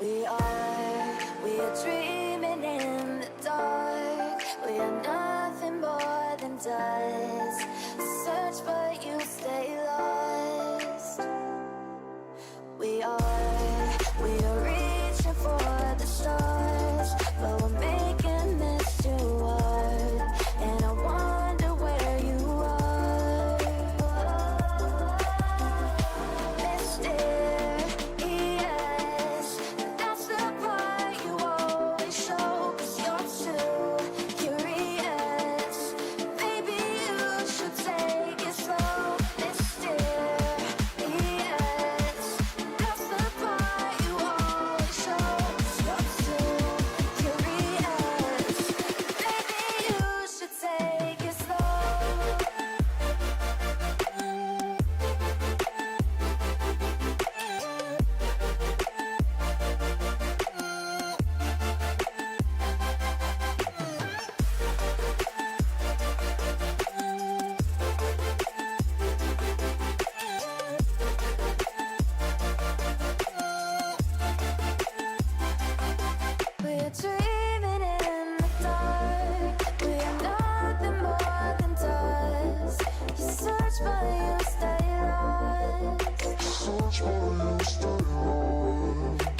We are dreaming in the dark. We are nothing more than dust. Search but you stay lost. We are reaching for the stars, but we're making this too hard. And I wonder where you are. Mysterious, that's the part you always show. 'Cause you're too curious. Maybe you should take it slow. Mysterious, that's the part you always show. 'Cause you're too curious. Maybe you should take it slow. We're dreaming in the dark. We are nothing more than dust. You search but you stay lost.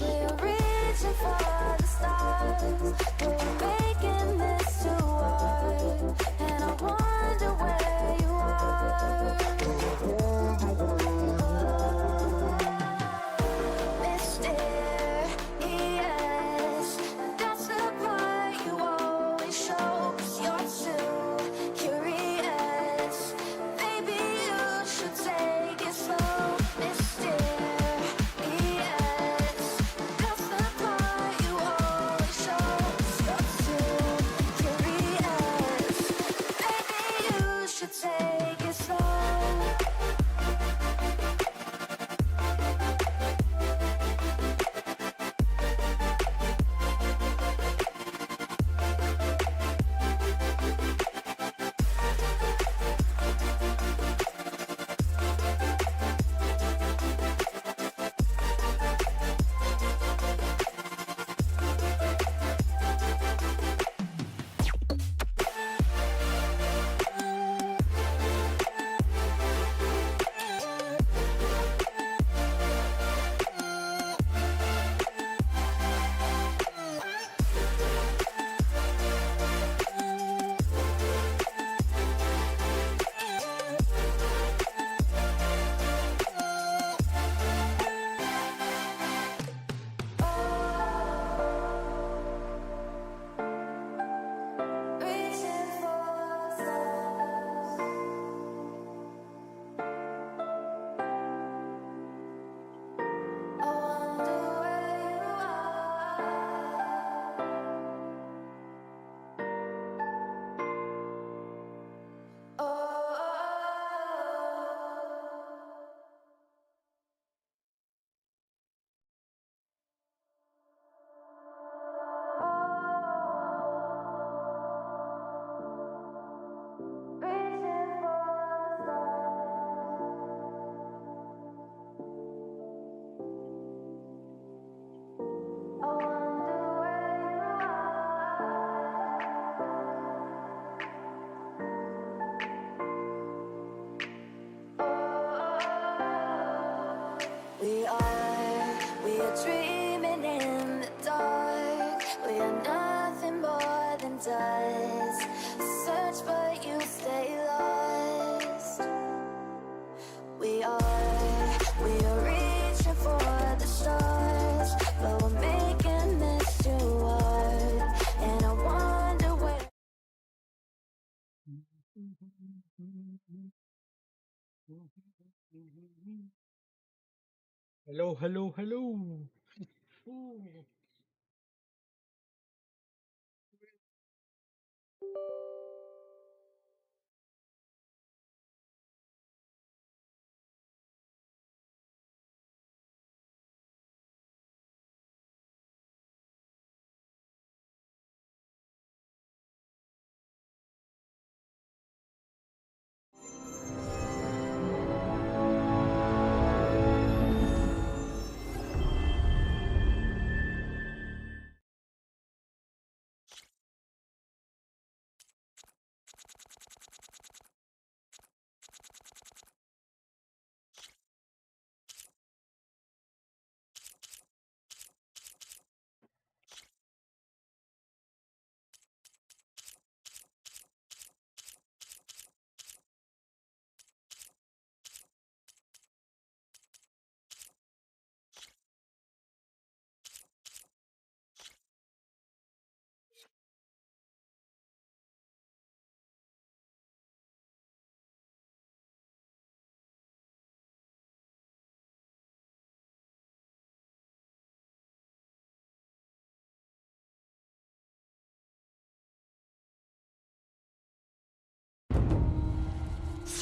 We are reaching for the stars, but we're making this too hard. And I wonder where you are. Mysterious, that's the part you always show. 'Cause you're too curious. Maybe you should take it slow. Mysterious, that's the part you always show. 'Cause you're too curious. Maybe you should take it slow. Reaching for the stars. I wonder where you are. Oh. Reaching for the stars. I wonder where you are. We are dreaming in the dark. We are nothing more than dust. Search but you stay lost. We are reaching for the stars, but we're making this too hard. And I wonder where. Hello, hello, hello. Ooh.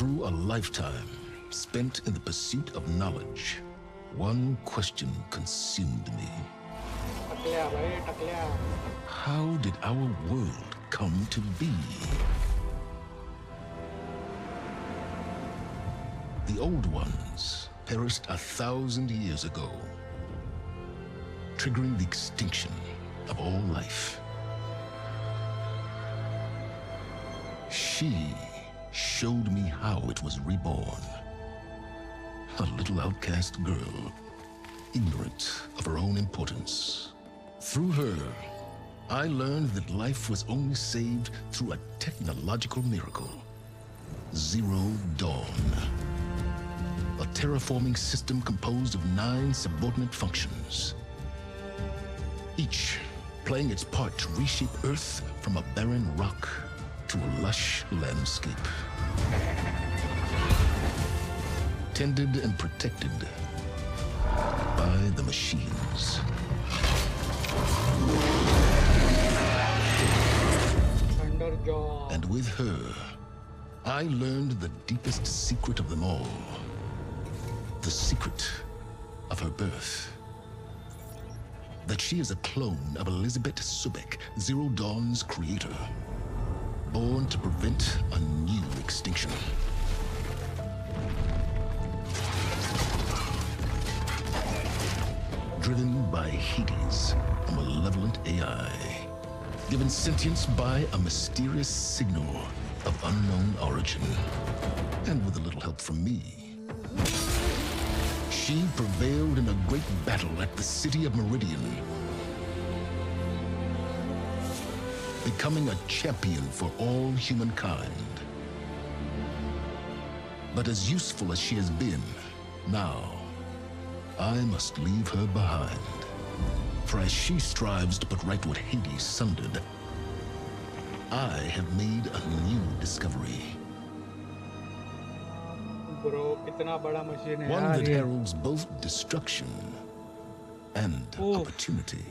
Through a lifetime spent in the pursuit of knowledge, one question consumed me. टकल्या भाई टकल्या. How did our world come to be? The old ones perished 1,000 years ago, triggering the extinction of all life. She showed me how it was reborn. A little outcast girl, ignorant of her own importance. Through her, I learned that life was only saved through a technological miracle. Zero Dawn. A terraforming system composed of 9 subordinate functions, each playing its part to reshape Earth from a barren rock to a lush landscape. Tended and protected by the machines. And with her, I learned the deepest secret of them all. The secret of her birth. That she is a clone of Elizabeth Subek, Zero Dawn's creator. Born to prevent a new extinction. Driven by Hades, a malevolent AI. Given sentience by a mysterious signal of unknown origin. And with a little help from me, she prevailed in a great battle at the city of Meridian, becoming a champion for all humankind. But as useful as she has been, now I must leave her behind. For as she strives to put right what Hades sundered, I have made a new discovery. Bro, कितना बड़ा machine है One यार that ये. heralds both destruction and opportunity.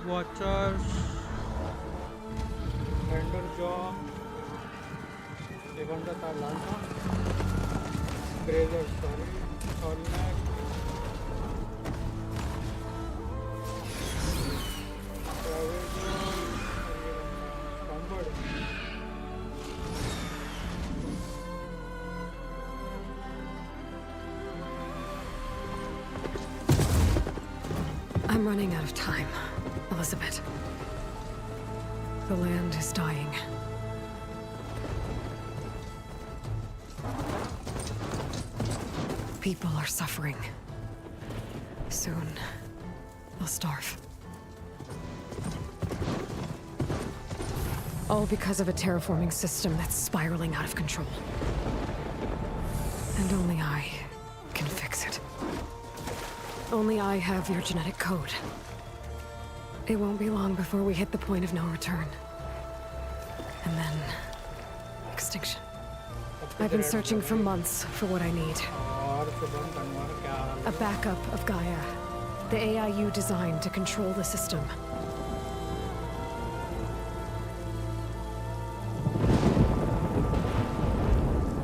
Watchers. ये कौन सा था लांचा ब्रेजर सॉरी सॉलनेट I'm running out of time, Elizabeth. The land is dying. People are suffering. Soon, they'll starve. All because of a terraforming system that's spiraling out of control. And only I can fix it. Only I have your genetic code. It won't be long before we hit the point of no return. And then... extinction. I've been searching for months for what I need. A backup of Gaia. The AI you designed to control the system.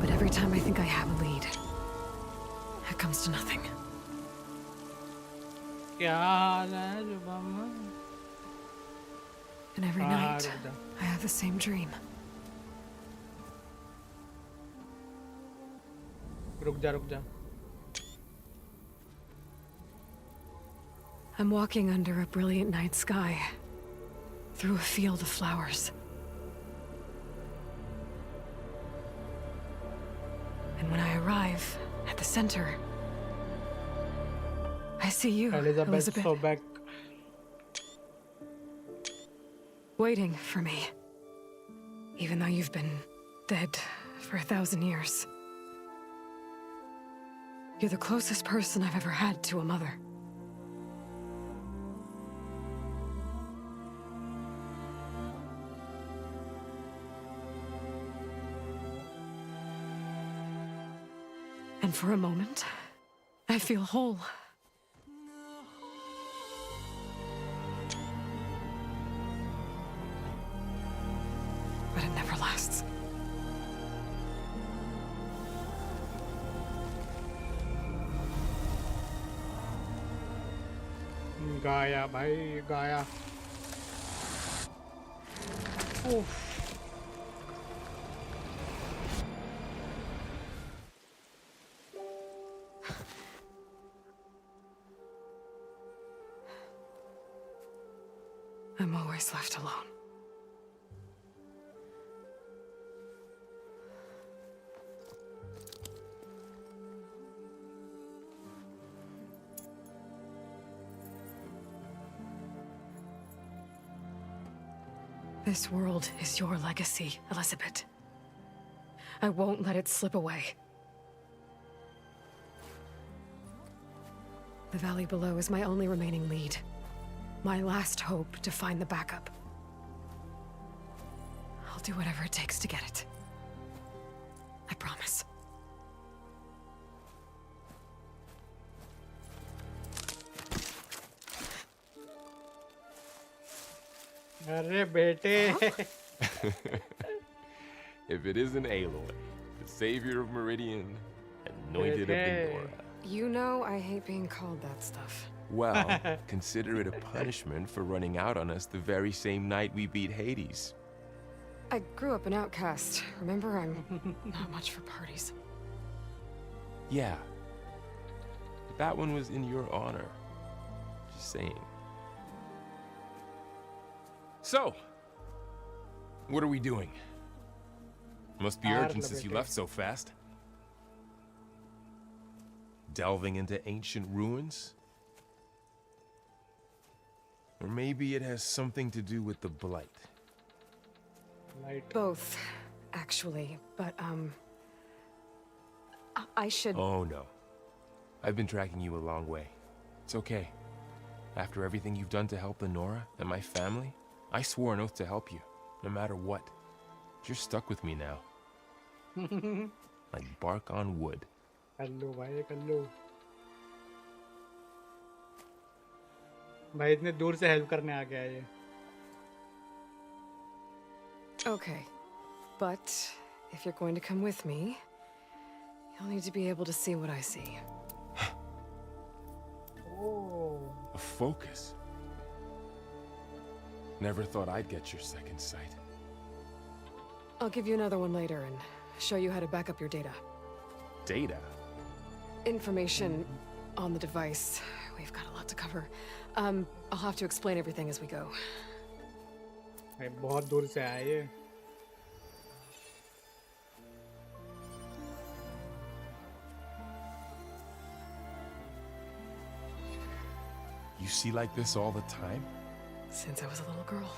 But every time I think I have a lead, it comes to nothing. And every night, I have the same dream. रुक जा I'm walking under a brilliant night sky, through a field of flowers. And when I arrive at the center, I see you, Elizabeth, Sobek. waiting for me. Even though you've been dead for 1,000 years. You're the closest person I've ever had to a mother. And for a moment, I feel whole. But it never lasts. गाया भाई गाया उफ I'm always left alone. This world is your legacy, Elizabeth. I won't let it slip away. The valley below is my only remaining lead. My last hope to find the backup. I'll do whatever it takes to get it. I promise. अरे बेटे If it isn't Aloy, the savior of Meridian, anointed of the Nora. You know I hate being called that stuff. Well, consider it a punishment for running out on us the very same night we beat Hades. I grew up an outcast. Remember, I'm not much for parties. Yeah. But that one was in your honor. Just saying. So, what are we doing? Must be urgent since you left so fast. Delving into ancient ruins? Or maybe it has something to do with the Blight. Both, actually, but, I should... Oh, no. I've been tracking you a long way. It's okay. After everything you've done to help the Nora and my family, I swore an oath to help you, no matter what. You're stuck with me now. Like bark on wood. Kullu भाई कल्लू भाई इतने दूर से help करने आ गया ये Okay, but If you're going to come with me, you'll need to be able to see what I see. Oh. A focus. Never thought I'd get your second sight. I'll give you another one later and show you how to back up your data. Data? Information on the device. We've got a lot to cover. I'll have to explain everything as we go. भाई बहुत दूर से आए ये. You see like this all the time? Since I was a little girl.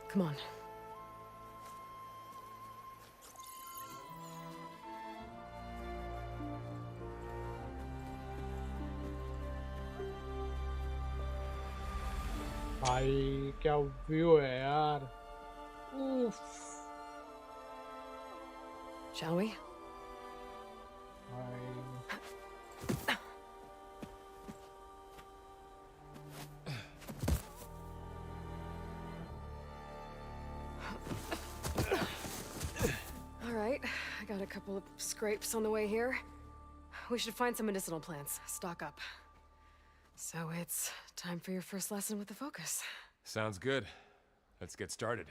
Come on. भाई क्या view है यार. Oof. Shall we? भाई. All right, I got a couple of scrapes on the way here. We should find some medicinal plants, stock up. So it's time for your first lesson with the focus. Sounds good. Let's get started.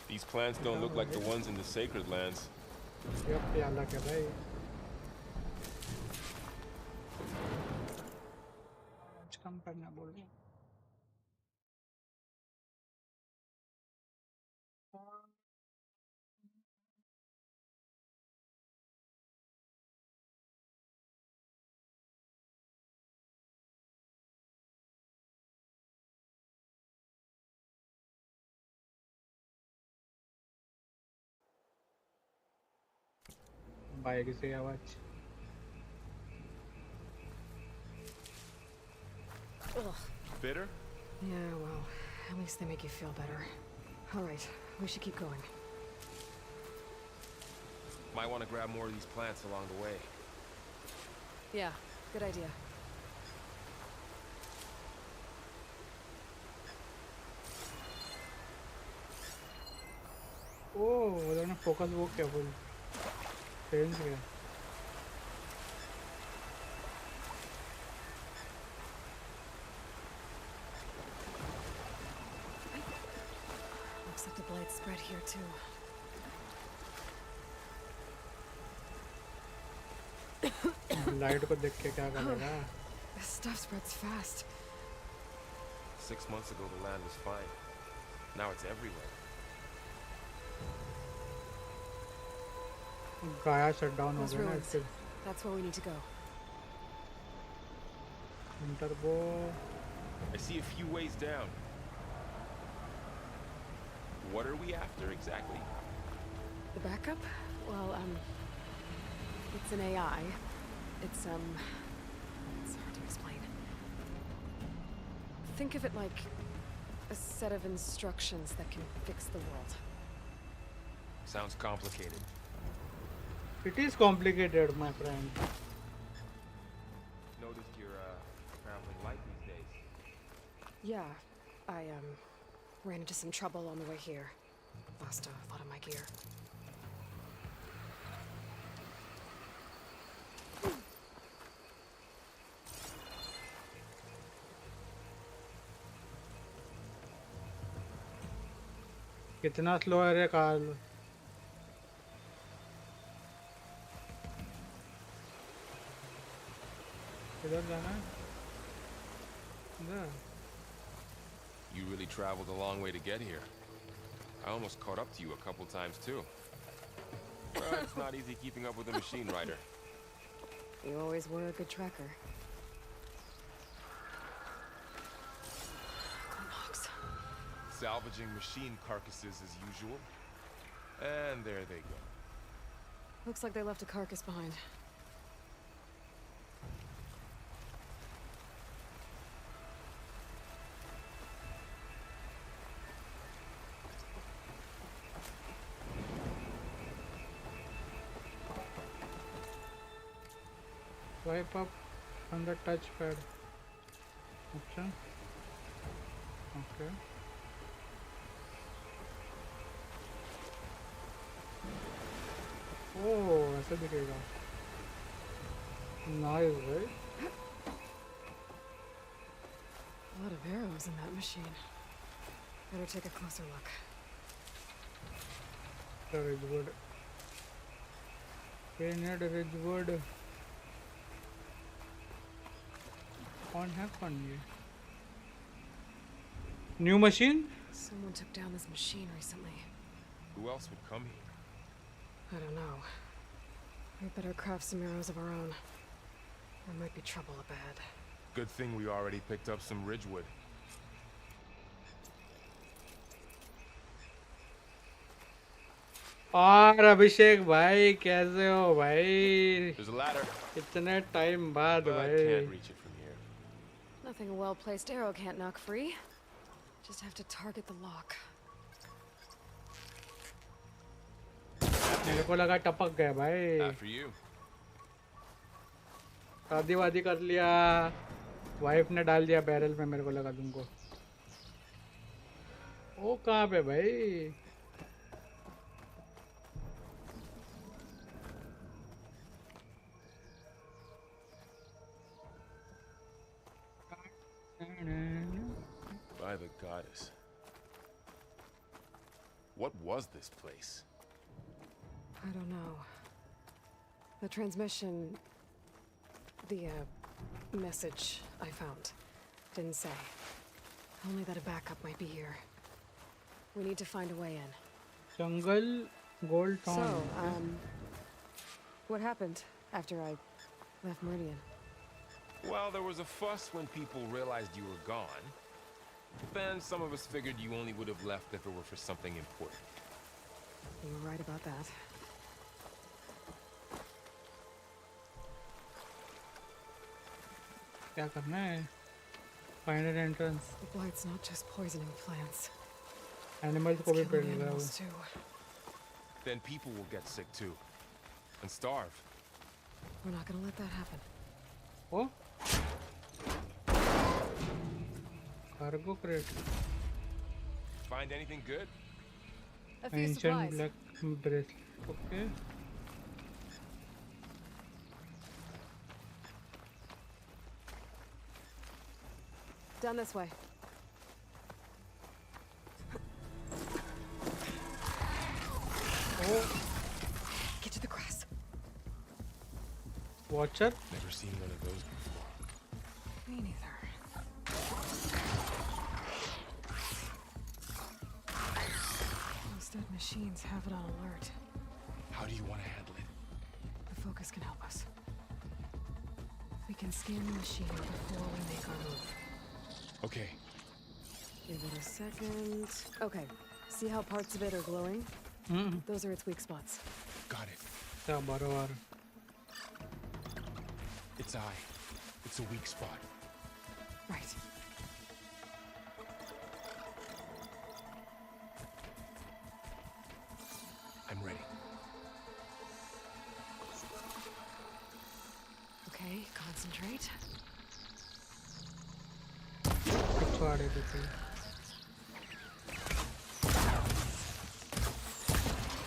These plants don't look like the ones in the sacred lands. Yep, yeah, अलग है भाई. कुछ कम करना बोल रहे. Bike से आवाज. Ugh. Bitter? Yeah, well, at least they make you feel better. All right, we should keep going. Might want to grab more of these plants along the way. Yeah, good idea. Oh, उन्होंने focus वो क्या बोल. Change किया. Looks like the blight spread here too. Light को देख के क्या करेगा. This stuff spreads fast. 6 months ago, the land was fine. Now it's everywhere. गाया शट डाउन हो Those गया ना ruins. इससे. That's where we need to go. इंटरबो. I see a few ways down. What are we after exactly? The backup? Well, it's an AI. It's hard to explain. Think of it like a set of instructions that can fix the world. Sounds complicated. It is complicated, my friend. Noticed you're traveling light these days. Yeah, I ran into some trouble on the way here. Lost a lot of my gear. कितना slow है रे car. किधर जाना है? इधर. You really traveled a long way to get here. I almost caught up to you a couple times too. Well, it's not easy keeping up with a machine rider. You always were a good tracker. Logs. Salvaging machine carcasses as usual. And there they go. Looks like they left a carcass behind. Swipe up on the touchpad. अच्छा okay oh ऐसा दिखेगा nice भाई A lot of arrows in that machine. Better take a closer look. Ridgewood Painted Ridgewood कौन है कौन ये new machine Someone took down this machine recently. Who else would come here? I don't know. We better craft some arrows of our own. There might be trouble up ahead. Good thing we already picked up some Ridgewood. और अभिषेक भाई कैसे हो भाई There's a ladder. इतने time बाद But I भाई can't reach it from here. Nothing a well-placed arrow can't knock free. Just have to target the lock. मेरे को लगा टपक गया भाई After you. शादी वादी कर लिया वाइफ ने डाल दिया बैरल में मेरे को लगा तुमको वो कहाँ पे भाई By the goddess. What was this place? I don't know. The transmission... The, message I found didn't say. Only that a backup might be here. We need to find a way in. Jungle Gold Town. So, what happened after I left Meridian? Well, there was a fuss when people realized you were gone. Then some of us figured you only would have left if it were for something important. You were right about that. क्या करना है? Find an entrance. The blight's not just poisoning plants. Animals It's को भी killing पेड़ लगा animals too. Then people will get sick too. And starve. We're not gonna let that happen. वो cargo crate. Find anything good? A few Ancient supplies. black bracelet. Okay. Down this way. Oh, Get to the grass. watcher. Never seen one of those before. Me neither. Those dead machines have it on alert. How do you want to handle it? The focus can help us. We can scan the machine before we make our move. Okay. Give it a second. Okay. See how parts of it are glowing? Those are its weak spots. Got it. क्या बराबर. Its eye. It's a weak spot. Right. I'm ready. Okay, concentrate. पिछवाड़े पे थे.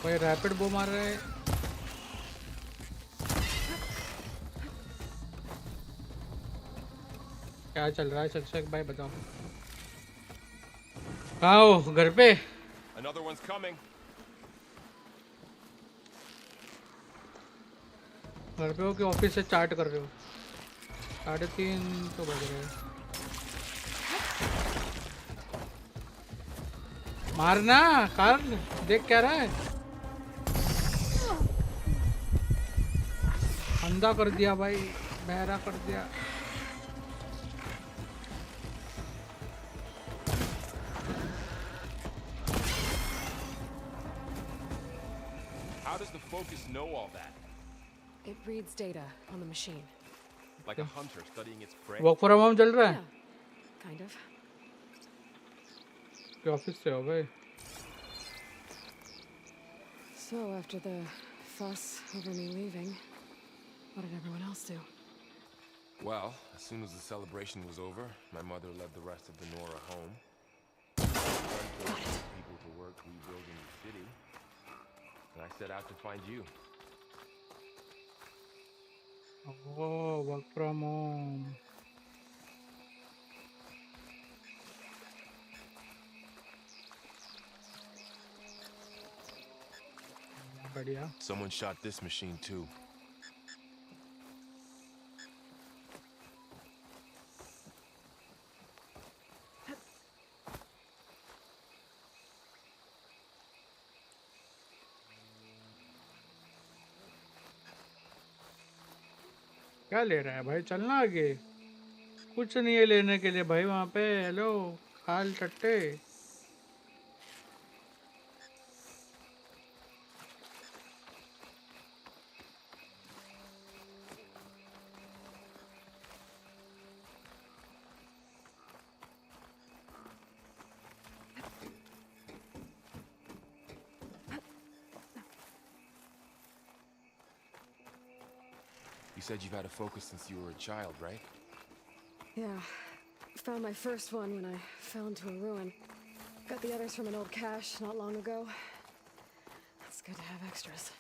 कोई rapid बो मार रहा है. क्या चल रहा है शिक्षक भाई बताओ. कहाँ हो घर पे? Another one's coming. घर पे हो कि ऑफिस से चार्ट कर रहे हो? 3:30 तो बज रहे हैं. मारना कार्ल देख क्या रहा है. अंधा कर दिया भाई बहरा कर दिया. How does the focus know all that? It reads data on the machine. Like a hunter studying its prey? Work from home चल रहा है. Yeah, kind of. कि ऑफिस से हो भाई. So, after the fuss over me leaving, what did everyone else do? Well, as soon as the celebration was over, my mother led the rest of the Nora home. People to work rebuilding the city, and I set out to find you. Oh, work from home. बढ़िया. Someone shot this machine too. क्या ले रहा है भाई? चलना आगे. कुछ नहीं है लेने के लिए भाई वहाँ पे. हेलो हाल टट्टे. You said you've had a focus since you were a child, right? Yeah. Found my first one when I fell into a ruin. Got the others from an old cache not long ago. It's good to have extras.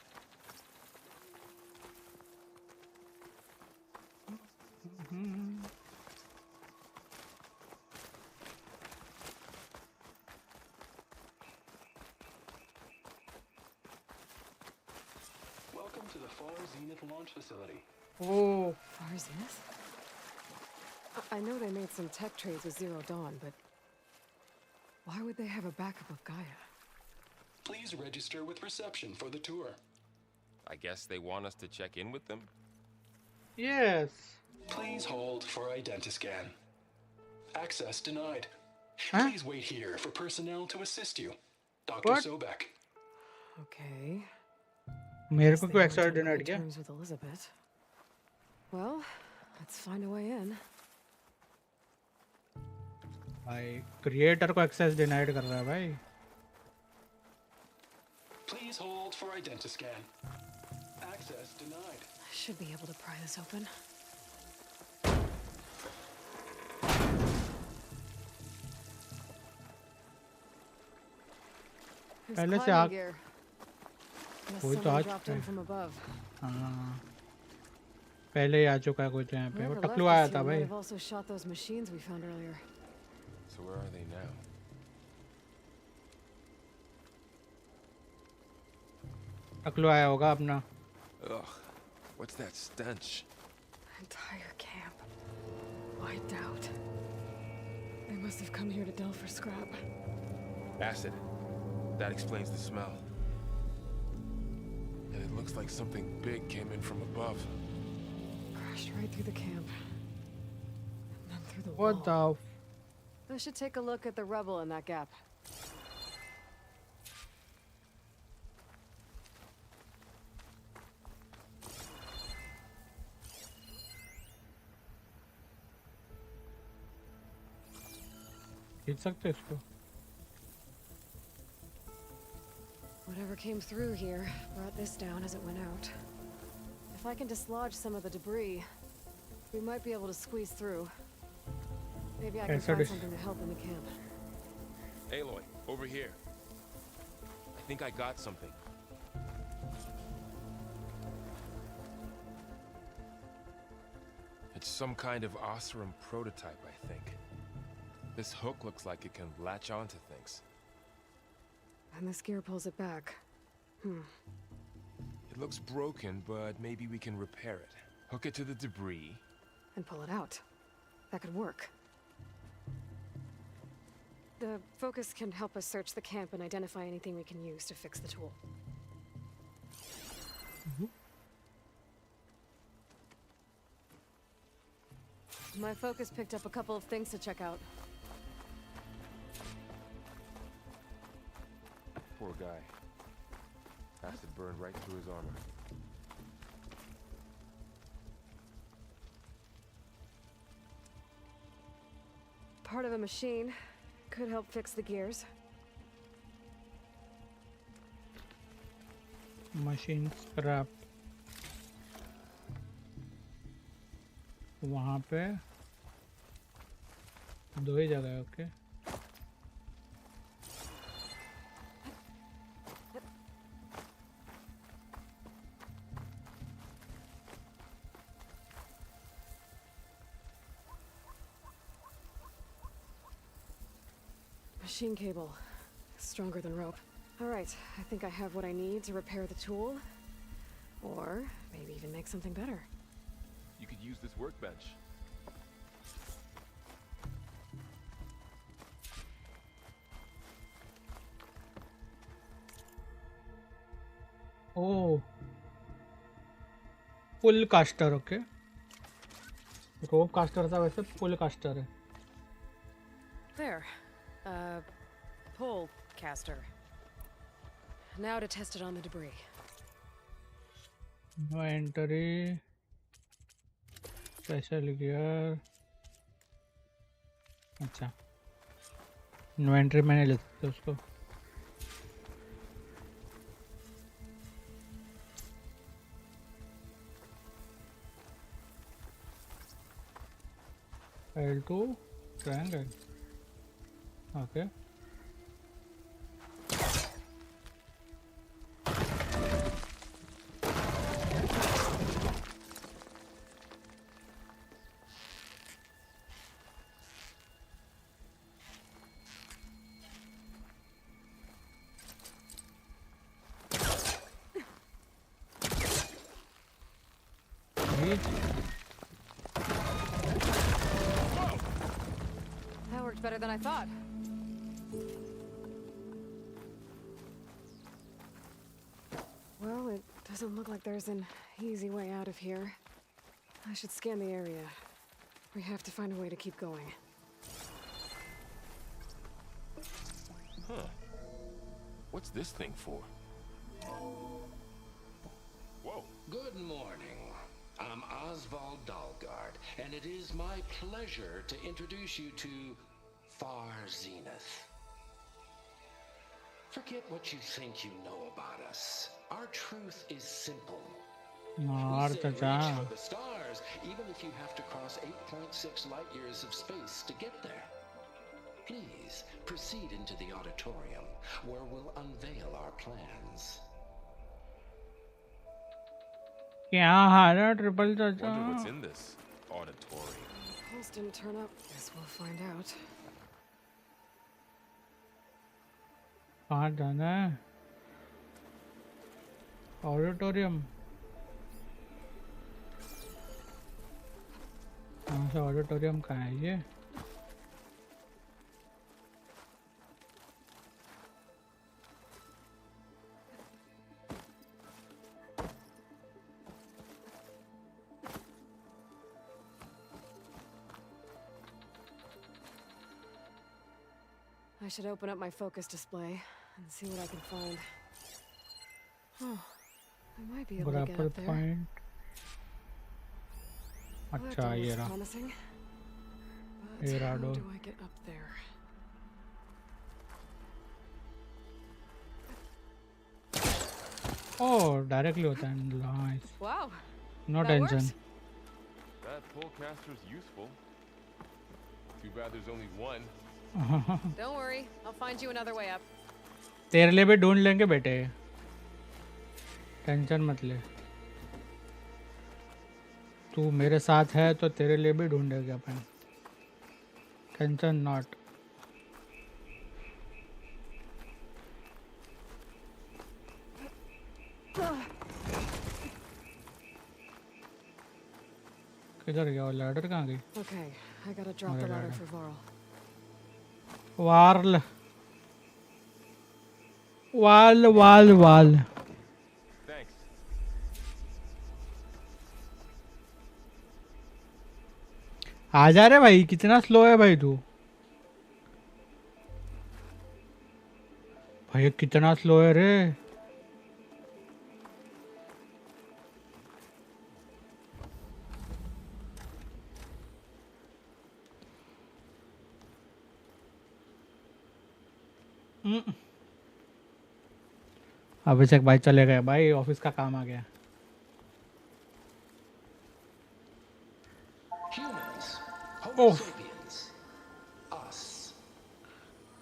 Welcome to the Far Zenith launch facility. Oh, Far Zenith? I know they made some tech trades with Zero Dawn, but why would they have a backup of Gaia? Please register with reception for the tour. I guess they want us to check in with them? yes. Please hold for identiscan. Access denied. Huh? Please wait here for personnel to assist you. Dr. What? Sobek. Okay. मेरे Guess को they क्यों weren't extra on good denied किया? terms with Elizabeth. Well, let's find a way in. भाई creator को access denied कर रहा है भाई. Please hold for identiscan. Access denied. I should be able to pry this open. There's पहले से climbing आग. gear. Unless कोई तो someone आ dropped चुका in है. from above. हाँ. पहले ही आ चुका है कोई तो यहाँ पे. वो Whoever left टकलू this आया here था might भाई. have also shot those machines we found earlier. So where are they now? टकलू आया होगा अपना. Ugh, what's that stench? Entire camp. Wiped out. They must have come here to delve for scrap. Acid. That explains the smell. And it looks like something big came in from above. Crashed right through the camp. And then through the What wall. the? I should take a look at the rubble in that gap. खींच सकते इसको. Whatever came through here brought this down as it went out. If I can dislodge some of the debris, we might be able to squeeze through. Maybe I can Yes, sir. find something to help in the camp. Aloy, over here. I think I got something. It's some kind of Oseram prototype, I think. This hook looks like it can latch onto things. And this gear pulls it back. It looks broken, but maybe we can repair it. Hook it to the debris. And pull it out. That could work. The focus can help us search the camp and identify anything we can use to fix the tool. My focus picked up a couple of things to check out. Poor guy. Acid burned right through his armor. Part of a machine. Could help fix the gears. Machine scrap. वहाँ पे 2 ही जगह है। Okay Machine cable. Stronger than rope. Alright, I think I have what I need to repair the tool. Or maybe even make something better. You could use this workbench. ओ pull caster. Okay rope caster था, वैसे pull caster है। There. Pole caster. Now to test it on the debris. No entry, special gear. अच्छा no entry मैंने ले सकता उसको। L2 triangle. Okay. That worked better than I thought. Well, it doesn't look like there's an easy way out of here. I should scan the area. We have to find a way to keep going. Huh. What's this thing for? Whoa. Good morning. I'm Oswald Dalgard, and it is my pleasure to introduce you to Far Zenith. Forget what you think you know about us. Our truth is simple. मार We say चाचा। reach for the stars, even if you have to cross 8.6 light years of space to get there. Please proceed into the auditorium, where we'll unveil our plans. क्या हाल है triple चाचा? Wonder what's in this auditorium. Pulse didn't turn up. Guess we'll find out. कहाँ जाना है? Auditorium. कहाँ से auditorium कहाँ है ये? I should open up my focus display and see what I can find. Oh, I might be able to get grapple up there. Point. Well, that अच्छा door ये looks रहा। promising. But ये रहा how door। do I get up there? Oh directly होता है। Nice. Wow. No That tension. works? That polecaster's useful. Too bad there's only one. Don't worry, I'll find you another way up. तेरे लिए भी ढूंढ लेंगे बेटे, tension मत ले। तू मेरे साथ है तो तेरे लिए भी ढूंढेंगे अपन, टेंशन नॉट। किधर गया वो लैडर? कहाँ गई? Okay, I gotta drop the ladder for Varl. वार्ल वाल वाल वाल। Thanks. आ जा रे भाई, कितना स्लो है भाई तू। भाई कितना स्लो है रे। अभिषेक भाई चले गए भाई, ऑफिस का काम आ गया। Homo sapiens. Us.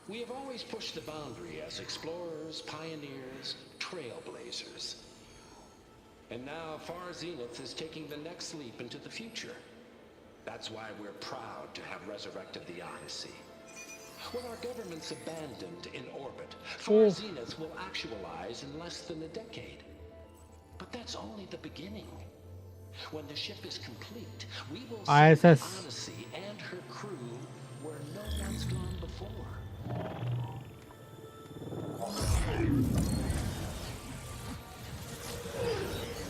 We have always pushed the boundary as explorers, pioneers, trailblazers. And now Far Zenith is taking the next leap into the future. That's why we're proud to have resurrected the Odyssey. When our government's abandoned in orbit, Far Zenith will actualize in less than a decade. But that's only the beginning. When the ship is complete, we will see the ISS. Odyssey and her crew where no one's gone before.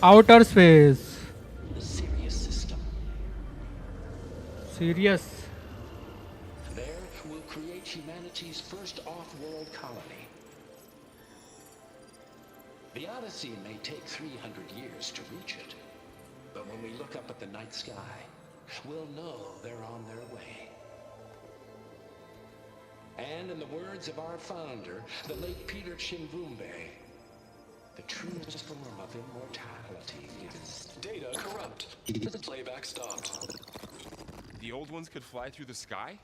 Outer space. The Sirius system. Serious. There, we'll create humanity's first off-world colony. The Odyssey may take 300 years to reach it. But when we look up at the night sky, we'll know they're on their way. And in the words of our founder, the late Peter Chimbumbe, the truest form of immortality is Data corrupt. Playback stopped. The old ones could fly through the sky?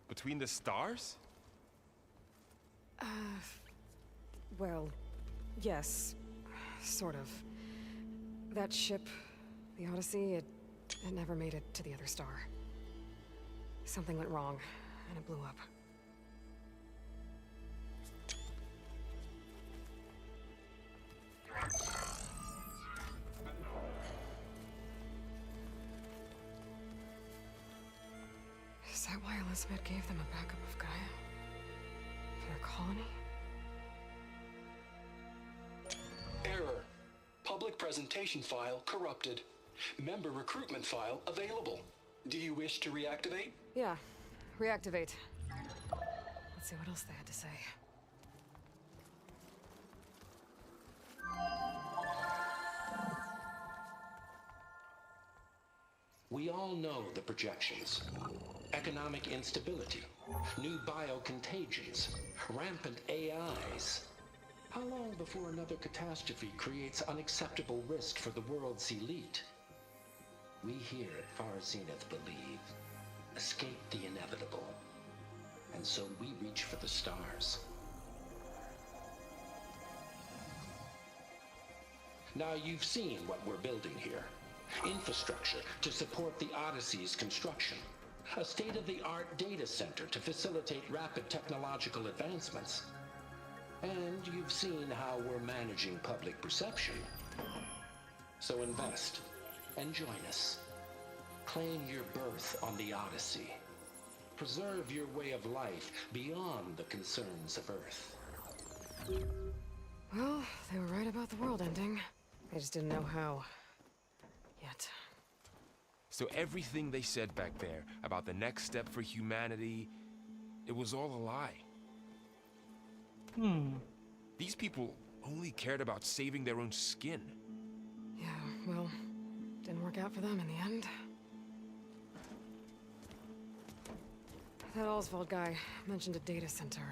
Between the stars? Well, yes. Sort of. That ship, the Odyssey, it never made it to the other star. Something went wrong, and it blew up. Is that why Elizabeth gave them a backup of Gaia? For their colony? Error. Public presentation file corrupted. Member recruitment file available. Do you wish to reactivate? Yeah. Reactivate. Let's see what else they had to say. We all know the projections. Economic instability, new biocontagions, rampant AIs. How long before another catastrophe creates unacceptable risk for the world's elite? We here at Far Zenith believe, escape the inevitable. And so we reach for the stars. Now you've seen what we're building here. Infrastructure to support the Odyssey's construction. A state-of-the-art data center to facilitate rapid technological advancements. And you've seen how we're managing public perception. So invest and join us. Claim your berth on the Odyssey. Preserve your way of life beyond the concerns of Earth. Well, they were right about the world ending. They just didn't know how. Yet. So everything they said back there about the next step for humanity, it was all a lie. These people only cared about saving their own skin. Yeah, well, didn't work out for them in the end. That Oswald guy mentioned a data center.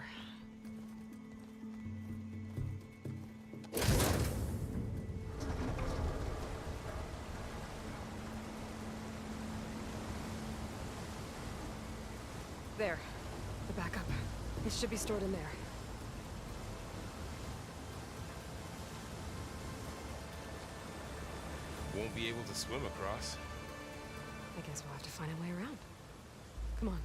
There. The backup. It should be stored in there. Won't be able to swim across. I guess we'll have to find a way around. Come on.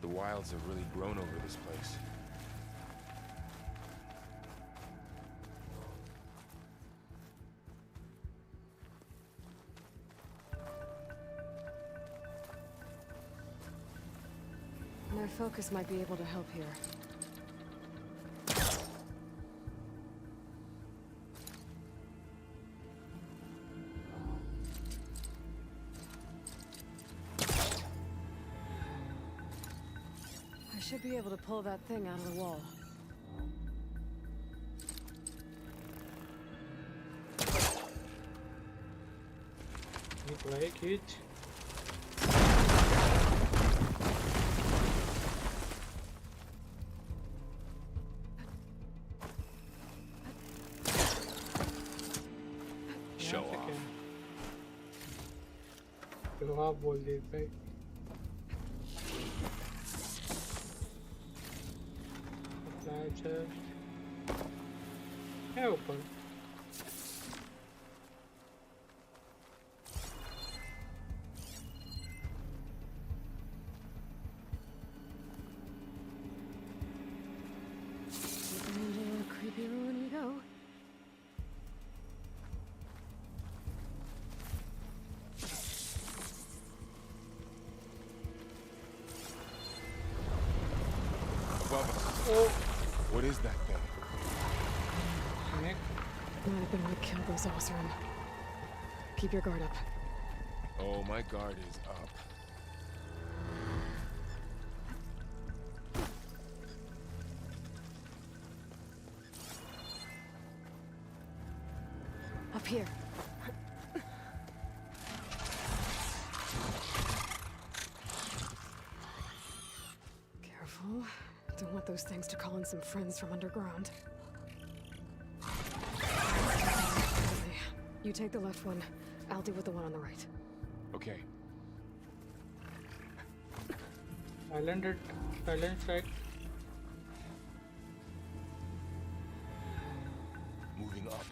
The wilds have really grown over this place. My focus might be able to help here. I should be able to pull that thing out of the wall. Like it. Show off. तो आप बोल देते है ऊपर Looking a little creepy when we go. Above us. O What is that thing? Nick Might have been what killed those Osram. Keep your guard up. Oh, my guard is up. Up here. Careful. Don't want those things to call in some friends from underground. Okay. You take the left one. I'll deal with the one on the right. Okay. silent strike Moving up.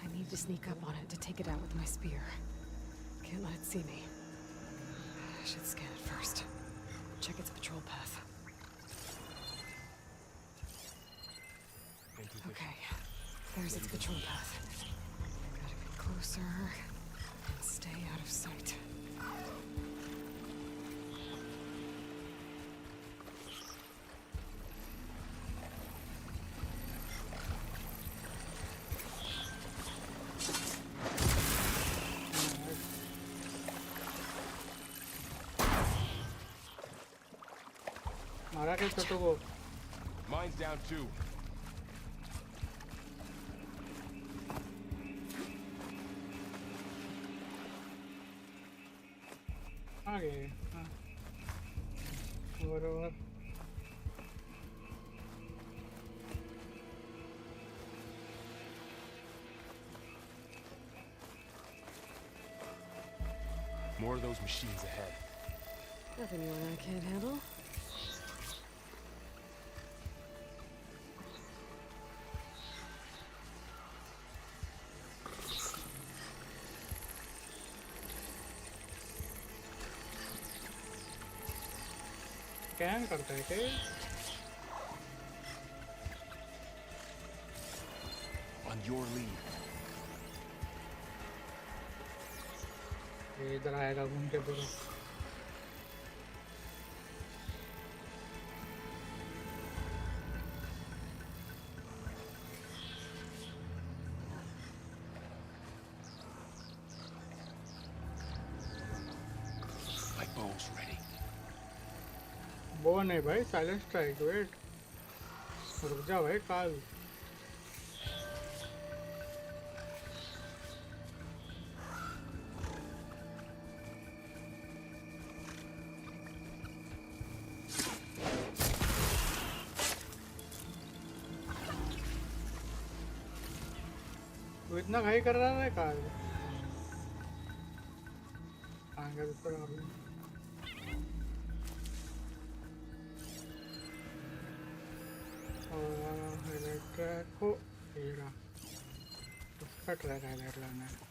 I need to sneak up on it to take it out with my spear. Can't let it see me. I should scan it first. Check its patrol path. In position. Okay. There's its patrol path. Gotta get closer and stay out of sight. मारा क्या छोटू को Mine's down too. आ गए हाँ बरोबर More of those machines ahead. Nothing you and I can't handle. Scan करता है क्या On your lead. ये इधर आएगा घूम के पूरा My bow's ready. वो नहीं भाई साइलेंट स्ट्राइक वेट रुक जा भाई काल तू इतना घाई कर रहा है काल आगे ऊपर आ रहा ट्रैक को हेरा उसका कट रहा है हेडलाइन है।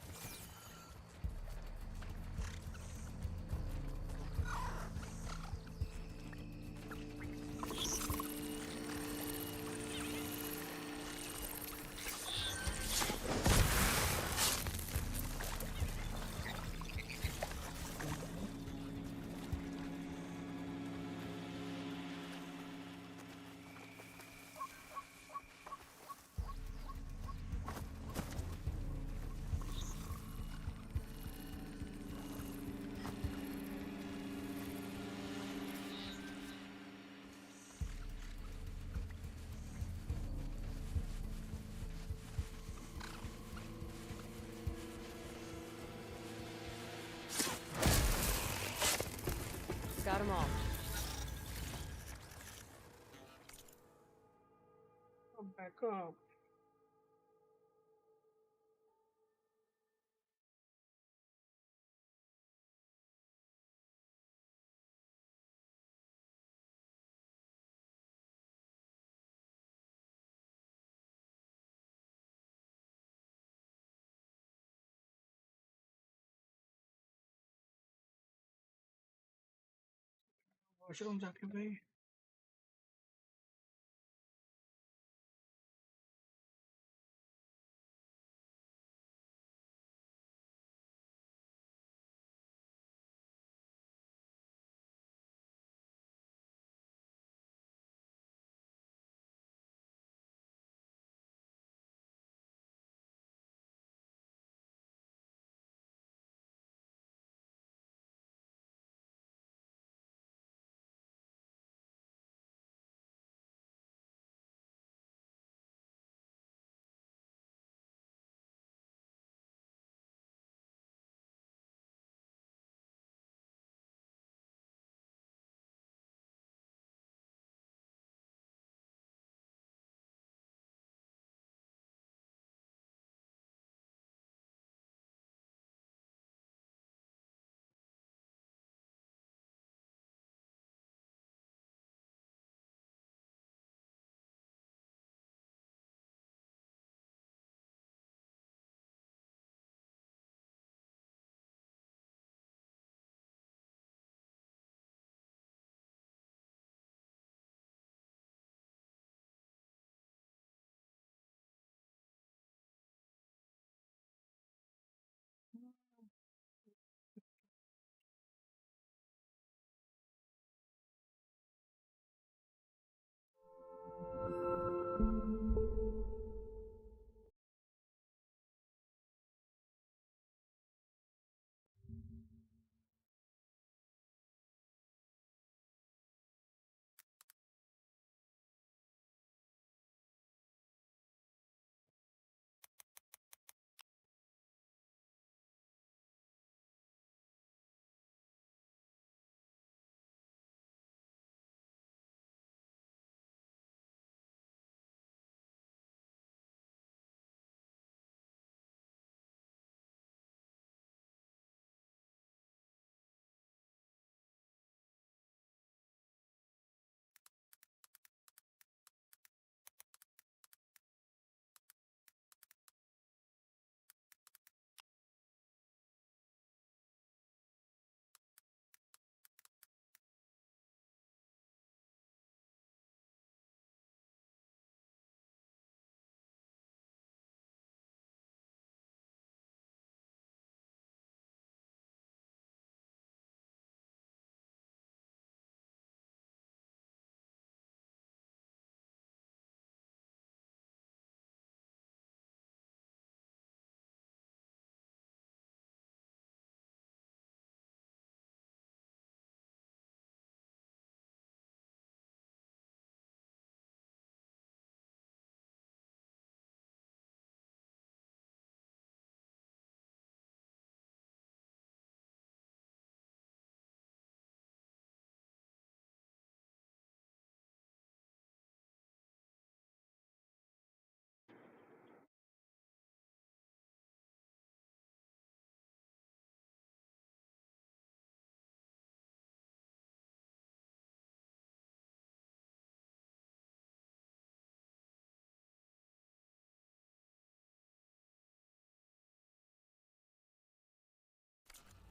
Got them all. Backup washroom जाके भाई।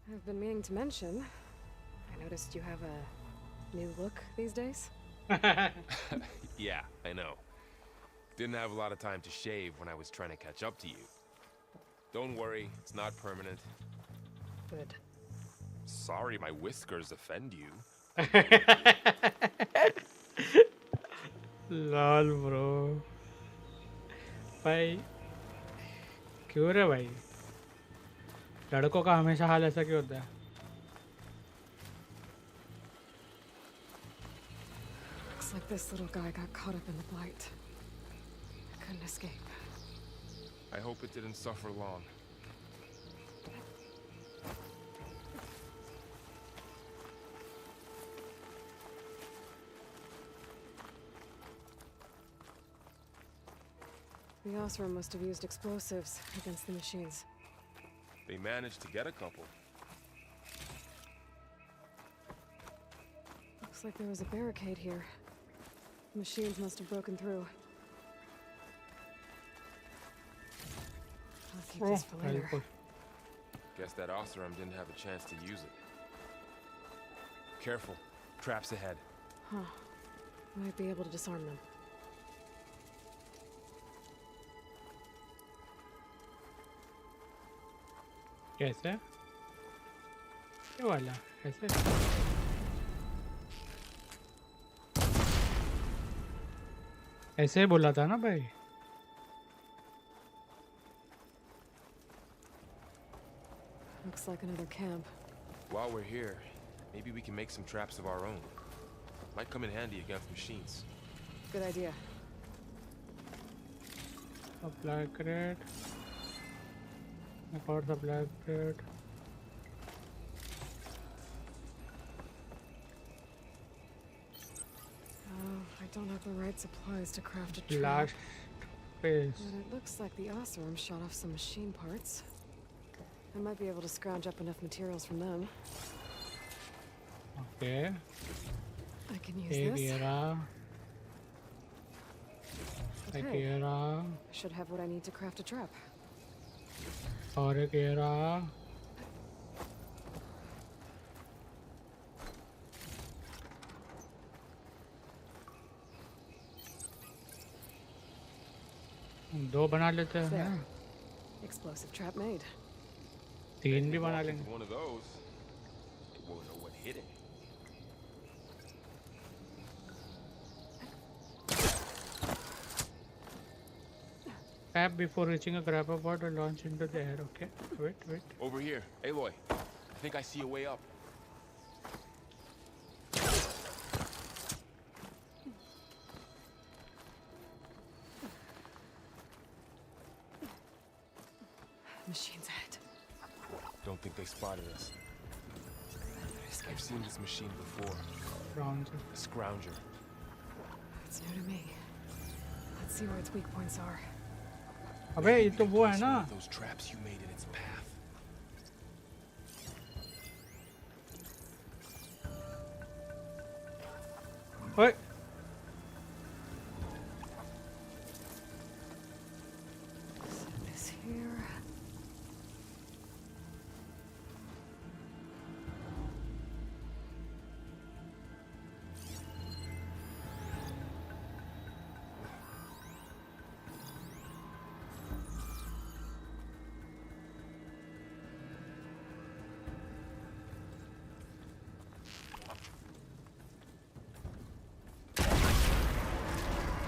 I've been meaning to mention, I noticed you have a new look these days. Yeah, I know. Didn't have a lot of time to shave when I was trying to catch up to you. Don't worry, it's not permanent. Good. Sorry my whiskers offend you. Lol bro भाई क्यों रे भाई लड़कों का हमेशा हाल ऐसा क्यों होता है Looks like this little guy got caught up in the blight. Couldn't escape. I hope it didn't suffer long. The Osram must have used explosives against the machines. They managed to get a couple. Looks like there was a barricade here. The machines must have broken through. I'll keep this for later. Guess that Osram didn't have a chance to use it. Careful. Traps ahead. Huh. Might be able to disarm them. कैसे ये वाला ऐसे ऐसे बोला था ना भाई Looks like another camp. While we're here, maybe we can make some traps of our own. Might come in handy against machines. Good idea. Supply crate. Power supply crate. Oh, I don't have the right supplies to craft a trap. Last phase. But it looks like the Osram shot off some machine parts. I might be able to scrounge up enough materials from them. Okay. I can use this. Okay. I should have what I need to craft a trap. और एक ये रहा दो बना लेते हैं Explosive trap made. तीन भी बना लेंगे One of those. It won't know what hit it. Tap before reaching a grabber pod or launch into the air. Okay, wait. Over here. Aloy, I think I see a way up. Machine's ahead. Don't think they spotted us. I've seen this machine before. Rounds. A scrounger. It's new to me. Let's see where its weak points are. अबे ये तो वो है ना Those traps you made in its path. ओए Set this here.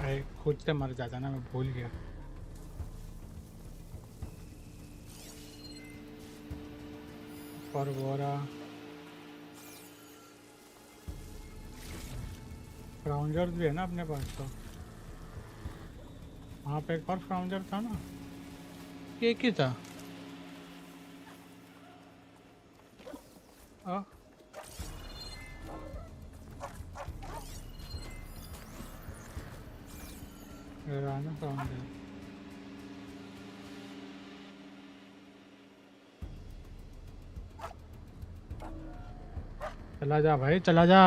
भाई खुद से मर जाता ना मैं भूल गया और वो रहा फ्राउंजर भी है ना अपने पास तो वहाँ पे एक और फ्राउंजर था ना ये एक ही था ना फ्राउंजर चला जा भाई चला जा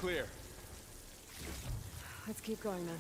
clear. Let's keep going then.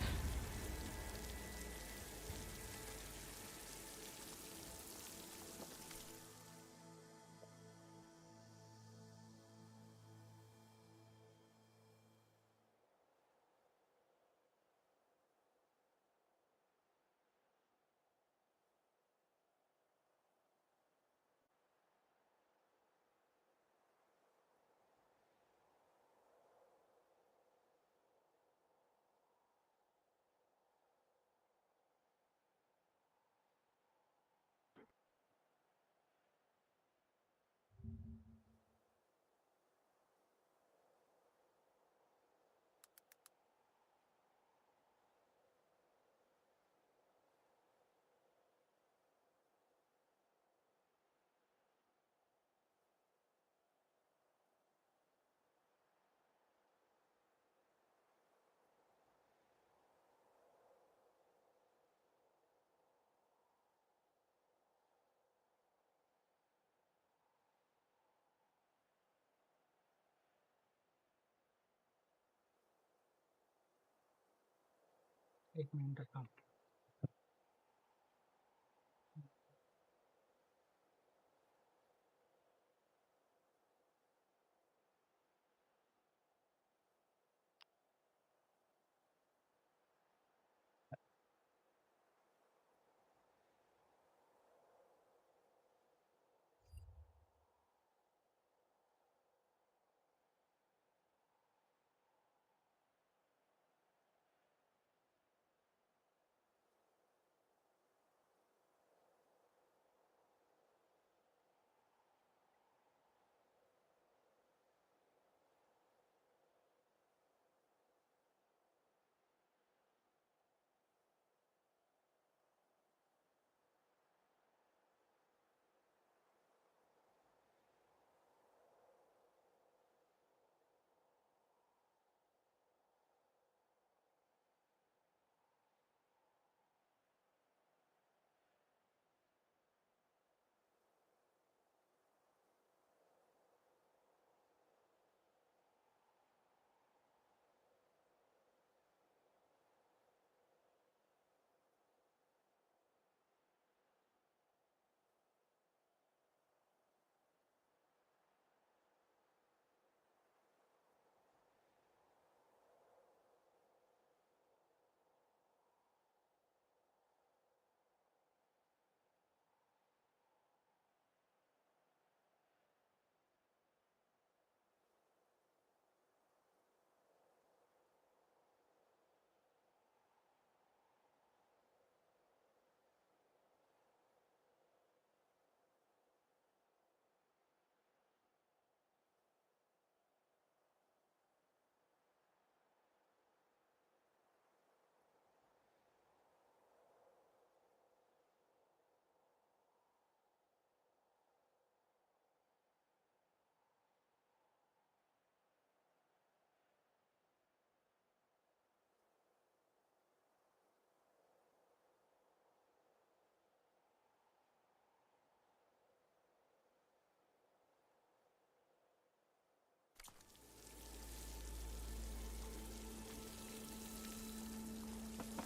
एक मिनट का काम.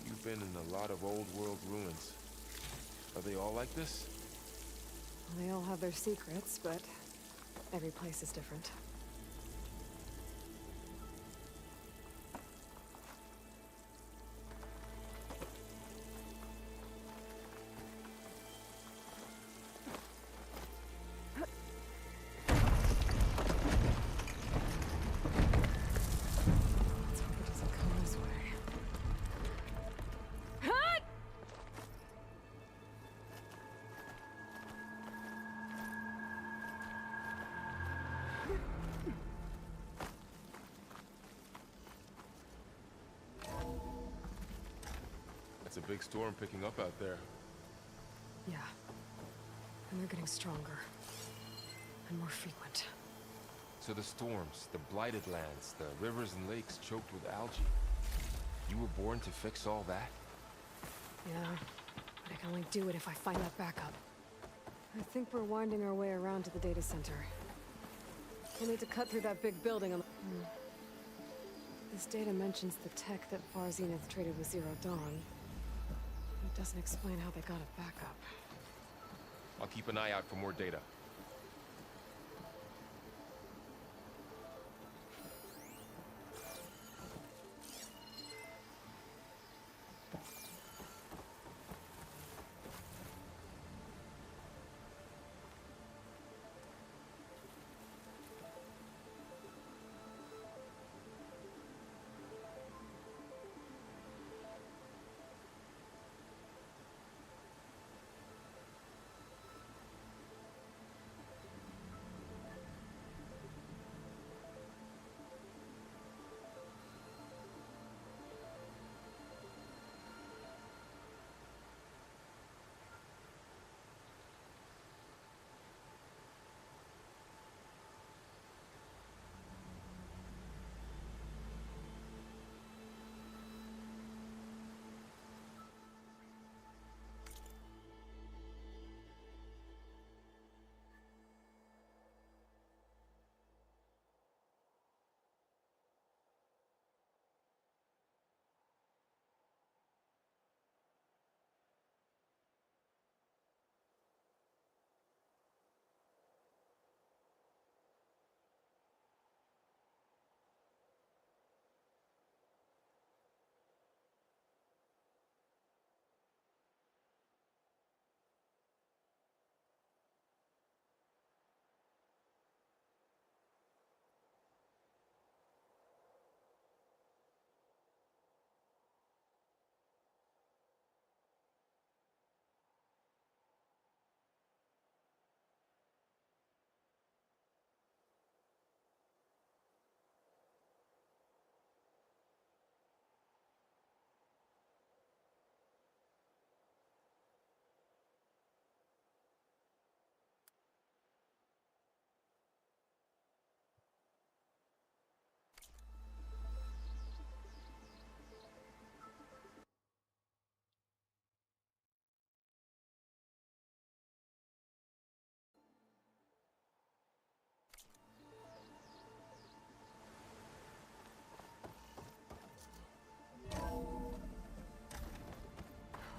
You've been in a lot of old world ruins. Are they all like this? Well, they all have their secrets, but every place is different. Let's hope it doesn't come this way. That's a big storm picking up out there. Yeah. And they're getting stronger. And more frequent. So the storms, the blighted lands, the rivers and lakes choked with algae. You were born to fix all that? Yeah. But I can only do it if I find that backup. I think we're winding our way around to the data center. We'll need to cut through that big building on the... This data mentions the tech that Far Zenith traded with Zero Dawn. It doesn't explain how they got it back up. I'll keep an eye out for more data.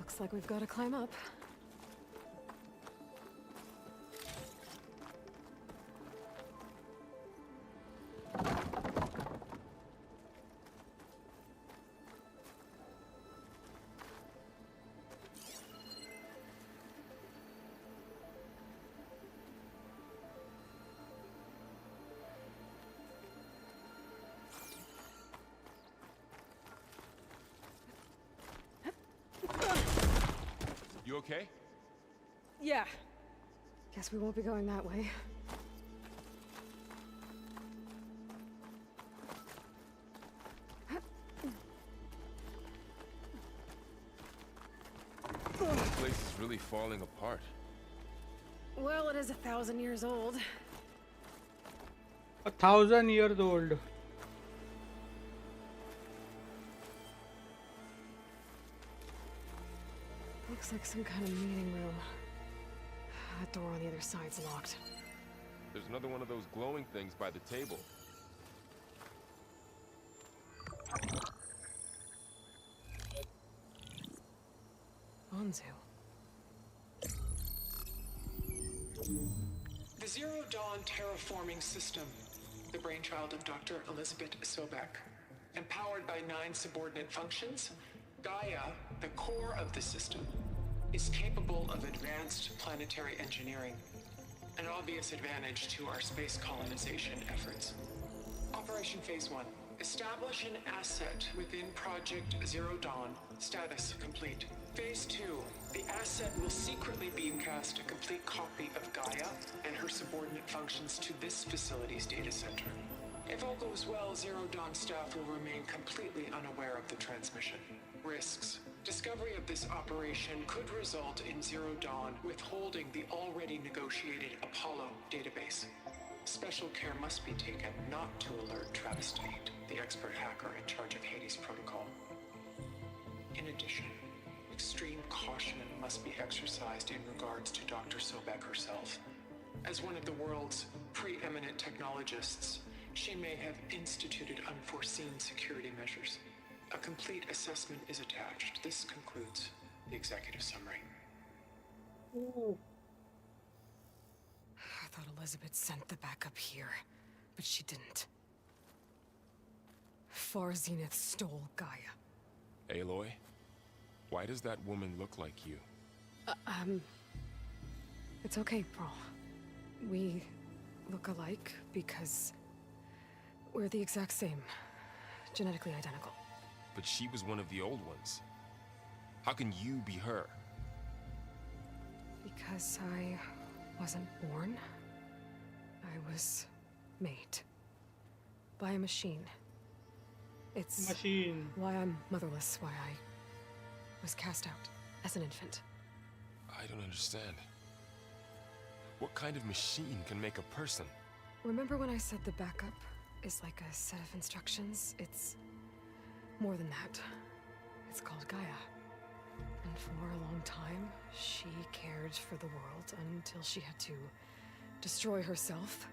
Looks like we've got to climb up. You okay? Yeah. Guess we won't be going that way. This place is really falling apart. Well, it is 1,000 years old. 1,000 years old. Looks like some kind of meeting room. That door on the other side's locked. There's another one of those glowing things by the table. Anzu. The Zero Dawn terraforming system, the brainchild of Dr. Elizabeth Sobek. Empowered by 9 subordinate functions, Gaia, the core of the system, is capable of advanced planetary engineering, an obvious advantage to our space colonization efforts. Operation Phase 1. Establish an asset within Project Zero Dawn. Status complete. Phase 2. The asset will secretly beamcast a complete copy of Gaia and her subordinate functions to this facility's data center. If all goes well, Zero Dawn staff will remain completely unaware of the transmission. Risks. Discovery of this operation could result in Zero Dawn withholding the already negotiated Apollo database. Special care must be taken not to alert Travis Tate, the expert hacker in charge of Hades Protocol. In addition, extreme caution must be exercised in regards to Dr. Sobek herself. As one of the world's preeminent technologists, She may have instituted unforeseen security measures. A complete assessment is attached. This concludes the executive summary. I thought Elizabeth sent the backup here, but she didn't. Far Zenith stole Gaia. Aloy, why does that woman look like you? It's okay, Pearl. We look alike because we're the exact same. Genetically identical. But she was one of the old ones. How can you be her? Because I wasn't born. I was made. By a machine. It's Machine. why I'm motherless, why I was cast out as an infant. I don't understand. What kind of machine can make a person? Remember when I said the backup is like a set of instructions? It's more than that. It's called Gaia. And for a long time, she cared for the world until she had to destroy herself.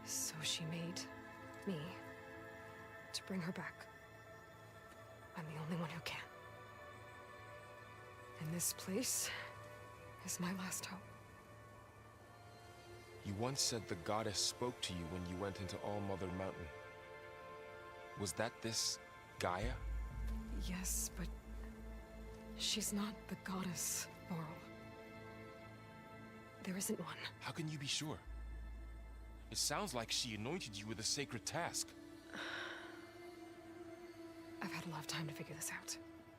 So she made me to bring her back. I'm the only one who can. And this place is my last hope. You once said the goddess spoke to you when you went into All Mother Mountain. Was that this Gaia? Yes, but she's not the goddess, Laurel. There isn't one. How can you be sure? It sounds like she anointed you with a sacred task. I've had a lot of time to figure this out.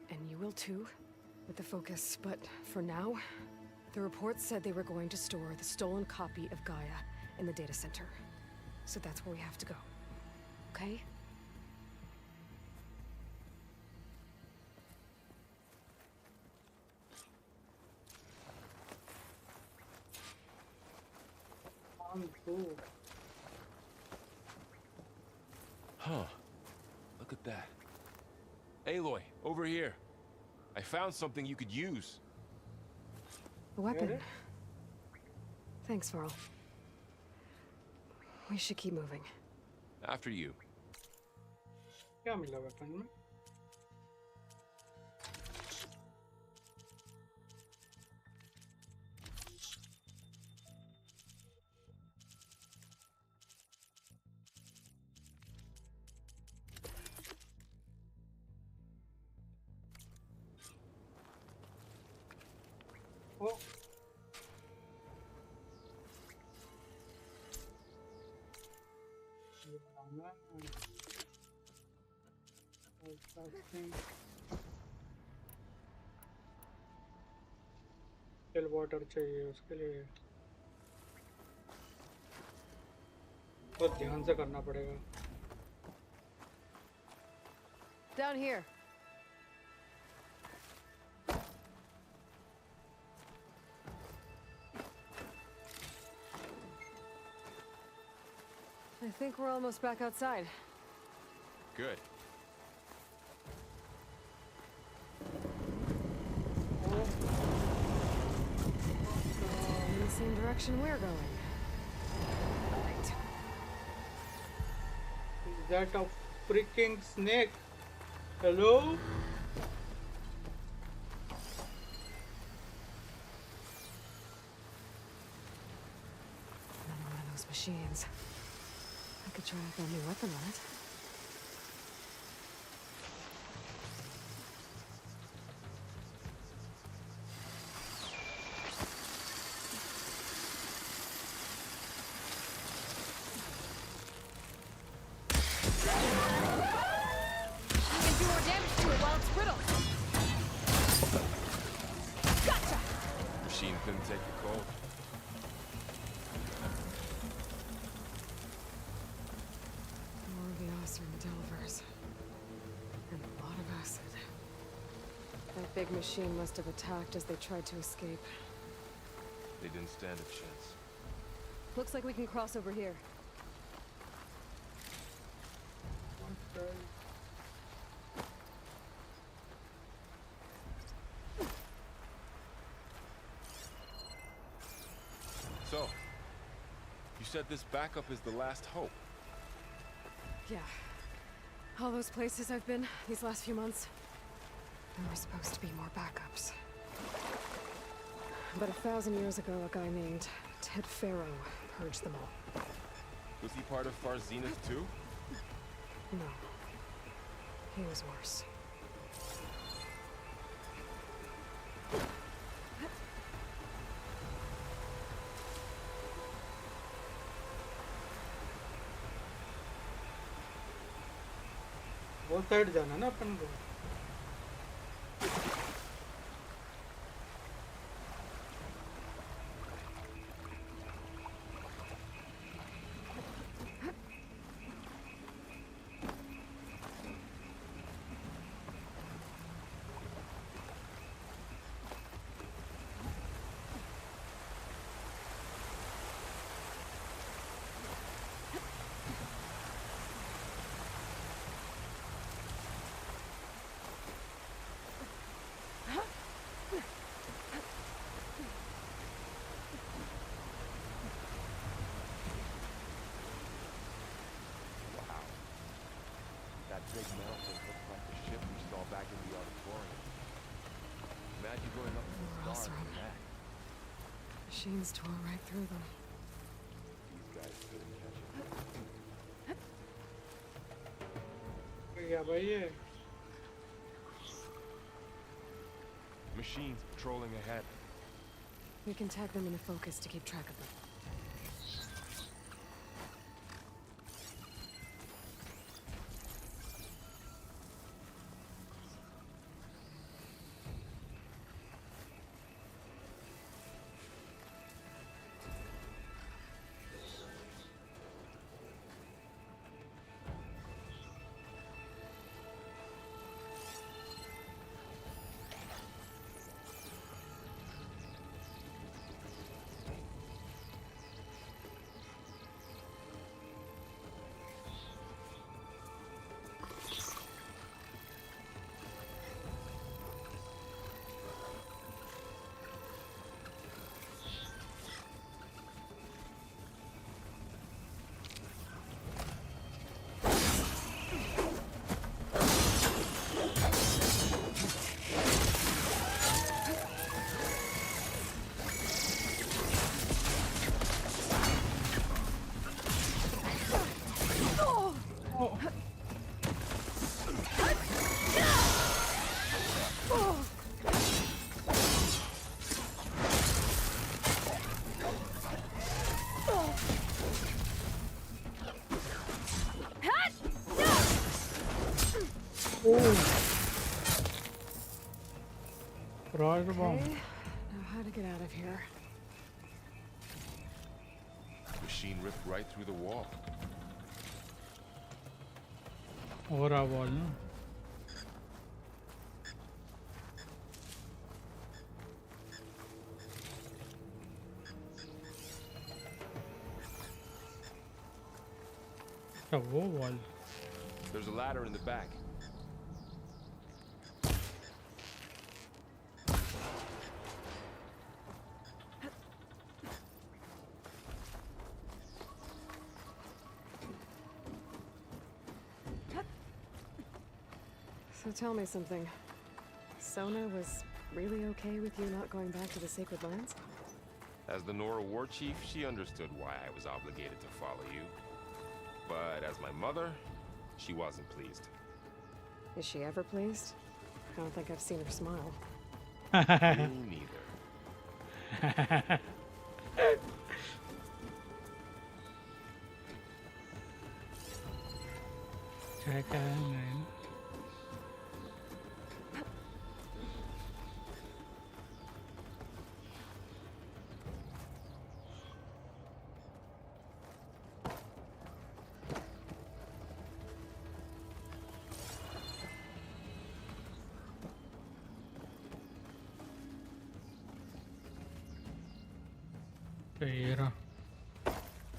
And you will too, with the focus. But for now, the report said they were going to store the stolen copy of Gaia in the data center. So that's where we have to go. Okay? Cool. Huh. Look at that. Aloy, over here. I found something you could use. A weapon. Really? Thanks, Varl. We should keep moving. After you. क्या मिला weapon में? Oh. Chill water चाहिए उसके लिए बहुत ध्यान से करना पड़ेगा Down here. I think we're almost back outside. Good. In the same direction we're going. Right. Is that a freaking snake? Hello? Another one of those machines. I could try out that new weapon on it. You can do more damage to it while it's brittle. Gotcha! Machine couldn't take the cold. More of the Ossern Delvers. And a lot of acid. That big machine must have attacked as they tried to escape. They didn't stand a chance. Looks like we can cross over here. So, you said this backup is the last hope. Yeah. All those places I've been these last few months. There were supposed to be more backups. But 1,000 years ago, a guy named Ted Pharaoh purged them all. Was he part of Far's Zenith too? No. He was worse. वो side जाना ना अपन को. That big mountain looks like the ship we saw back in the auditorium. Imagine going up to the stars Awesome. in that. Machines tore right through them. These guys couldn't catch it. क्या भाई ये? Machines patrolling ahead. We can tag them in a focus to keep track of them. Roger bomb. Okay, now how to get out of here? Machine ripped right through the wall. और आवाज ना. क्या वो wall? There's a ladder in the back. So tell me something. Sona was really okay with you not going back to the Sacred Lands? As the Nora war chief, she understood why I was obligated to follow you. But as my mother, she wasn't pleased. Is she ever pleased? I don't think I've seen her smile. Me neither. क्या क्या है नहीं?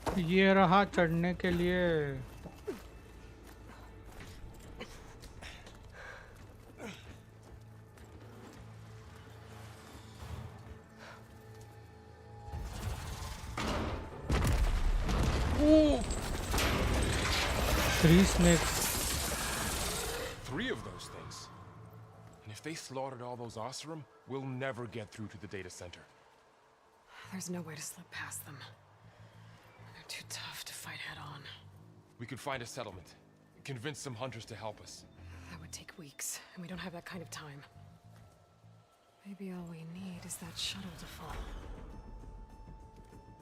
तो ये रहा चढ़ने के लिए. 3 snakes. 3 of those things. And if they slaughtered all those Oseram, we'll never get through to the data center. There's no way to slip past them. They're too tough to fight head on. We could find a settlement. Convince some hunters to help us. That would take weeks, and we don't have that kind of time. Maybe all we need is that shuttle to fall.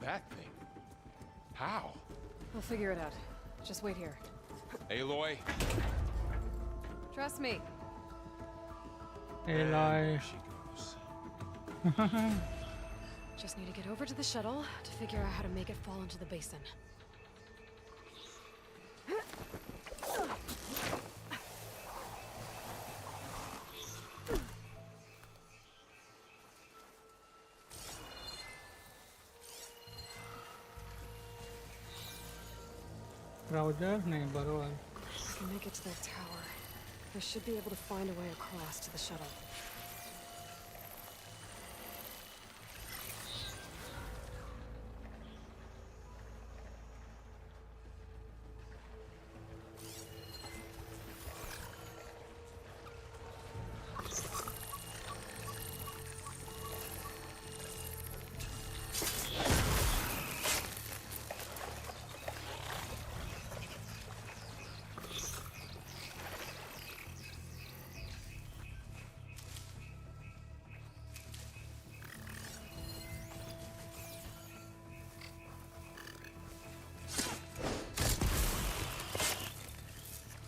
That thing? How? We'll figure it out. Just wait here. Aloy? Trust me. Aloy. There she goes. Just need to get over to the shuttle to figure out how to make it fall into the basin. Browser? नहीं बरोबर. If we make it to that tower, I should be able to find a way across to the shuttle.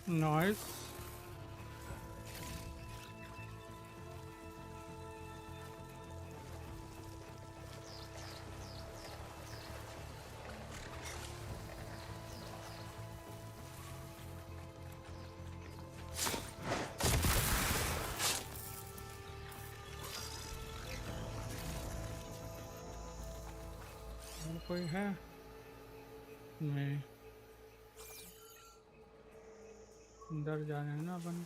Nice. और कोई है? नहीं. अंदर जाने हैं ना अपन.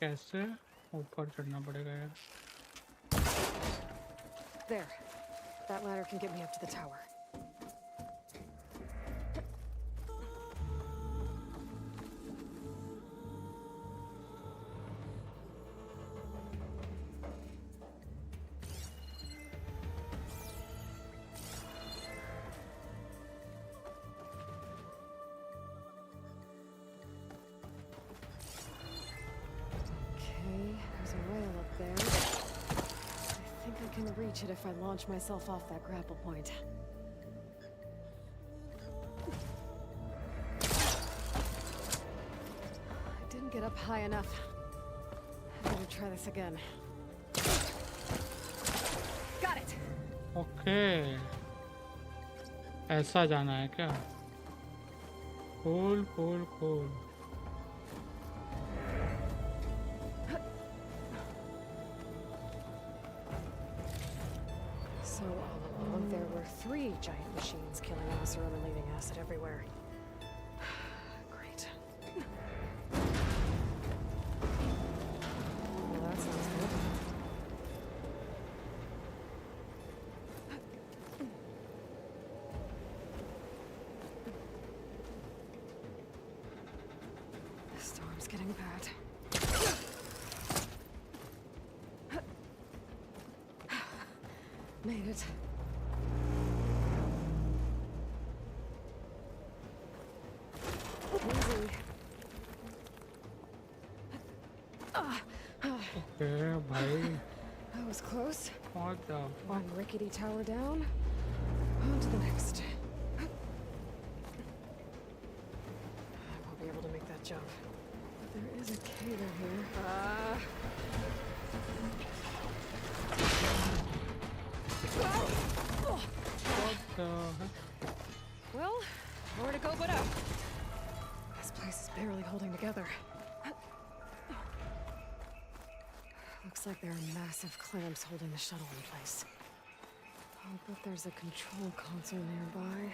कैसे ऊपर चढ़ना पड़ेगा यार. There. That ladder can get me up to the tower. There's a rail up there. I think I can reach it if I launch myself off that grapple point. I didn't get up high enough. I'm gonna try this again. Got it! Okay. ऐसा जाना है क्या? Cool, cool, cool. So all along, there were 3 giant machines killing Oseram and leaving acid everywhere. Great. Well, that sounds good. The storm's getting bad. Made it. Easy. Okay, भाई. That was close. What the fuck? One rickety tower down. On to the next. I won't be able to make that jump. But there is a cater here. What the heck? Well, nowhere to go but up. This place is barely holding together. Looks like there are massive clamps holding the shuttle in place. I'll bet there's a control console nearby.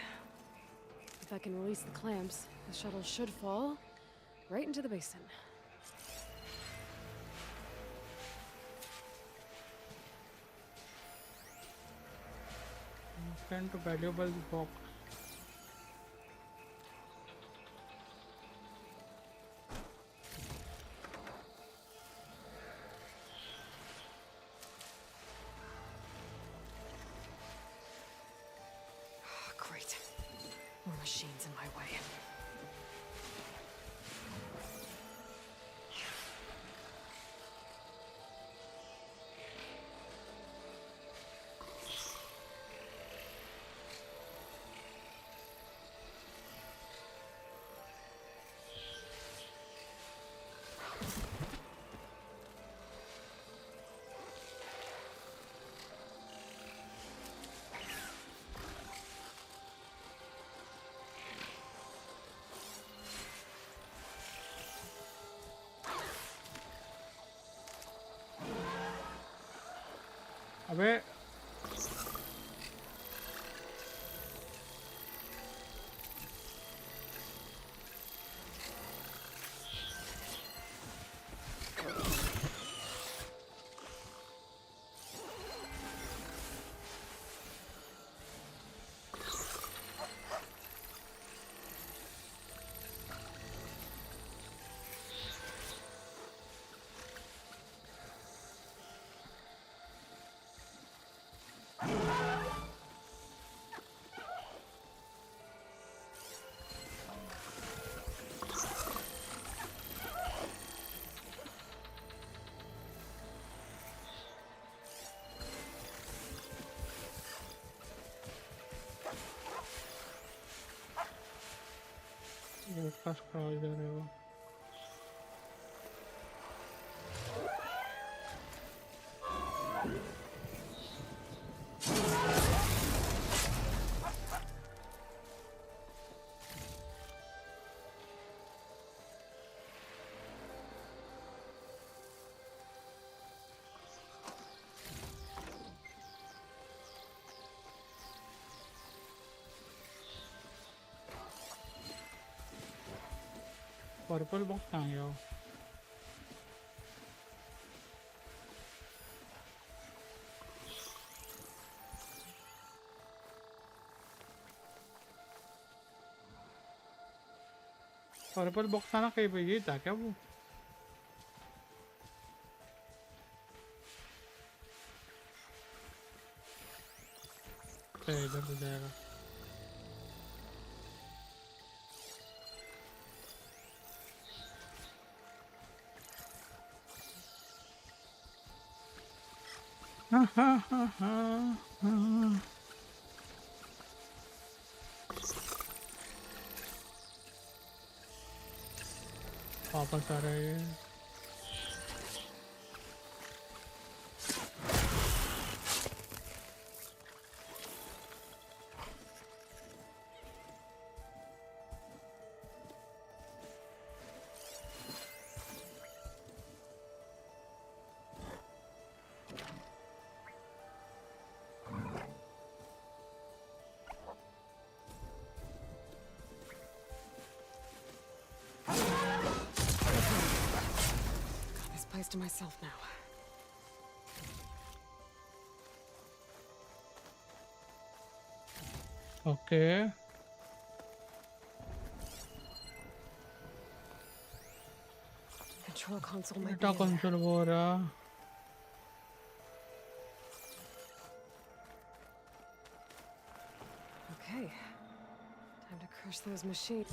If I can release the clamps, the shuttle should fall right into the basin. Send to valuable box. Great. More machines in my way. अबे breakfast का इधर है वो purple box कहाँ गया वो purple box था ना कहीं पे ये था क्या वो इधर हो जाएगा वापस आ रहे हैं To myself now. Okay. Control console might be Data console हो रहा Okay. Time to crush those machines.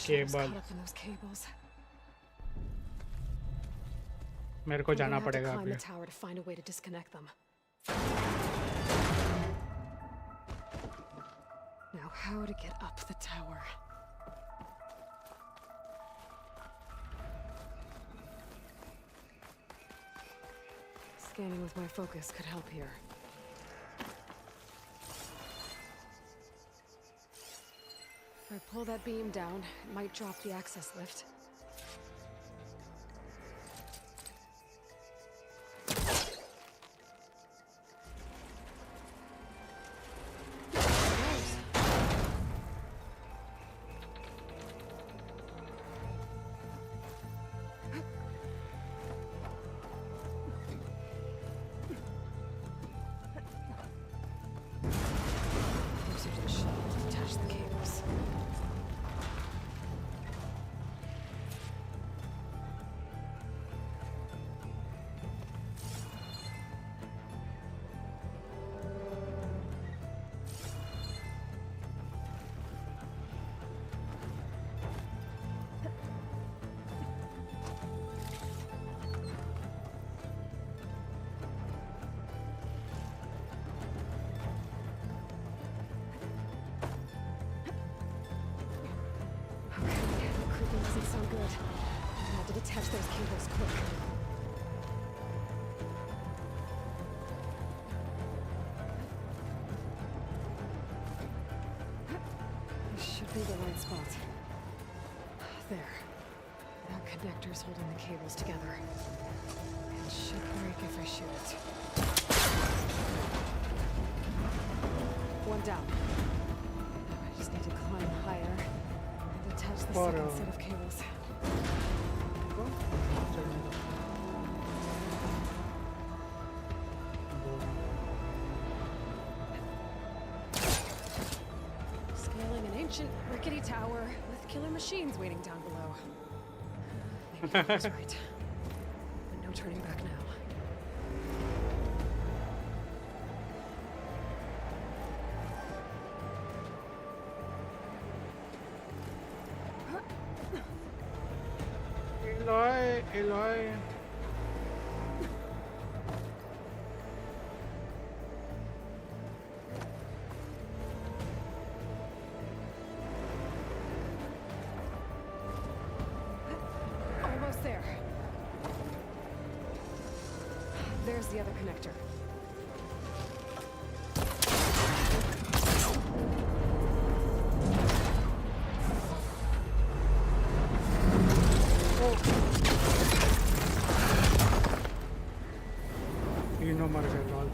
Cable मेरे को जाना पड़ेगा अभी Now how to get up the tower? Scanning with my focus could help here. If I I pull that beam down, it might drop the access lift. Attach the cables. Creeping doesn't sound good. I have to detach those cables quick. This should be the right spot. There. That connector's holding the cables together. It should break if I shoot it. One down. Now I just need to climb higher and attach the second set of cables. Scaling an ancient rickety tower with killer machines waiting down below. Maybe I was right. But no turning back now. Eloy. Almost there. There's the other connector. मर गए लाल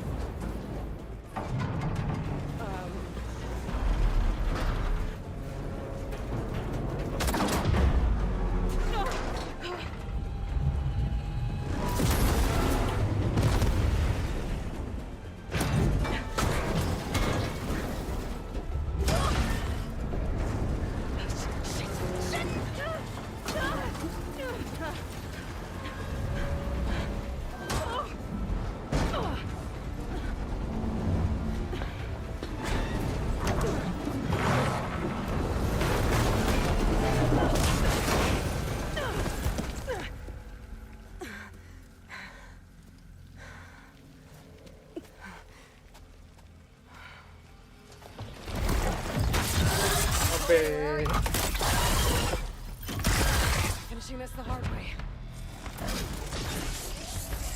Finishing this the hard way.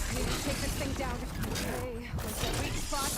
I need to take this thing down. Okay, where's that weak spot?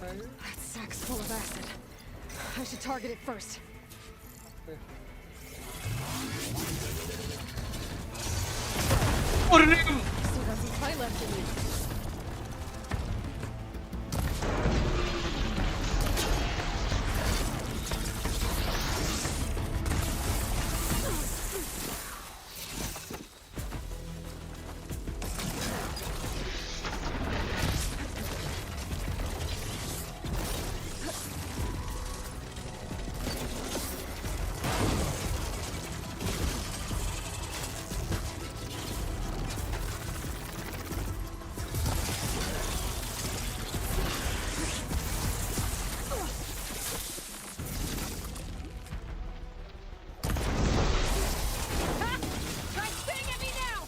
That sack's full of acid. I should target it first. और Still got some fight left in you. Try spitting at me now!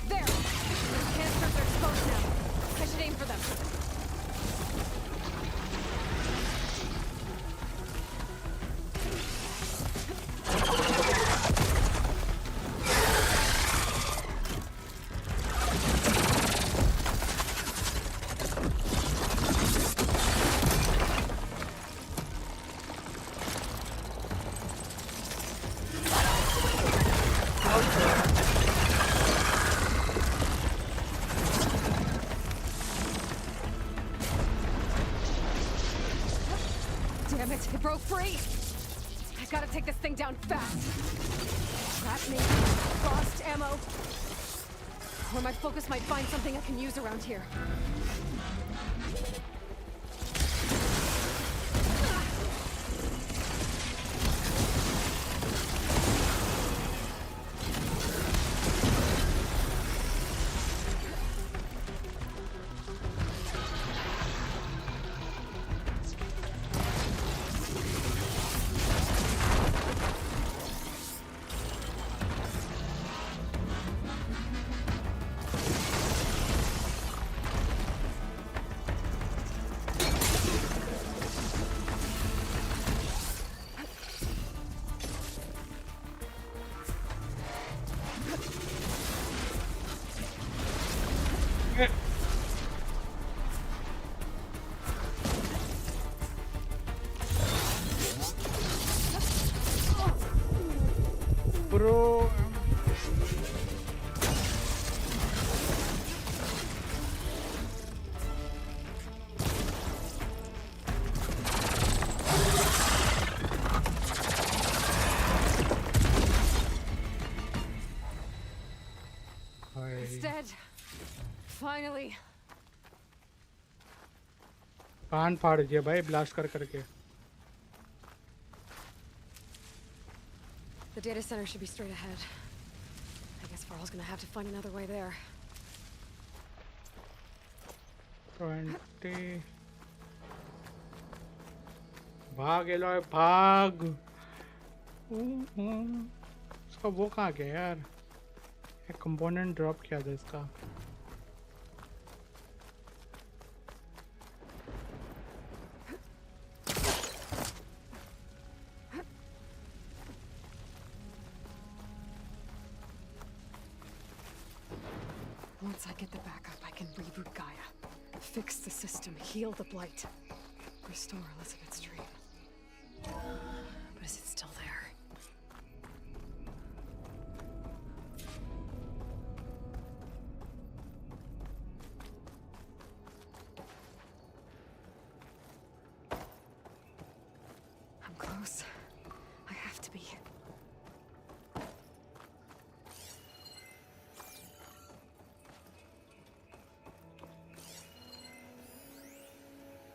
There! Those canisters are exposed now. I should aim for them. Damn it, it broke free! I gotta take this thing down fast. Trap me, frost ammo. Or my focus might find something I can use around here. Bro, It's dead. Finally. कान फाड़ दिया भाई blast कर करके. The data center should be straight ahead. I guess Farrell's gonna have to find another way there. 20 भाग yellow भाग. इसका वो कहाँ गया यार? एक कंपोनेंट ड्रॉप किया था इसका. Once I get the backup, I can reboot Gaia. Fix the system, heal the blight. Restore Elizabeth's dream. But is it still there? I'm close. I have to be.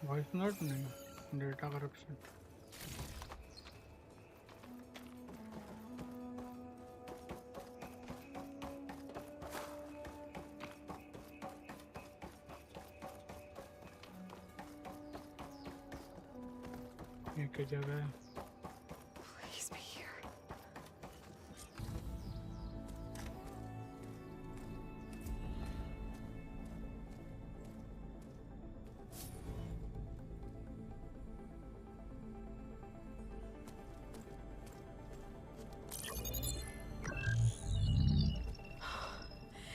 Voice note नहीं, data corruption. एक जगह है. Please be here.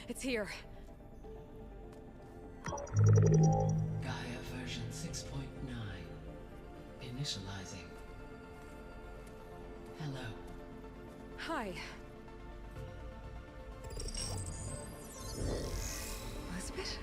It's here. Gaia version 6.9. initializing. Hello. Hi. Elizabeth?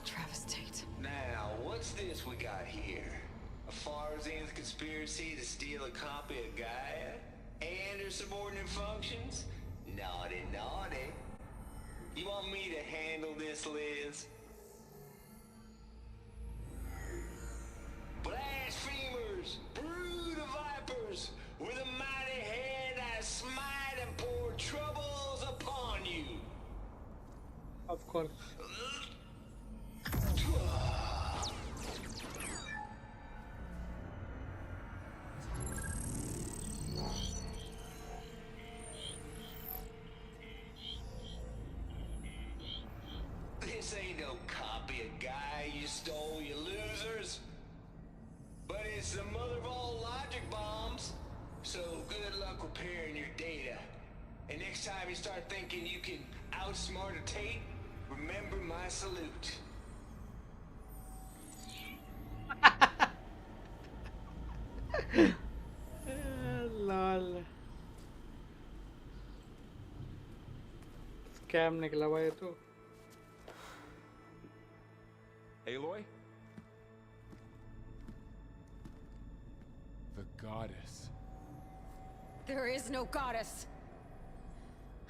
Travis Tate. Now, what's this we got here? A Farzan's conspiracy to steal a copy of Gaia? And her subordinate functions? Naughty, naughty. You want me to handle this, Liz? Blasphemers! Brood of vipers! With a mighty hand I smite and pour troubles upon you! Of course. This ain't no copy of Gaia you stole, you losers. But it's the mother of all logic bombs. So good luck repairing your data. And next time you start thinking you can outsmart a Tate, remember my salute. Lal scam निकला हुआ ये तो. Aloy? The goddess. There is no goddess.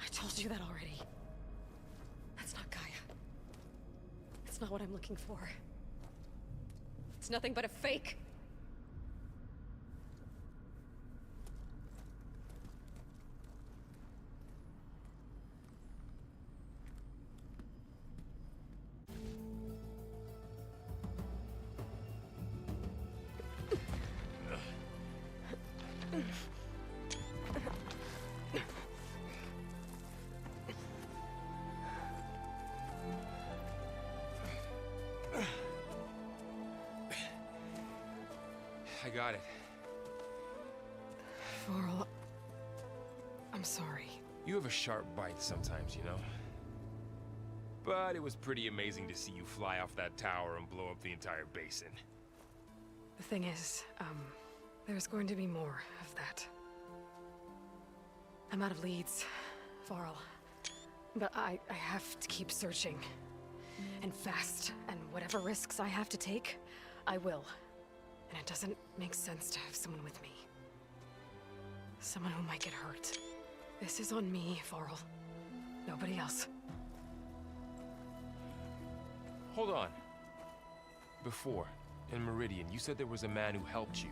I told you that already. That's not Gaia. It's not what I'm looking for. It's nothing but a fake. I got it. Varl, I'm sorry. You have a sharp bite sometimes, you know? But it was pretty amazing to see you fly off that tower and blow up the entire basin. The thing is, there's going to be more of that. I'm out of leads, Varl. But I have to keep searching. And fast. And whatever risks I have to take, I will. And it doesn't make sense to have someone with me. Someone who might get hurt. This is on me, Varl. Nobody else. Hold on. Before, in Meridian, you said there was a man who helped you.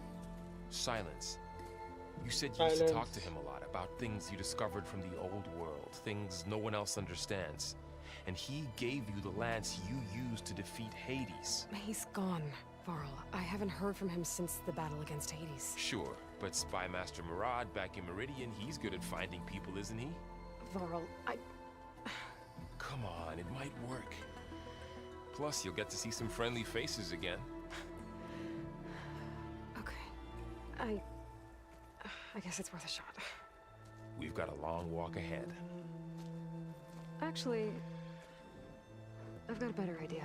Silence. You said you used to talk to him a lot about things you discovered from the old world, things no one else understands. And he gave you the lance you used to defeat Hades. He's gone, Varl. I haven't heard from him since the battle against Hades. Sure, but Spy Master Murad back in Meridian, he's good at finding people, isn't he? Varl, Come on, it might work. Plus, you'll get to see some friendly faces again. Okay. I guess it's worth a shot. We've got a long walk ahead. Actually, I've got a better idea.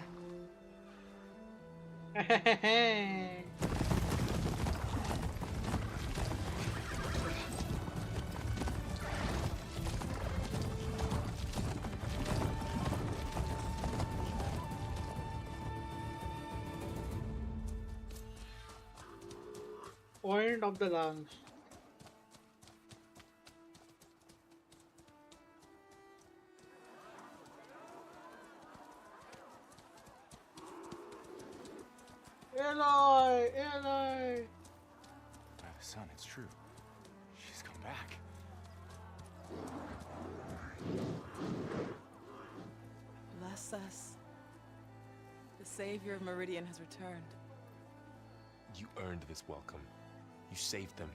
Point of the lance. Aloy! Aloy! Son, it's true. She's come back. Bless us. The savior of Meridian has returned. You earned this welcome. You saved them.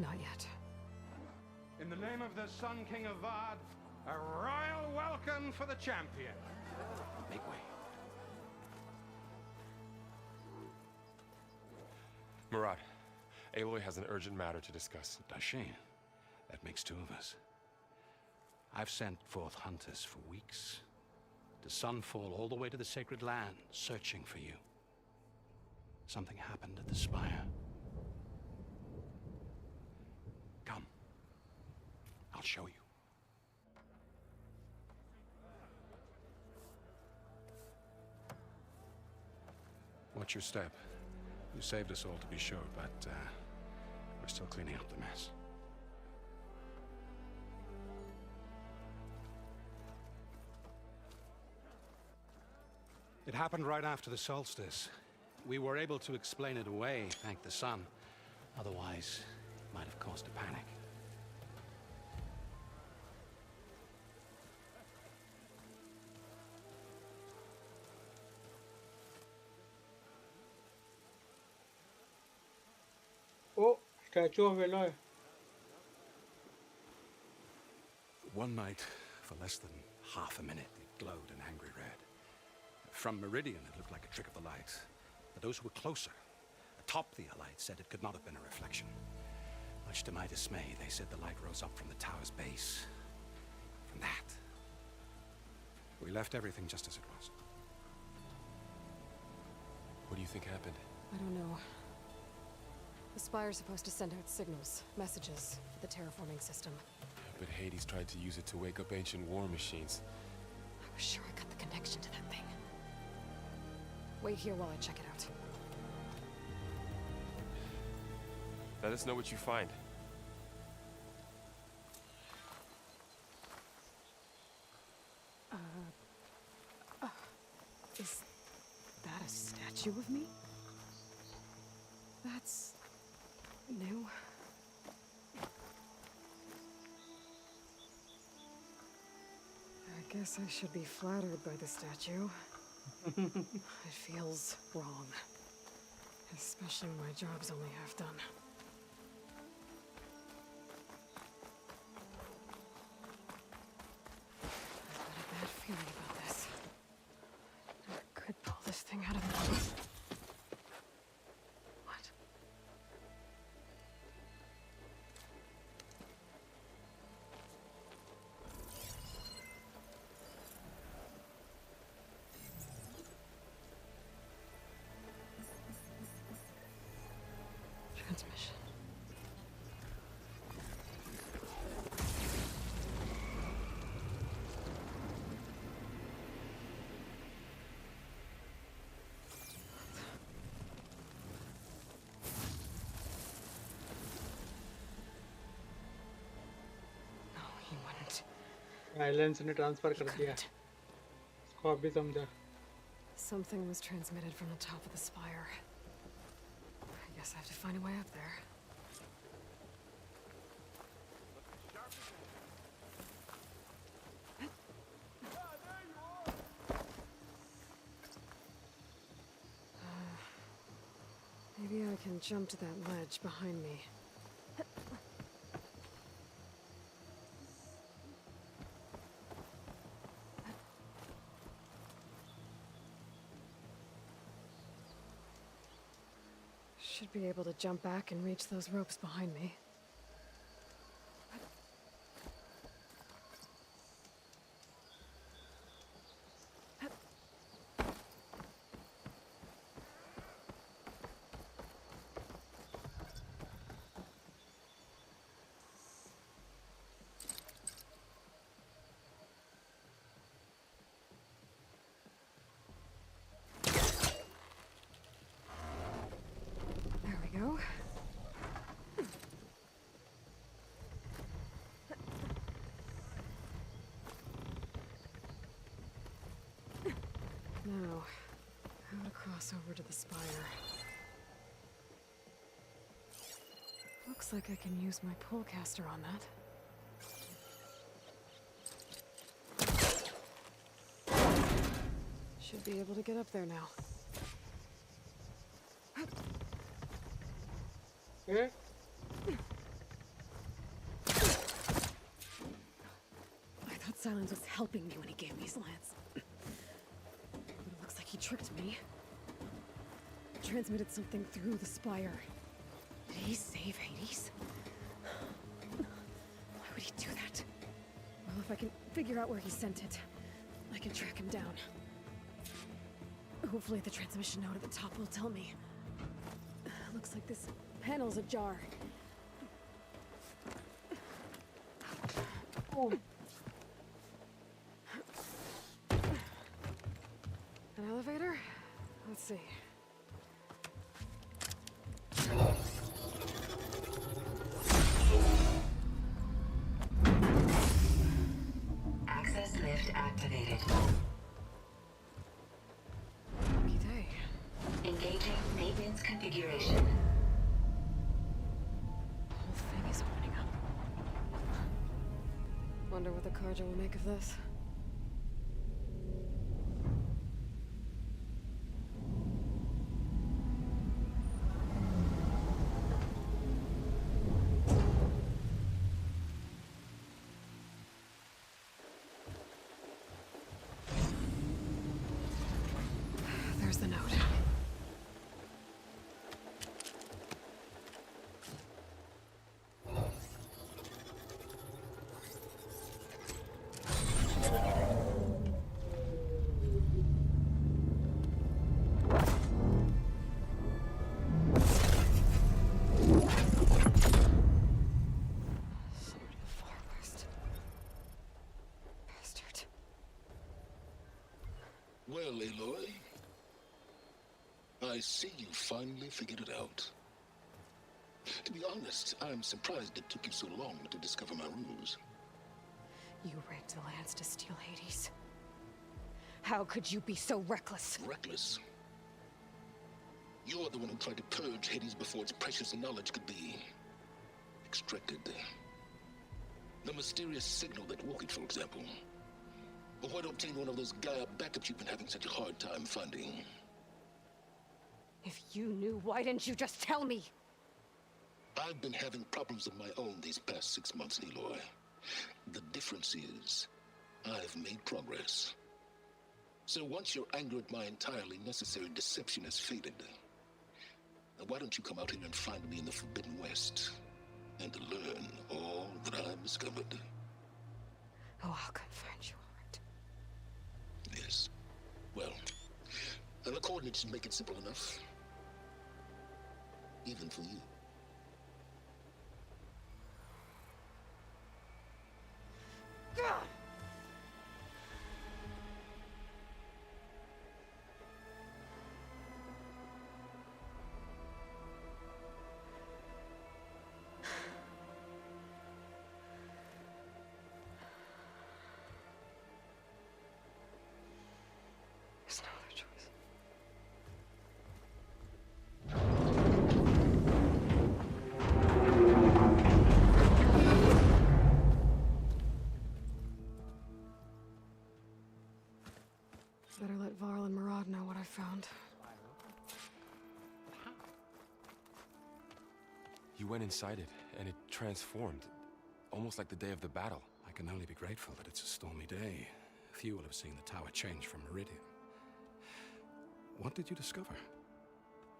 Not yet. In the name of the Sun King of Vard, a royal welcome for the champion. Make way. Murad, Aloy has an urgent matter to discuss. Does she? That makes two of us. I've sent forth hunters for weeks the sun fall all the way to the sacred land, searching for you. Something happened at the spire. Come. I'll show you. Watch your step. You saved us all, to be sure, but we're still cleaning up the mess. It happened right after the solstice. We were able to explain it away, thank the sun. Otherwise, it might have caused a panic. Oh, Statue of Eloy. One night, for less than half a minute, it glowed an angry red. From Meridian, it looked like a trick of the light. But those who were closer, atop the light, said it could not have been a reflection. Much to my dismay, they said the light rose up from the tower's base. From that. We left everything just as it was. What do you think happened? I don't know. The Spire's supposed to send out signals, messages, for the terraforming system. But Hades tried to use it to wake up ancient war machines. I was sure I got the connection to that thing. Wait here while I check it out. Let us know what you find. Is that a statue of me? That's new. I guess I should be flattered by the statue. It feels wrong. Especially when my job's only half done. I've got a bad feeling about this. I could pull this thing out of me. What? Transmission. No, he wouldn't. Silence ने transfer कर दिया Couldn't. इसको अभी समझा Something was transmitted from the top of the spire. I guess I have to find a way up there. Maybe I can jump to that ledge behind me. Should be able to jump back and reach those ropes behind me. There we go. Now, how to cross over to the spire. Looks like I can use my pullcaster on that. Should be able to get up there now. A? I thought Silence was helping me when he gave me his lance. But it looks like he tricked me. Transmitted something through the spire. Did he save Hades? Why would he do that? Well, if I can figure out where he sent it, I can can track him down. Hopefully the transmission node at the top will tell me. Looks like this panel's ajar. Oh. An elevator? Let's see. Access lift activated. Lucky day. Engaging maintenance configuration. The whole thing is opening up. Wonder what the Carja will make of this. There's the note. Sword of the Far West. Bastard. Well, Aloy, I see you finally figured it out. To be honest, I'm surprised it took you so long to discover my ruse. You rigged the lands to steal Hades. How could you be so reckless? Reckless. You're the one who tried to purge Hades before its precious knowledge could be extracted. The mysterious signal that woke it, for example. Or why to obtain one of those Gaia backups you've been having such a hard time finding. If you knew, why didn't you just tell me? I've been having problems of my own these past 6 months, Aloy. The difference is, I've made progress. So once your anger at my entirely necessary deception has faded, why don't you come out here and find me in the Forbidden West, and learn all that I've discovered? Oh, I'll confront you, all right. Yes. Well, and the coordinates should make it simple enough. Even for you. There's no other choice. Better let Varl and Murad know what I found. You went inside it, and it transformed. Almost like the day of the battle. I can only be grateful that it's a stormy day. Few will have seen the tower change from Meridian. What did you discover?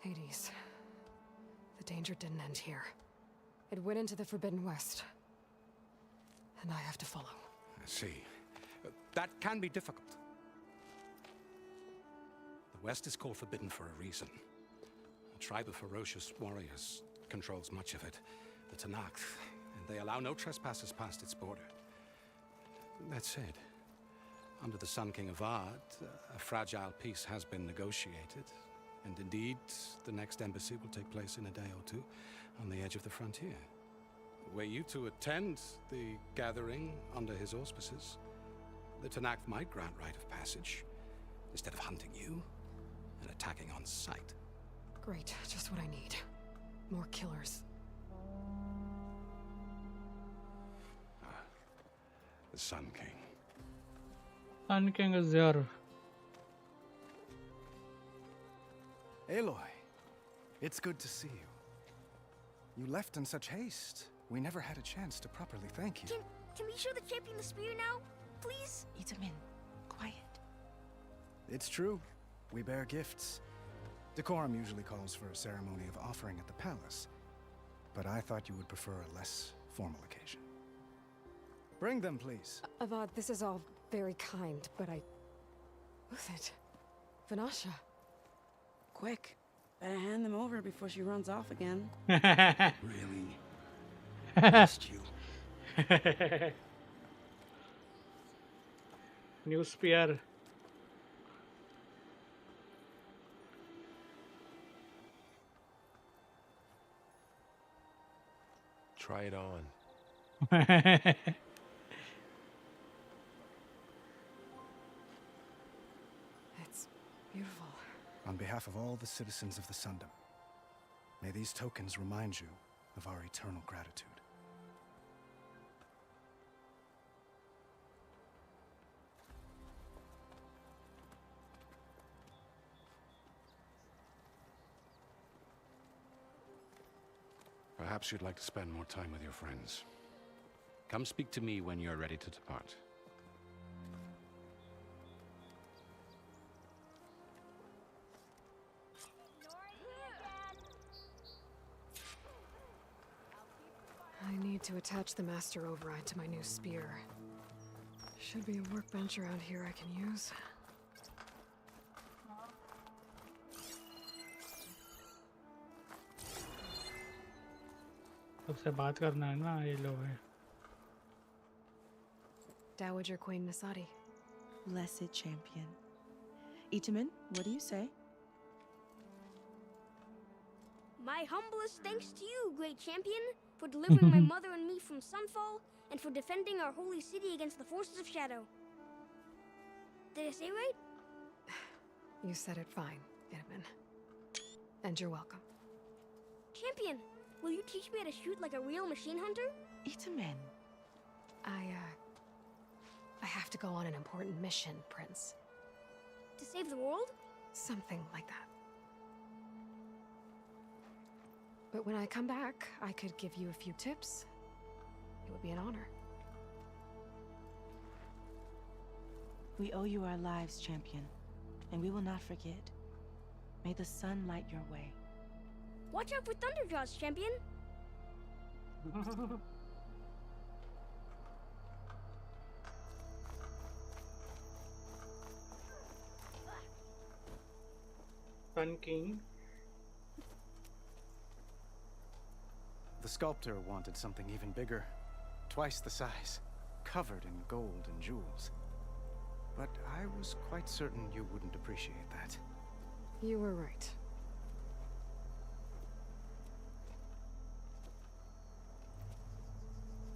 Hades. The danger didn't end here. It went into the Forbidden West. And I have to follow. I see. That can be difficult. The West is called Forbidden for a reason. A tribe of ferocious warriors controls much of it. The Tanakh, and they allow no trespassers past its border. That said, under the Sun King Avad, a fragile peace has been negotiated. And indeed, the next embassy will take place in a day or two on the edge of the frontier. Were you to attend the gathering under his auspices, the Tanakh might grant right of passage, instead of hunting you and attacking on sight. Great, just what I need. More killers. The Sun King. Sun King is there. Aloy, it's good to see you. You left in such haste. We never had a chance to properly thank you. Can we show the champion the spear now? Please? Itamin, quiet. It's true. We bear gifts. Decorum usually calls for a ceremony of offering at the palace. But I thought you would prefer a less formal occasion. Bring them, please. Avad, this is all very kind, but I Who's it? Vanasha. Quick. Better hand them over before she runs off again. Really? Missed you. New spear. Try it on. It's beautiful. On behalf of all the citizens of the Sundom, may these tokens remind you of our eternal gratitude. Perhaps you'd like to spend more time with your friends. Come speak to me when you're ready to depart. I need to attach the master override to my new spear. Should be a workbench around here I can use. सबसे बात करना है ना ये लोग हैं. Dowager Queen Nasadi. Blessed champion. Itaman, what do you say? My humblest thanks to you, great champion, for delivering my mother and me from Sunfall, and for defending our holy city against the forces of Shadow. Did I say right? You said it fine, Itaman. And you're welcome. Champion, will you teach me how to shoot like a real machine hunter? Itaman. I have to go on an important mission, Prince. To save the world? Something like that. But when I come back, I could give you a few tips. It would be an honor. We owe you our lives, champion, and we will not forget. May the sun light your way. Watch out for Thunderjaws, champion. Sun King. The sculptor wanted something even bigger, twice the size, covered in gold and jewels. But I was quite certain you wouldn't appreciate that. You were right.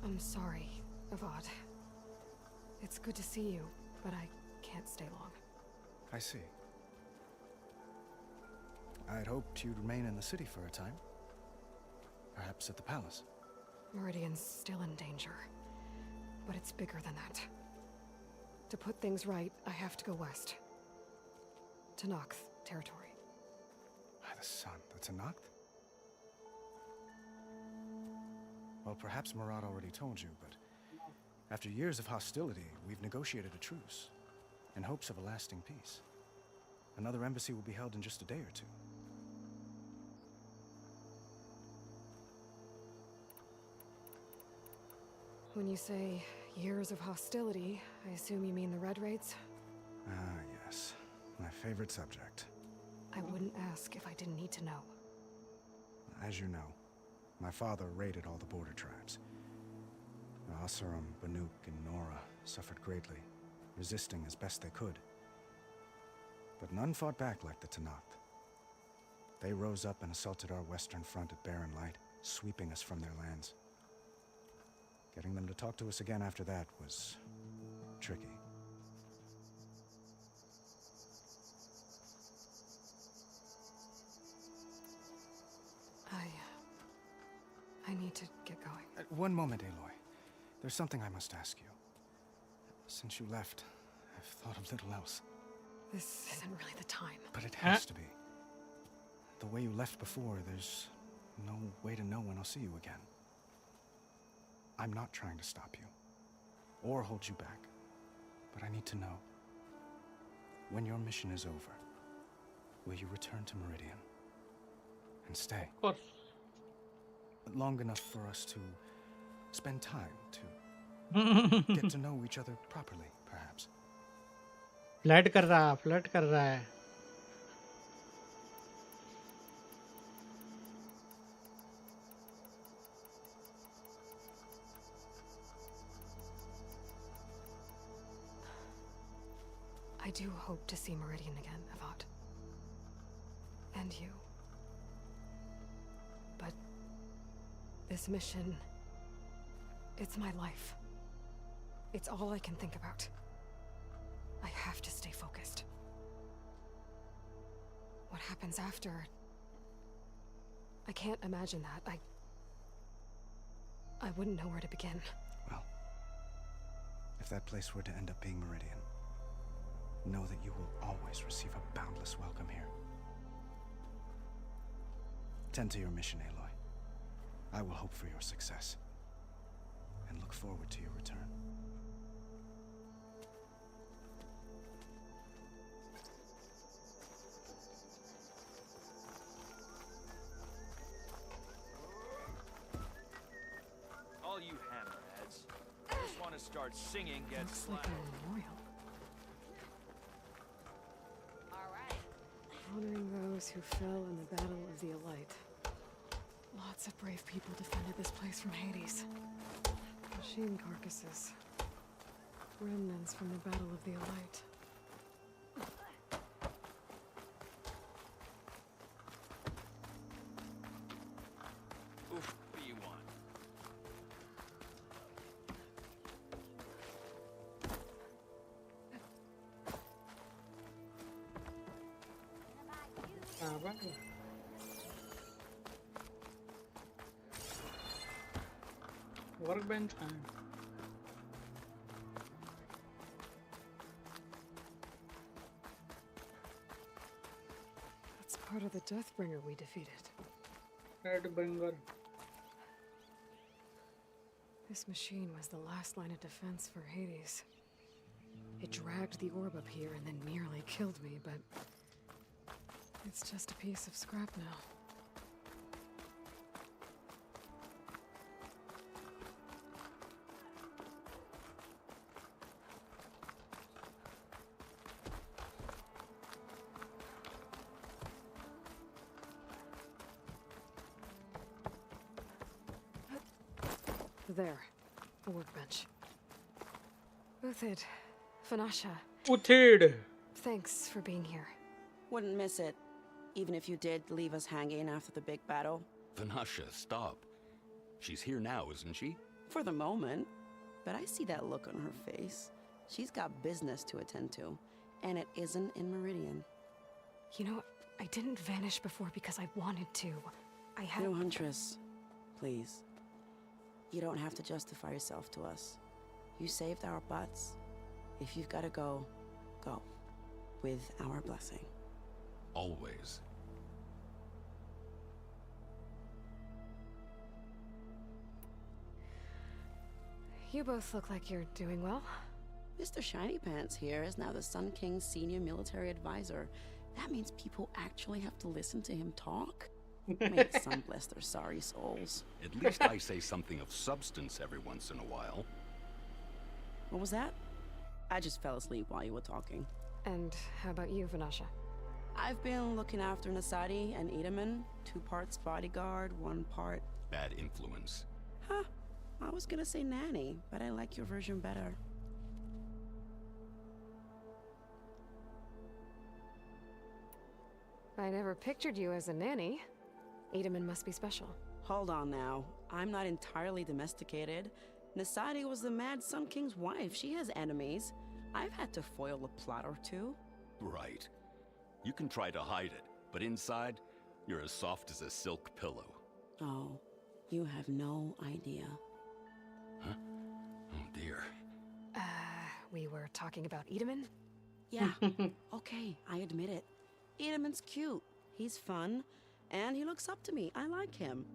I'm sorry, Avad. It's good to see you, but I can't stay long. I see. I'd hoped you'd remain in the city for a time. Perhaps at the palace. Meridian's still in danger, but it's bigger than that. To put things right, I have to go west. To Nox territory. By the sun, that's a Noct? Well, perhaps Murad already told you, but after years of hostility, we've negotiated a truce, in hopes of a lasting peace. Another embassy will be held in just a day or two. When you say years of hostility, I assume you mean the Red Raids? Ah, yes. My favorite subject. I wouldn't ask if I didn't need to know. As you know, my father raided all the border tribes. The Asuram, Banuk, and Nora suffered greatly, resisting as best they could. But none fought back like the Tanakh. They rose up and assaulted our western front at Barren Light, sweeping us from their lands. Getting them to talk to us again after that was tricky. I need to get going. One moment, Aloy. There's something I must ask you. Since you left, I've thought of little else. This isn't really the time. But it has to be. The way you left before, there's no way to know when I'll see you again. I'm not trying to stop you, or hold you back, but I need to know. When your mission is over, will you return to Meridian? And stay? Of course. Long enough for us to spend time to get to know each other properly, perhaps. Flirt कर रहा है. I do hope to see Meridian again, Avat. And you. But this mission, it's my life. It's all I can think about. I have to stay focused. What happens after? I can't imagine that. I wouldn't know where to begin. Well, if that place were to end up being Meridian, know that you will always receive a boundless welcome here. Tend to your mission, Aloy. I will hope for your success, and look forward to your return. All you hammerheads, just want to start singing gets Looks like a memorial. Honoring those who fell in the Battle of the Elite. Lots of brave people defended this place from Hades. Machine carcasses. Remnants from the Battle of the Elite. Oof, what do you want? Workbench time. That's part of the Deathbringer we defeated. Deathbringer. This machine was the last line of defense for Hades. It dragged the orb up here and then nearly killed me, but it's just a piece of scrap now. There, a workbench. Uthid, Fanasha, Uthid. Thanks for being here. Wouldn't miss it, even if you did leave us hanging after the big battle. Vanasha, stop. She's here now, isn't she? For the moment. But I see that look on her face. She's got business to attend to, and it isn't in Meridian. You know, I didn't vanish before because I wanted to. I had... No, Huntress. Please. You don't have to justify yourself to us. You saved our butts. If you've got to go, go. With our blessing. Always. You both look like you're doing well. Mr. Shiny Pants here is now the Sun King's senior military advisor. That means people actually have to listen to him talk? May some bless their sorry souls. At least I say something of substance every once in a while. What was that? I just fell asleep while you were talking. And how about you, Vanasha? I've been looking after Nasadi and Edaman. 2 parts bodyguard, 1 part... Bad influence. Huh. I was gonna say nanny, but I like your version better. I never pictured you as a nanny. Edaman must be special. Hold on now. I'm not entirely domesticated. Nasadi was the Mad Sun King's wife. She has enemies. I've had to foil a plot or 2. Right. You can try to hide it, but inside, you're as soft as a silk pillow. Oh, you have no idea. Huh? Oh dear. We were talking about Edaman? Yeah, okay, I admit it. Edaman's cute. He's fun. And he looks up to me. I like him.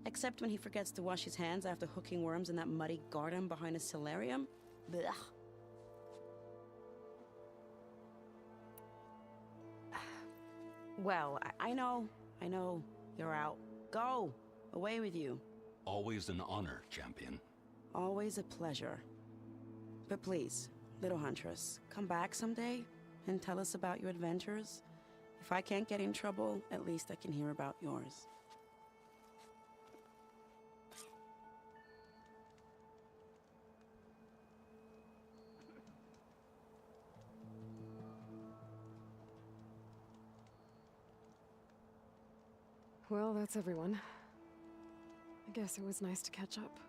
Except when he forgets to wash his hands after hooking worms in that muddy garden behind his solarium. Blech. Well, I know. You're out. Go. Away with you. Always an honor, champion. Always a pleasure. But please, Little Huntress, come back someday and tell us about your adventures. If I can't get in trouble, at least I can hear about yours. Well, that's everyone. I guess it was nice to catch up.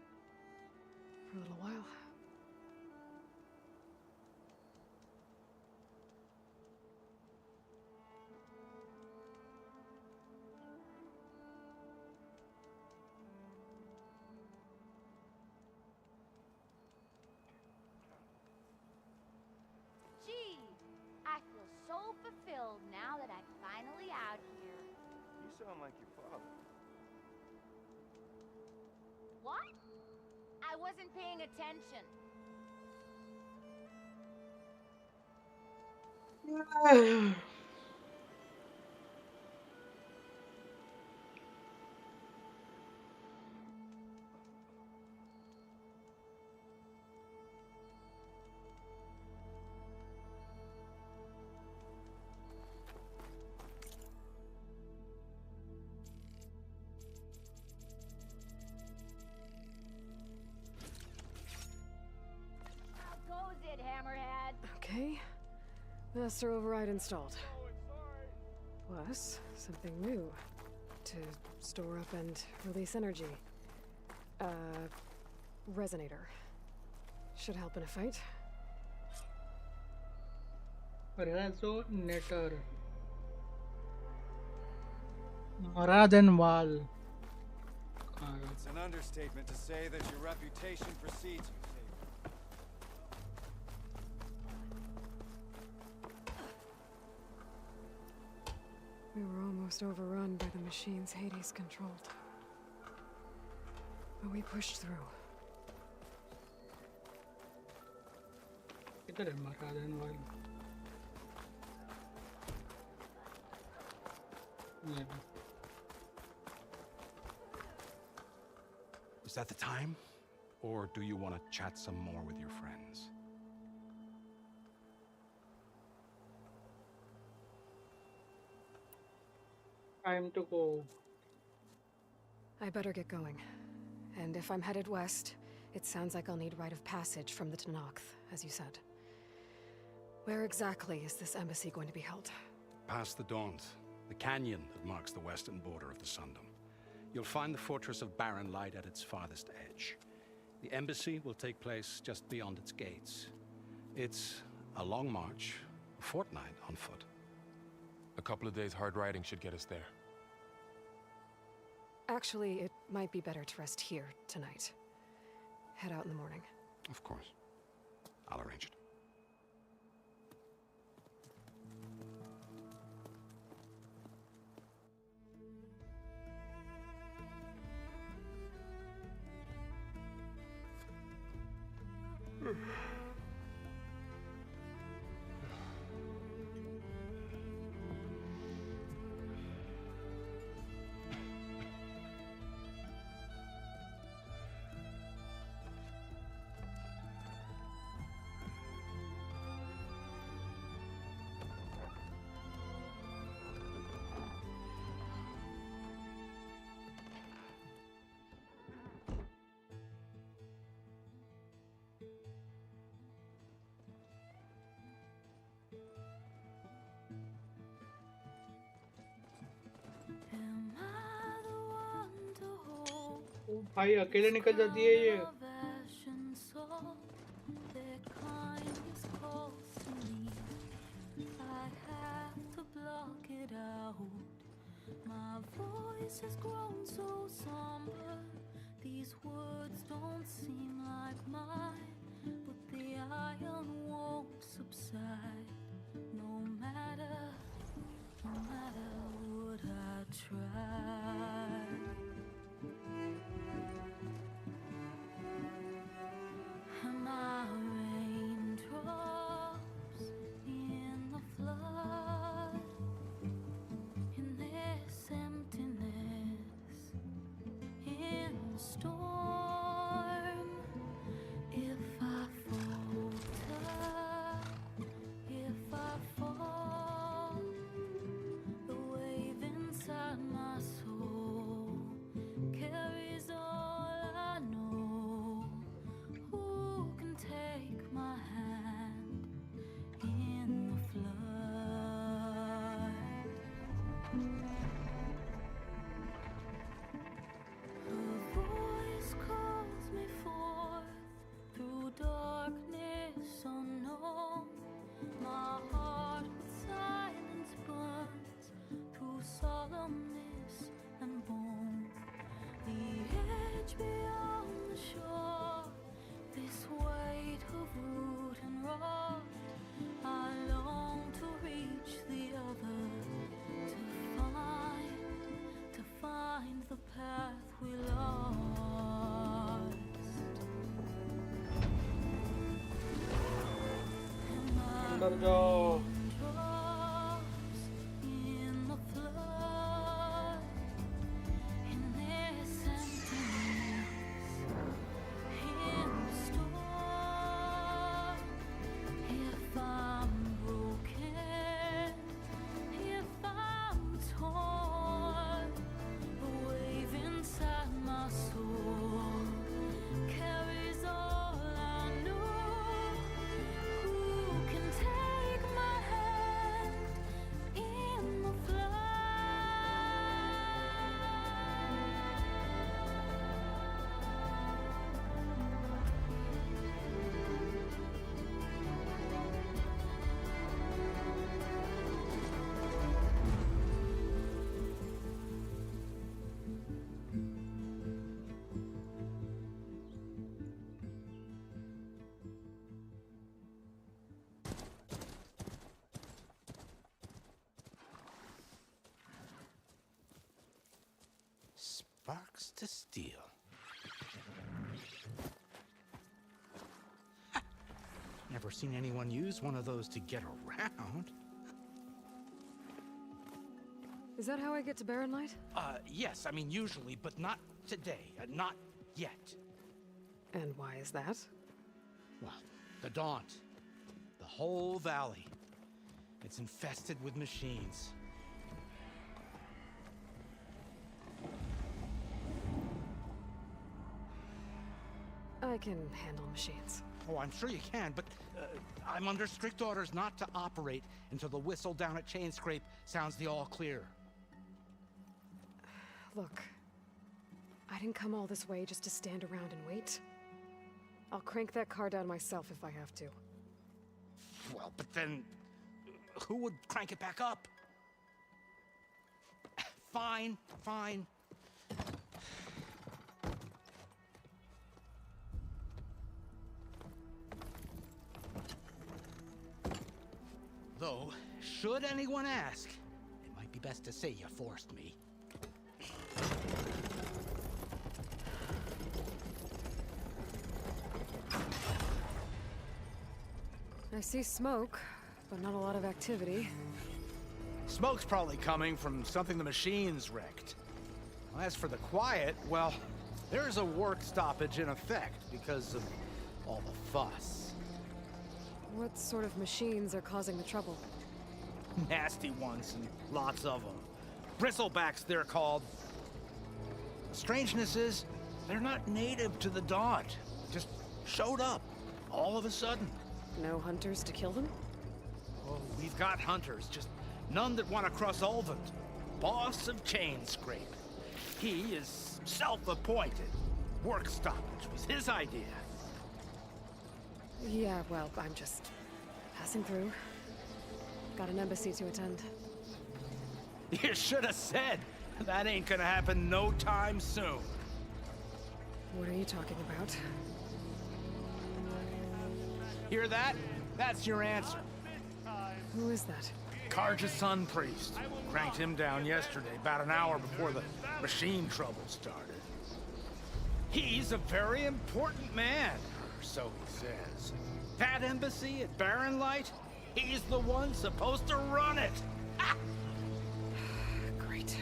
For a little while. Gee, I feel so fulfilled now that I'm finally out here. You sound like your father. What? I wasn't paying attention. How goes it, Hammerhead? Okay. Master override installed. Plus, something new. To store up and release energy. Resonator. Should help in a fight. Resonator. Maradenwal. It's an understatement to say that your reputation precedes you, Saber. We were almost overrun by the machines Hades controlled. But we pushed through. किधर है Maradenwal? Is that the time? Or do you want to chat some more with your friends? Time to go. I better get going. And if I'm headed west, it sounds like I'll need rite of passage from the Tenakth, as you said. Where exactly is this embassy going to be held? Past the Daunt, the canyon that marks the western border of the Sundom. You'll find the fortress of Barren Light at its farthest edge. The embassy will take place just beyond its gates. It's a long march, a fortnight on foot. A couple of days hard riding should get us there. Actually, it might be better to rest here tonight. Head out in the morning. Of course. I'll arrange it. भाई अकेले निकल जाती है ये. My voice has grown so somber. These words don't seem like mine, but the iron won't subside. No matter what I try. My raindrops in the flood, in this emptiness, in the storm. beyond the shore, this weight of root and rot, I long to reach the other, to find the path we lost. अंदर जाओ. Drops in the flood, in this emptiness, in the storm. If I'm broken, if I'm torn, the wave inside my soul carries all I know. Who can take my hand in the flood? Sparks to steel. Never seen anyone use one of those to get around. Is that how I get to Barren Light? Yes, I mean usually, but not today. Not yet. And why is that? Well, the Daunt. The whole valley. It's infested with machines. I can handle machines. Oh, I'm sure you can, but I'm under strict orders not to operate until the whistle down at Chain Scrape sounds the all clear. Look, I didn't come all this way just to stand around and wait. I'll crank that car down myself if I have to. Well, but then who would crank it back up? Fine, fine. Though, should anyone ask, it might be best to say you forced me. I see smoke, but not a lot of activity. Smoke's probably coming from something the machines wrecked. As for the quiet, well, there's a work stoppage in effect because of all the fuss. What sort of machines are causing the trouble? Nasty ones, and lots of them. Bristlebacks, they're called. The strangeness is, they're not native to the Daunt. Just showed up, all of a sudden. No hunters to kill them? Oh, we've got hunters, just none that want to cross Ulvund. Boss of Chain Scrape. He is self-appointed. Work stoppage was his idea. Yeah, well, I'm just passing through. Got an embassy to attend. You should have said. That ain't gonna happen no time soon. What are you talking about? Hear that? That's your answer. Who is that? Karja's Sun Priest. Cranked him down yesterday, about an hour before the machine trouble started. He's a very important man, or so he says. That embassy at Barren Light, he's the one supposed to run it. Ha! Great.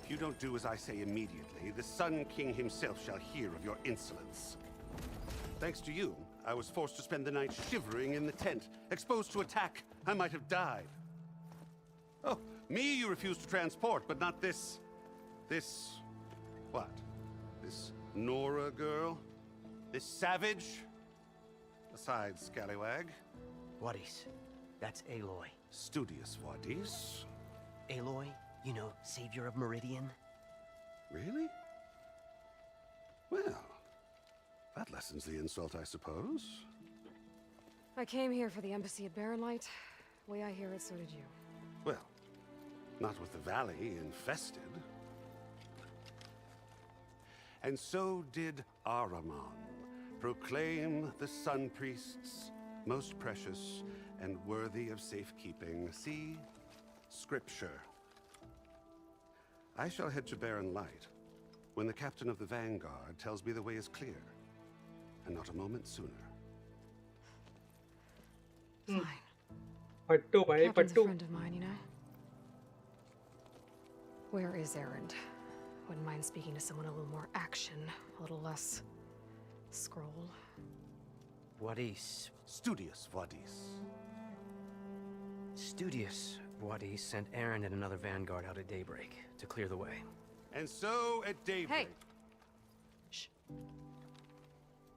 If you don't do as I say immediately, the Sun King himself shall hear of your insolence. Thanks to you, I was forced to spend the night shivering in the tent. Exposed to attack, I might have died. Oh, me you refuse to transport, but not this... what? This Nora girl? This savage? Besides, scallywag. Wadis. That's Aloy. Studious Wadis. Aloy, you know, savior of Meridian. Really? Well, that lessens the insult, I suppose. I came here for the embassy at Barren Light. Way I hear it, so did you. Well, not with the valley infested. And so did Ahriman proclaim the Sun Priests most precious and worthy of safekeeping. See? Scripture. I shall head to Barren Light when the captain of the Vanguard tells me the way is clear, and not a moment sooner. Fine. Pattu, bhai, Captain's a pattu. friend of mine, you know? Where is Erend? Wouldn't mind speaking to someone a little more action, a little less scroll. Wadis. Studious Wadis. Studious Wadis sent Aaron and another vanguard out at daybreak to clear the way. And so at daybreak... Hey! Shh.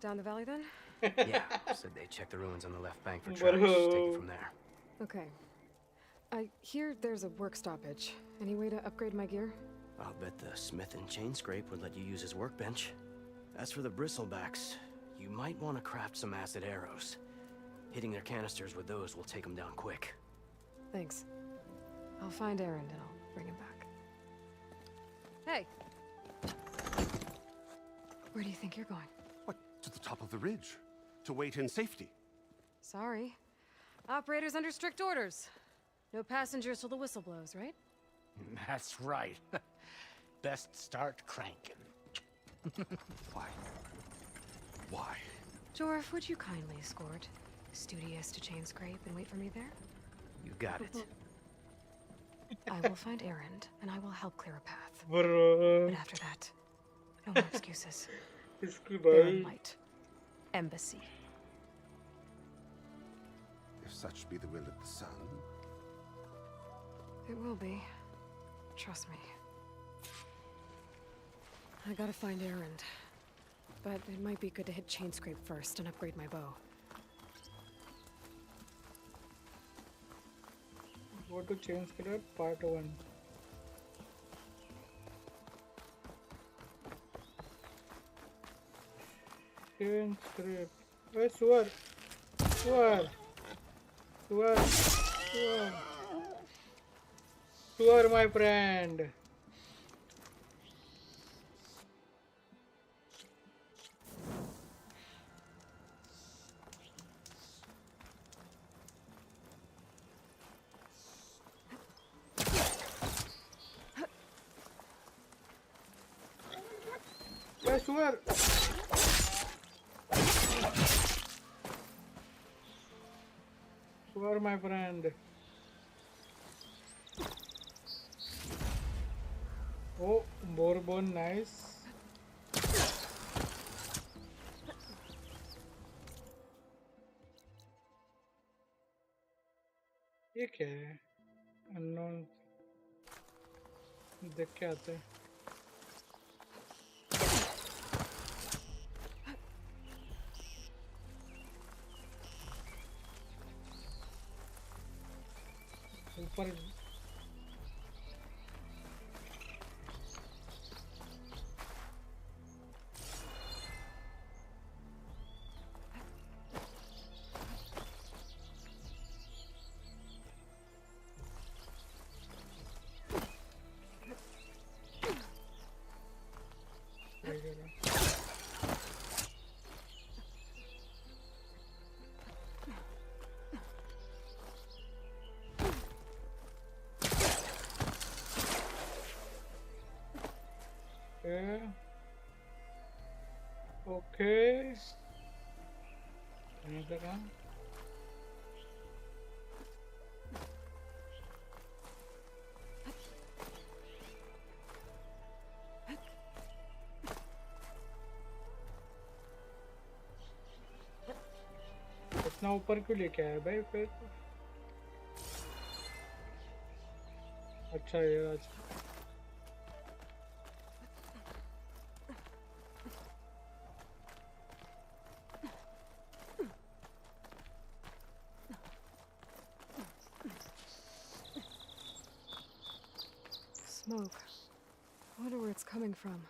Down the valley, then? Yeah, said they checked the ruins on the left bank for tracks. Take it from there. Okay. I hear there's a work stoppage. Any way to upgrade my gear? I'll bet the smith and chain scrape would let you use his workbench. As for the bristlebacks, you might want to craft some acid arrows. Hitting their canisters with those will take them down quick. Thanks. I'll find Erend and I'll bring him back. Hey! Where do you think you're going? What? To the top of the ridge. To wait in safety. Sorry. Operator's under strict orders. No passengers till the whistle blows, right? That's right. Best start cranking. Why? Why? Jorf, would you kindly escort Studious to chain scrape and wait for me there? You got it. I will find Erend, and I will help clear a path. Bro. But after that, no more excuses. Iski Barren bhai. Light. Embassy. If such be the will of the sun. It will be. Trust me. I gotta find Erend. But it might be good to hit chain scrape first and upgrade my bow. Go to chain scrape part 1. Chain scrape. Hey, Suar. Suar. Suar. Suar. Suar, my friend. Hey, Suar. Suar, my friend. Oh, Bourbon, nice. ये क्या है? Unknown. देख के आते हैं. ऊपर Okay. Another one. इतना ऊपर क्यों लेके आया भाई फिर? अच्छा ये आज Smoke. I wonder where it's coming from.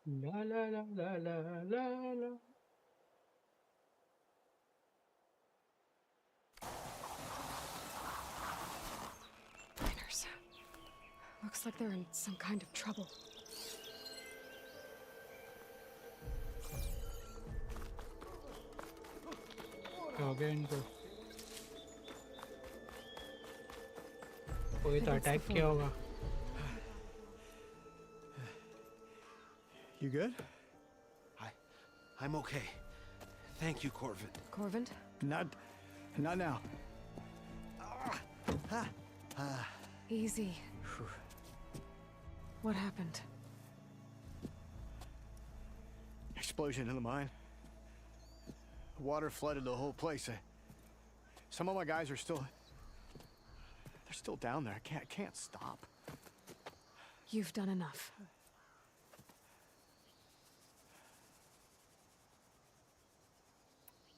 La la la la la la la. Miners. Looks like they're in some kind of trouble. क्या हो गया इनको? कोई तो अटैक किया होगा. You good? I'm okay. Thank you, Corvin. Corvin? Not now. Easy. What happened? Explosion in the mine. Water flooded the whole place. Some of my guys are still... They're still down there. I can't stop. You've done enough.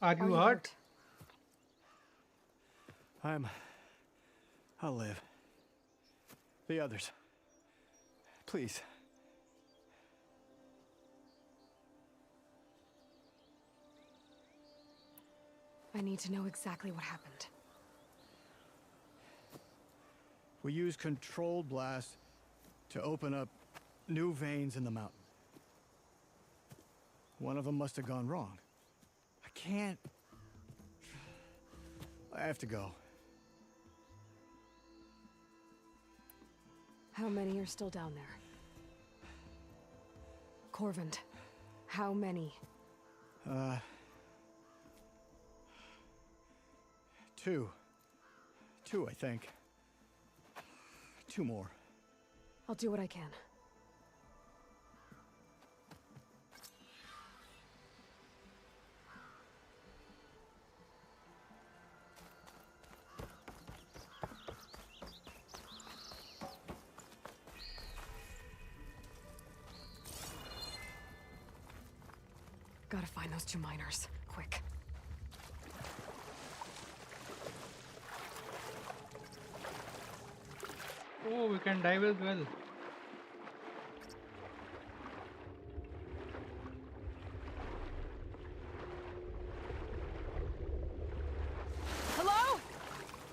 Are you hurt? I'll live. The others. Please. I need to know exactly what happened. We used controlled blast to open up new veins in the mountain. One of them must have gone wrong. I can't... I have to go. How many are still down there? Corvin, how many? Two, I think. 2 more. I'll do what I can. Gotta find those 2 miners, quick. Oh, we can dive as well. Hello?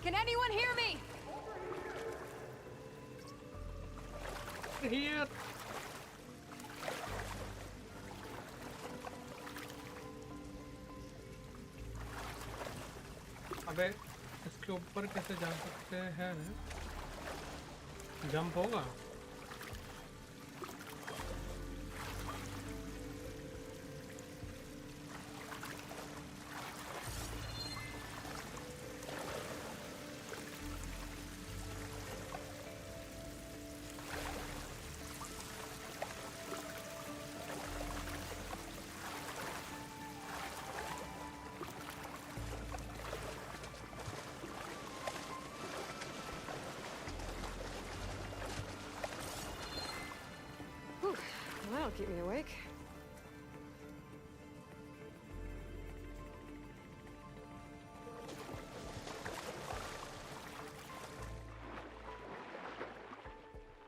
Can anyone hear me? Here. अबे इसके ऊपर कैसे जा सकते हैं? Jump होगा? That'll keep me awake.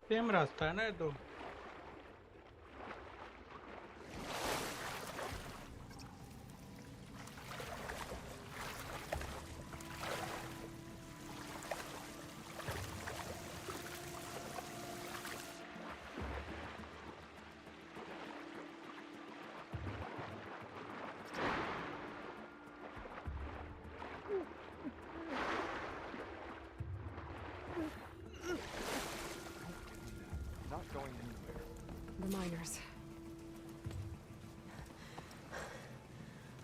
Same रास्ता है ना ये तो. The miners.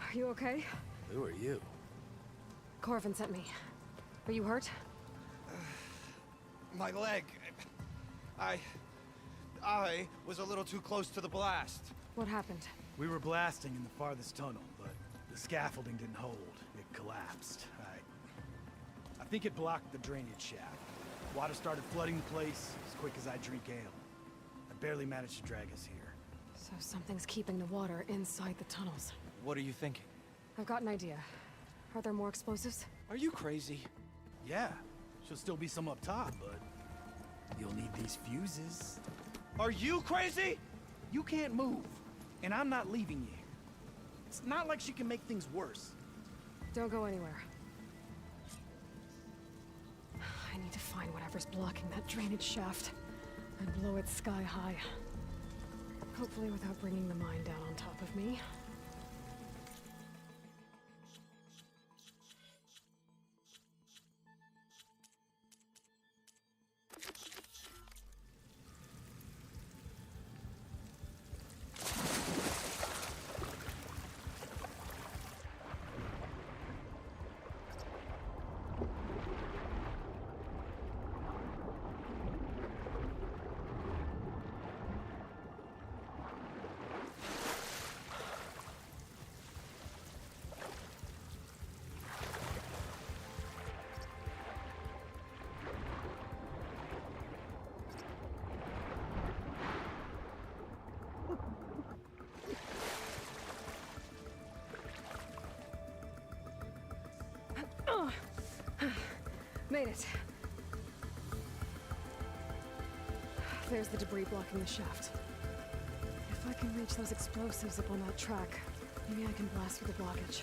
Are you okay? Who are you? Corvin sent me. Are you hurt? My leg. I was a little too close to the blast. What happened? We were blasting in the farthest tunnel, but the scaffolding didn't hold. It collapsed. I think it blocked the drainage shaft. Water started flooding the place as quick as I drink ale. I barely managed to drag us here. So something's keeping the water inside the tunnels. What are you thinking? I've got an idea. Are there more explosives? Are you crazy? Yeah, should still be some up top, but you'll need these fuses. Are you crazy? You can't move. and I'm not leaving you here. It's not like she can make things worse. Don't go anywhere. I need to find whatever's blocking that drainage shaft and blow it sky high. Hopefully without bringing the mine down on top of me. Made it. There's the debris blocking the shaft. If I can reach those explosives up on that track, maybe I can blast through the blockage.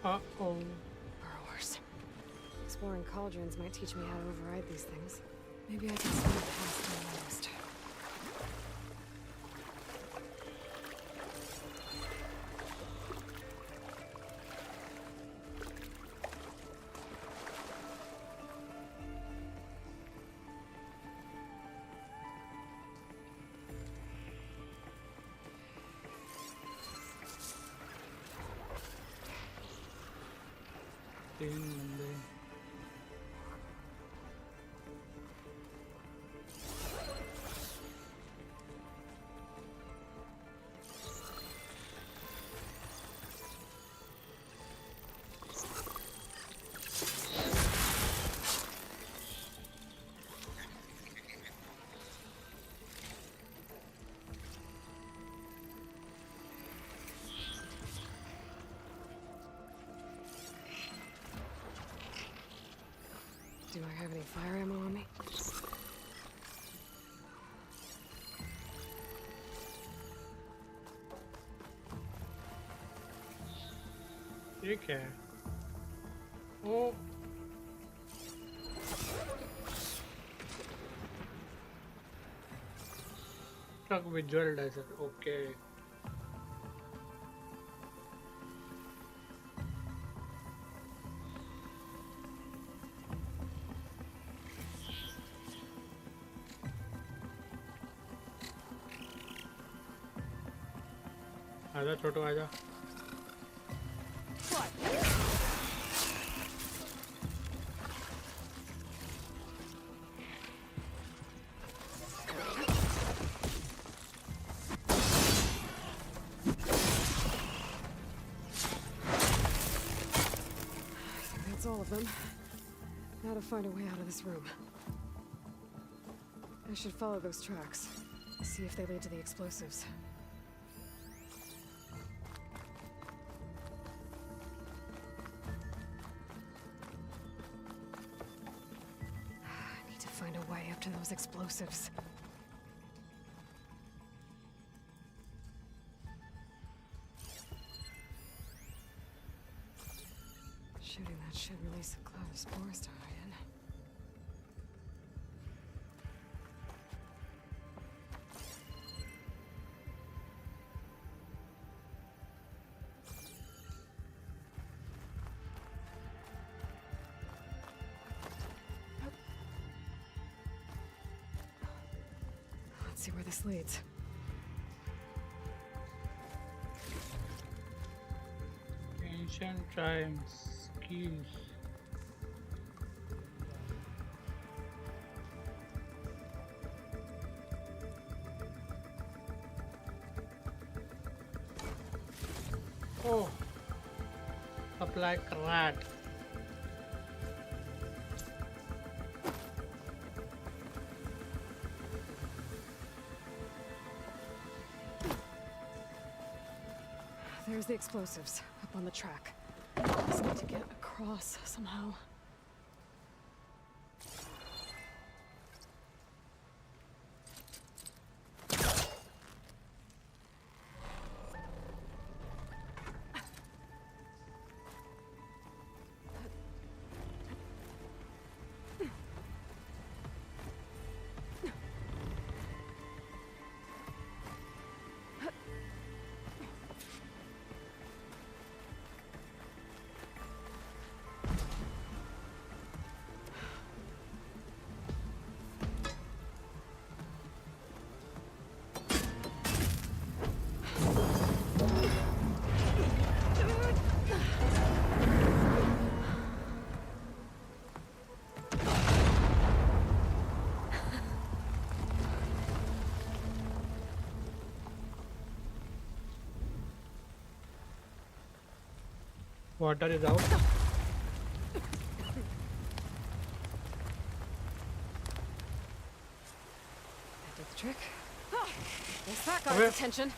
Uh-oh. Burrowers. Exploring cauldrons might teach me how to override these things. Maybe I can swim past them most. Do I have any fire ammo on me? ये क्या है? ओ truck visual desert okay आजा छोटू आजा That's all of them. Now to find a way out of this room. I should follow those tracks. See if they lead to the explosives. I need to find a way up to those explosives. see where this leads. Ancient times, keys. Oh, apply rat. There's the explosives up on the track. Just need to get across somehow. Water is out. That did the trick. Guess that got his attention.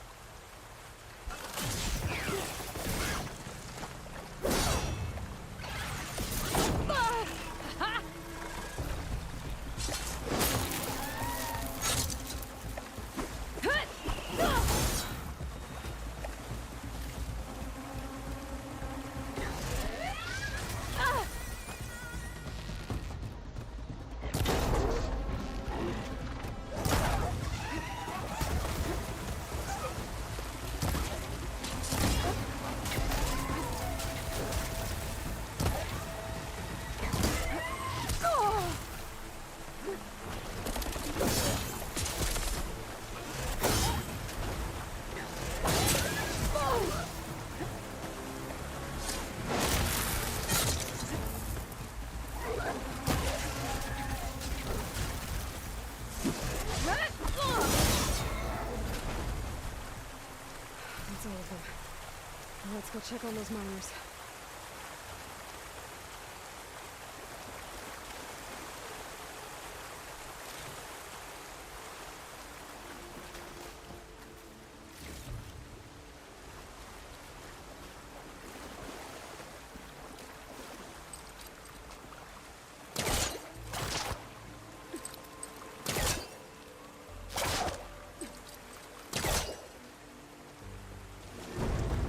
That's all of them. Now let's go check on those miners.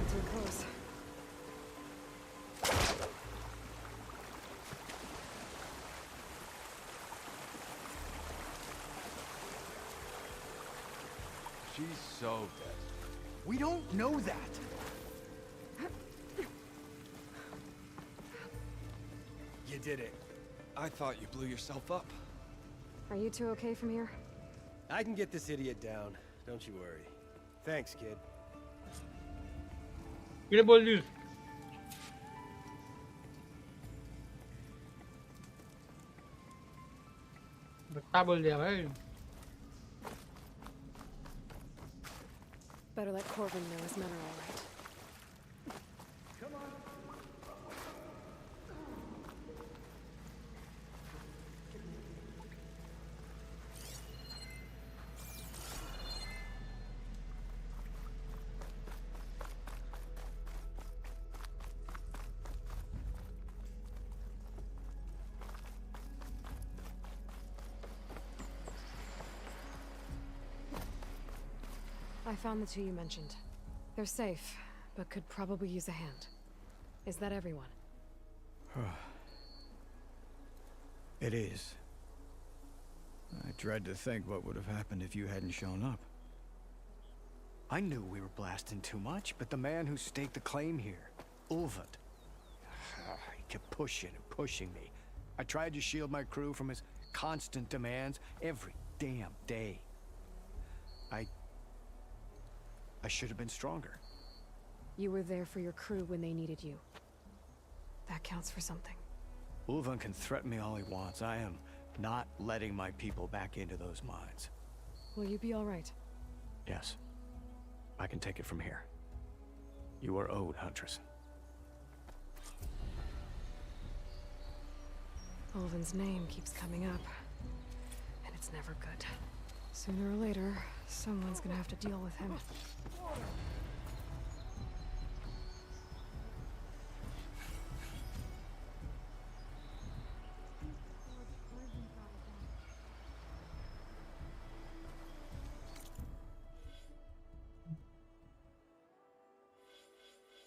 Too close. She's so dead. We don't know that. You did it. I thought you blew yourself up. Are you two okay from here? I can get this idiot down. Don't you worry. Thanks, kid. ये बोल दी बता बोल दिया भाई Better let Corvin know his men are all right. I found the two you mentioned. They're safe, but could probably use a hand. Is that everyone? It is. I dread to think what would have happened if you hadn't shown up. I knew we were blasting too much, but the man who staked the claim here, Ulvad, he kept pushing and pushing me. I tried to shield my crew from his constant demands every damn day. I should have been stronger. You were there for your crew when they needed you. That counts for something. Ulvan can threaten me all he wants. I am not letting my people back into those mines. Will you be all right? Yes. I can take it from here. You are owed, Huntress. Ulvan's name keeps coming up, and it's never good. Sooner or later, someone's gonna have to deal with him.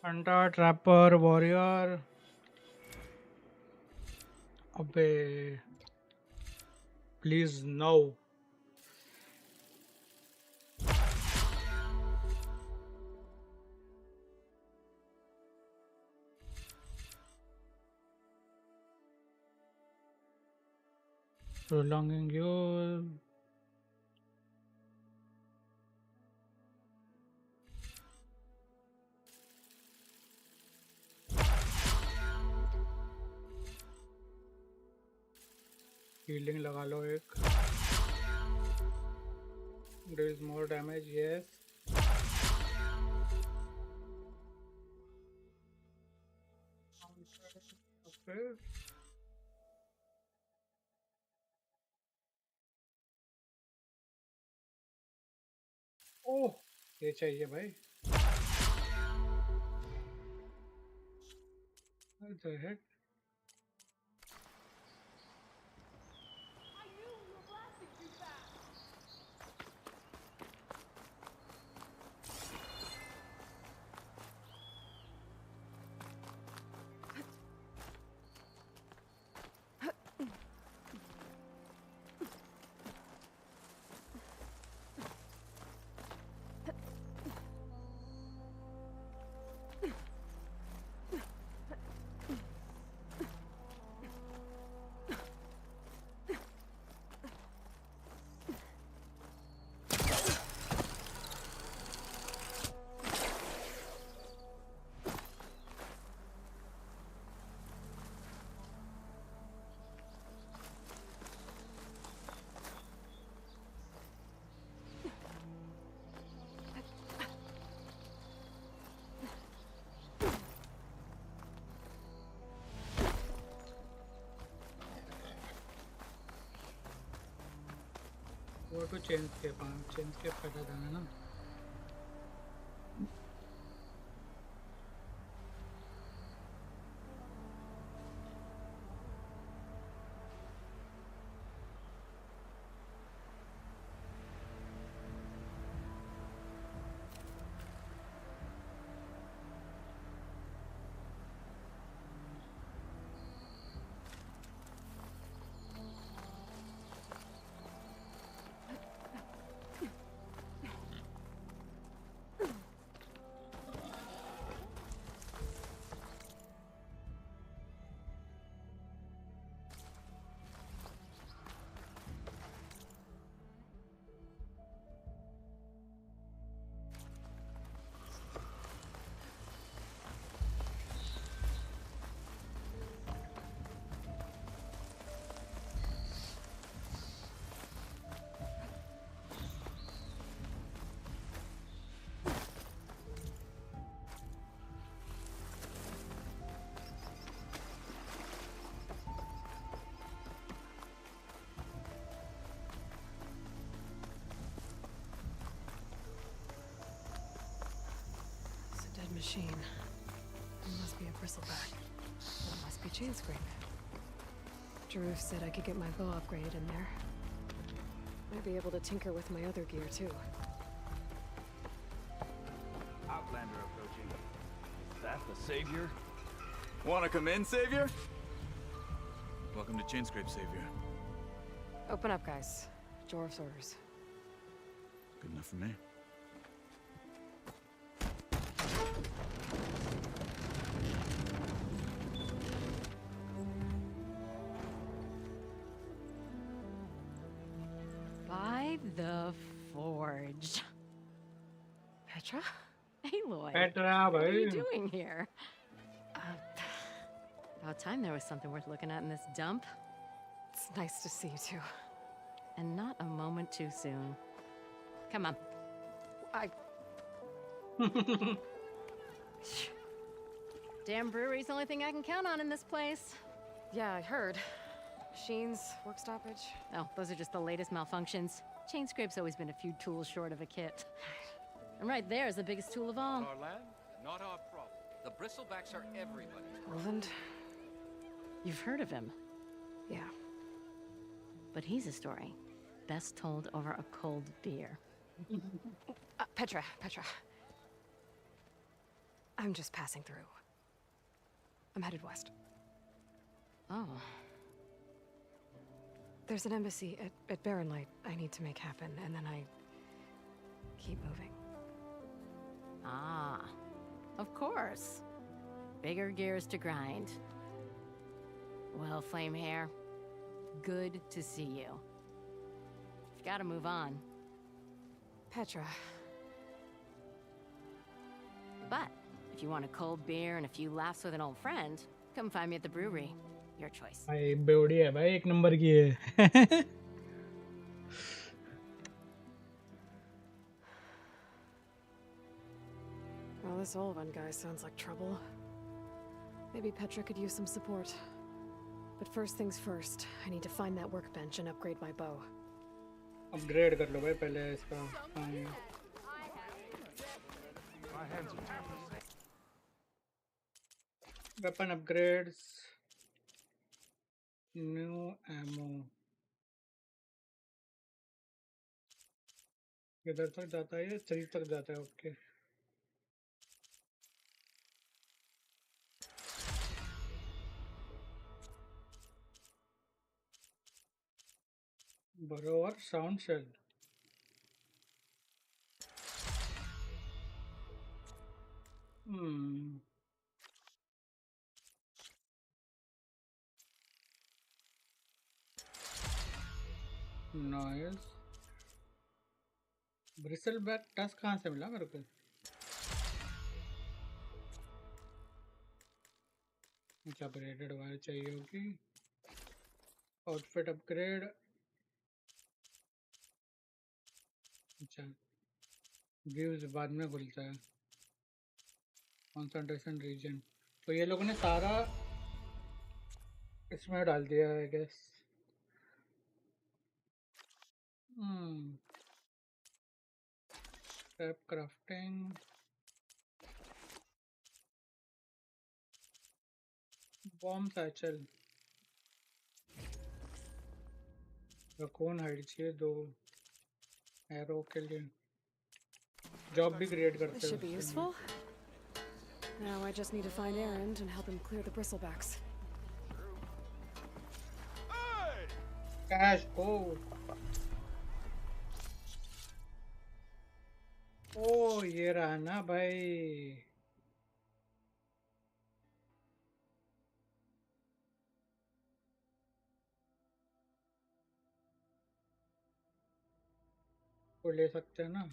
Hunter, Trapper, Warrior. अबे please no. Prolonging you. Healing लगा लो एक. There is more damage, yes. Okay. ओह ये चाहिए भाई. What the heck? Go to change के फायदा जाना ना. Machine. It must be a bristleback. It must be chain scrape. Drew said I could get my bow upgraded in there. Might be able to tinker with my other gear too. Outlander approaching. Is that the Savior? Wanna come in, Savior? Welcome to Chainscrape, Savior. Open up, guys. Jorv's orders. Good enough for me. By the Forge. Petra? Aloy. Petra, What are you bhai. doing here? About time there was something worth looking at in this dump. It's nice to see you too. And not a moment too soon. Come on. Damn brewery's the only thing I can count on in this place. Yeah, I heard. Machines, work stoppage. Oh, those are just the latest malfunctions. Chain Scrape's always been a few tools short of a kit. And right there is the biggest tool of all. Our land, not our problem. The bristlebacks are everybody's problem. Roland? You've heard of him. Yeah. But he's a story best told over a cold beer. Petra. I'm just passing through. I'm headed west. Oh. There's an embassy at Barren Light I need to make happen, and then I keep moving. Ah. Of course. Bigger gears to grind. Well, Flamehair, good to see you. You've got to move on. Petra. But if you want a cold beer and a few laughs with an old friend, come find me at the brewery. Your choice. भाई बेवड़ी है भाई, एक number की है. Well, this Olvan guy sounds like trouble. Maybe Petra could use some support. But first things first, I need to find that workbench and upgrade my bow. Upgrade कर लो भाई पहले इसका. My hands are tired. Weapon upgrades. New ammo. किधर तक जाता है ये? 3 तक जाता है. Okay. Borrower sound shell. Noise. Bristleback tusk कहाँ से मिला मेरे को? अच्छा अपग्रेडेड वायर चाहिए होगी. Outfit upgrade. अच्छा व्यूज बाद में खुलता है. Concentration region. तो ये लोगों ने सारा इसमें डाल दिया है I guess. Scrap crafting. Bomb satchel. Raccoon hide चाहिए 2 एरो के लिए. जॉब भी क्रिएट करते This हैं should be useful. Now I just need to find Erend and help him clear the bristlebacks. Cash. ओ ये रहा ना भाई. को ले सकते हैं ना.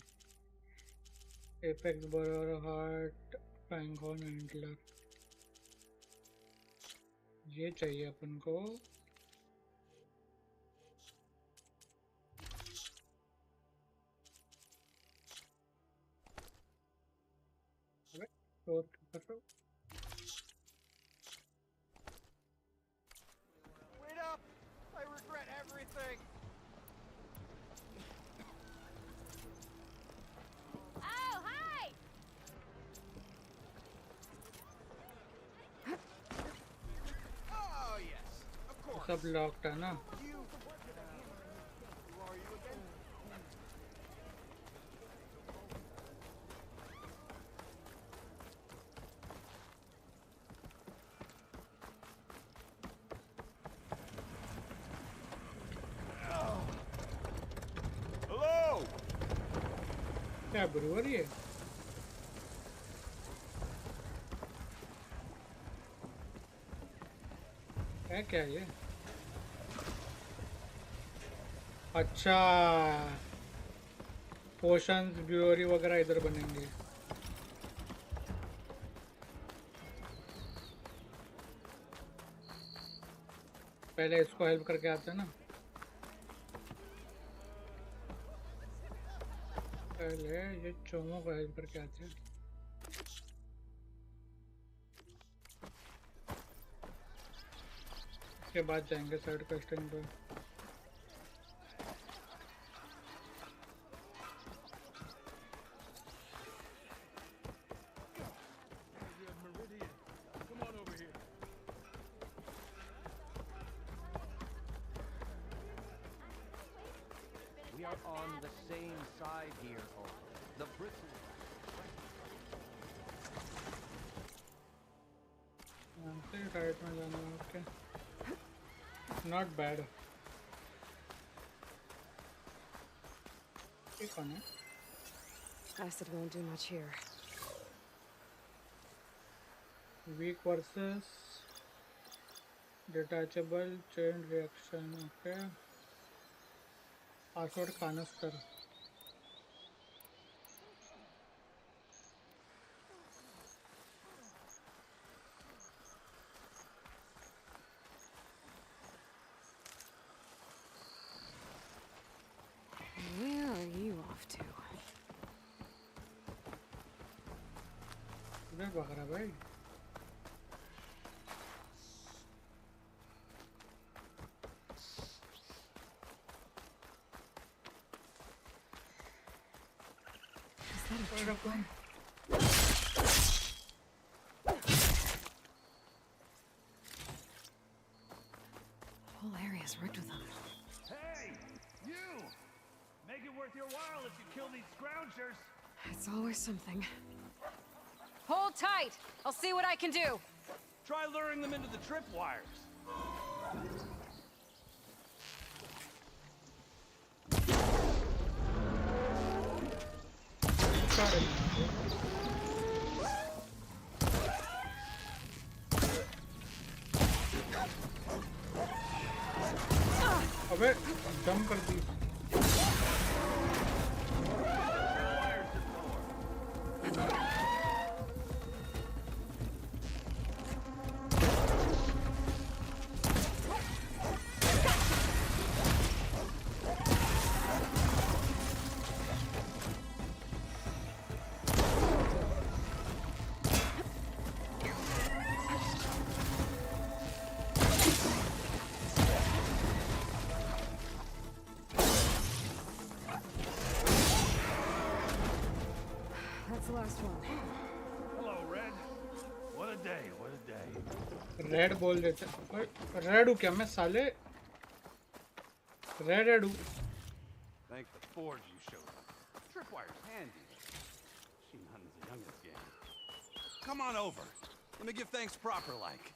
एपेक्स बरोर हार्ट पैंगोन हैंडलर. ये चाहिए अपन को. स्टोर कर लो. Wait up! I regret everything! Oh, hi! Oh, yes, of course. सब लॉक्ड है ना. Hello! क्या ब्रूअरी है? क्या ये? अच्छा पोशंस ब्यूअरी वगैरह इधर बनेंगे। पहले इसको हेल्प करके आते हैं ना, पहले ये चोमों को हेल्प करके आते हैं। के बाद जाएंगे साइड क्वेश्चन पे। We are on the same side here, Owen. The bristle. Right में जाना है, ओके, नॉट बैड। ये कौन है? Acid won't do much here. Weak versus detachable chain reaction, okay. Password canister. Where are you off to? इधर भाग रहा भाई। Is that a tripwire? The whole area's rigged with them. Hey, you! Make it worth your while if you kill these scroungers. It's always something. Hold tight! I'll see what I can do! Try luring them into the tripwires. अबे jump कर दी। That's the last one. Hello, Red. What a day, what a day. Red बोल देते। Red हूँ क्या मैं साले? Red हूँ। Thank the forge you showed us. Tripwire's handy. She none's the youngest game. Come on over. Let me give thanks proper like.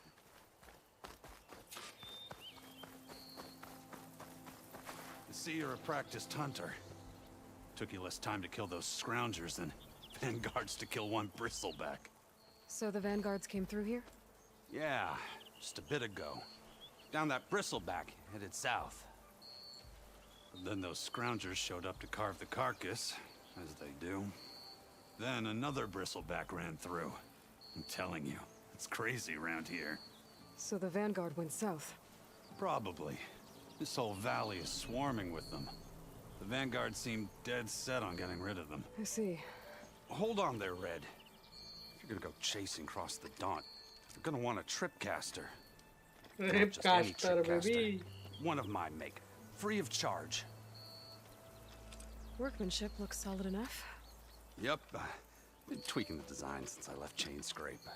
I see you're a practiced hunter. Took you less time to kill those scroungers than vanguards to kill one bristleback. So the vanguards came through here? Yeah, just a bit ago. Down that bristleback, headed south. But then those scroungers showed up to carve the carcass, as they do. Then another bristleback ran through. I'm telling you, it's crazy around here. So the vanguard went south? Probably. This whole valley is swarming with them. The vanguard seemed dead set on getting rid of them. I see. Hold on there, Red. If you're gonna go chasing across the Daunt, you're gonna want a tripcaster. Not just any Tripcaster, tripcaster. baby. One of my make, free of charge. Workmanship looks solid enough. Yep, been tweaking the design since I left Chain Scrape.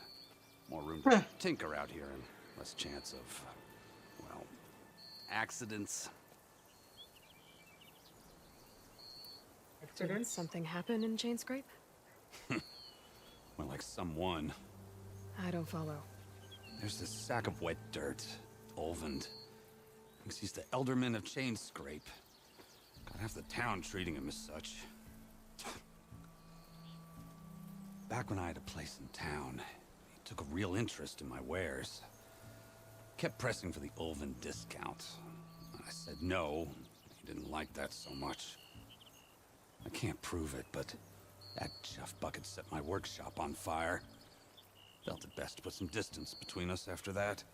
More room to tinker out here and less chance of, well, accidents. Did something happen in Chain Scrape? Well, like someone. I don't follow. There's this sack of wet dirt, Olvend. Thinks he's the Elderman of Chain Scrape. Got half the town treating him as such. Back when I had a place in town, he took a real interest in my wares. Kept pressing for the Olvend discount. I said no. He didn't like that so much. I can't prove it, but that Jeff Bucket set my workshop on fire. Felt it best to put some distance between us after that.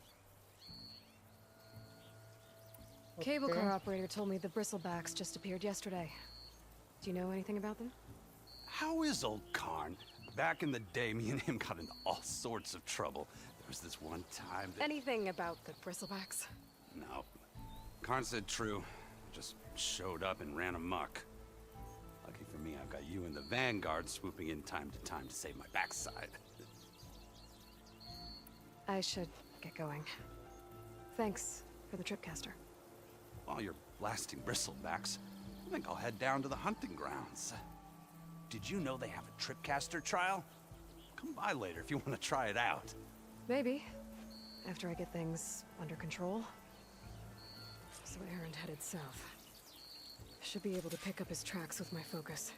Cable car operator told me the bristlebacks just appeared yesterday. Do you know anything about them? How is old Karn? Back in the day, me and him got into all sorts of trouble. There was this one time that... Anything about the bristlebacks? No. Karn said true. Just showed up and ran amok. Lucky for me, I've got you and the Vanguard swooping in time to save my backside. I should get going. Thanks for the tripcaster. While you're blasting bristlebacks, I think I'll head down to the hunting grounds. Did you know they have a tripcaster trial? Come by later if you want to try it out. Maybe. After I get things under control. So Erend headed south. Should be able to pick up his tracks with my focus.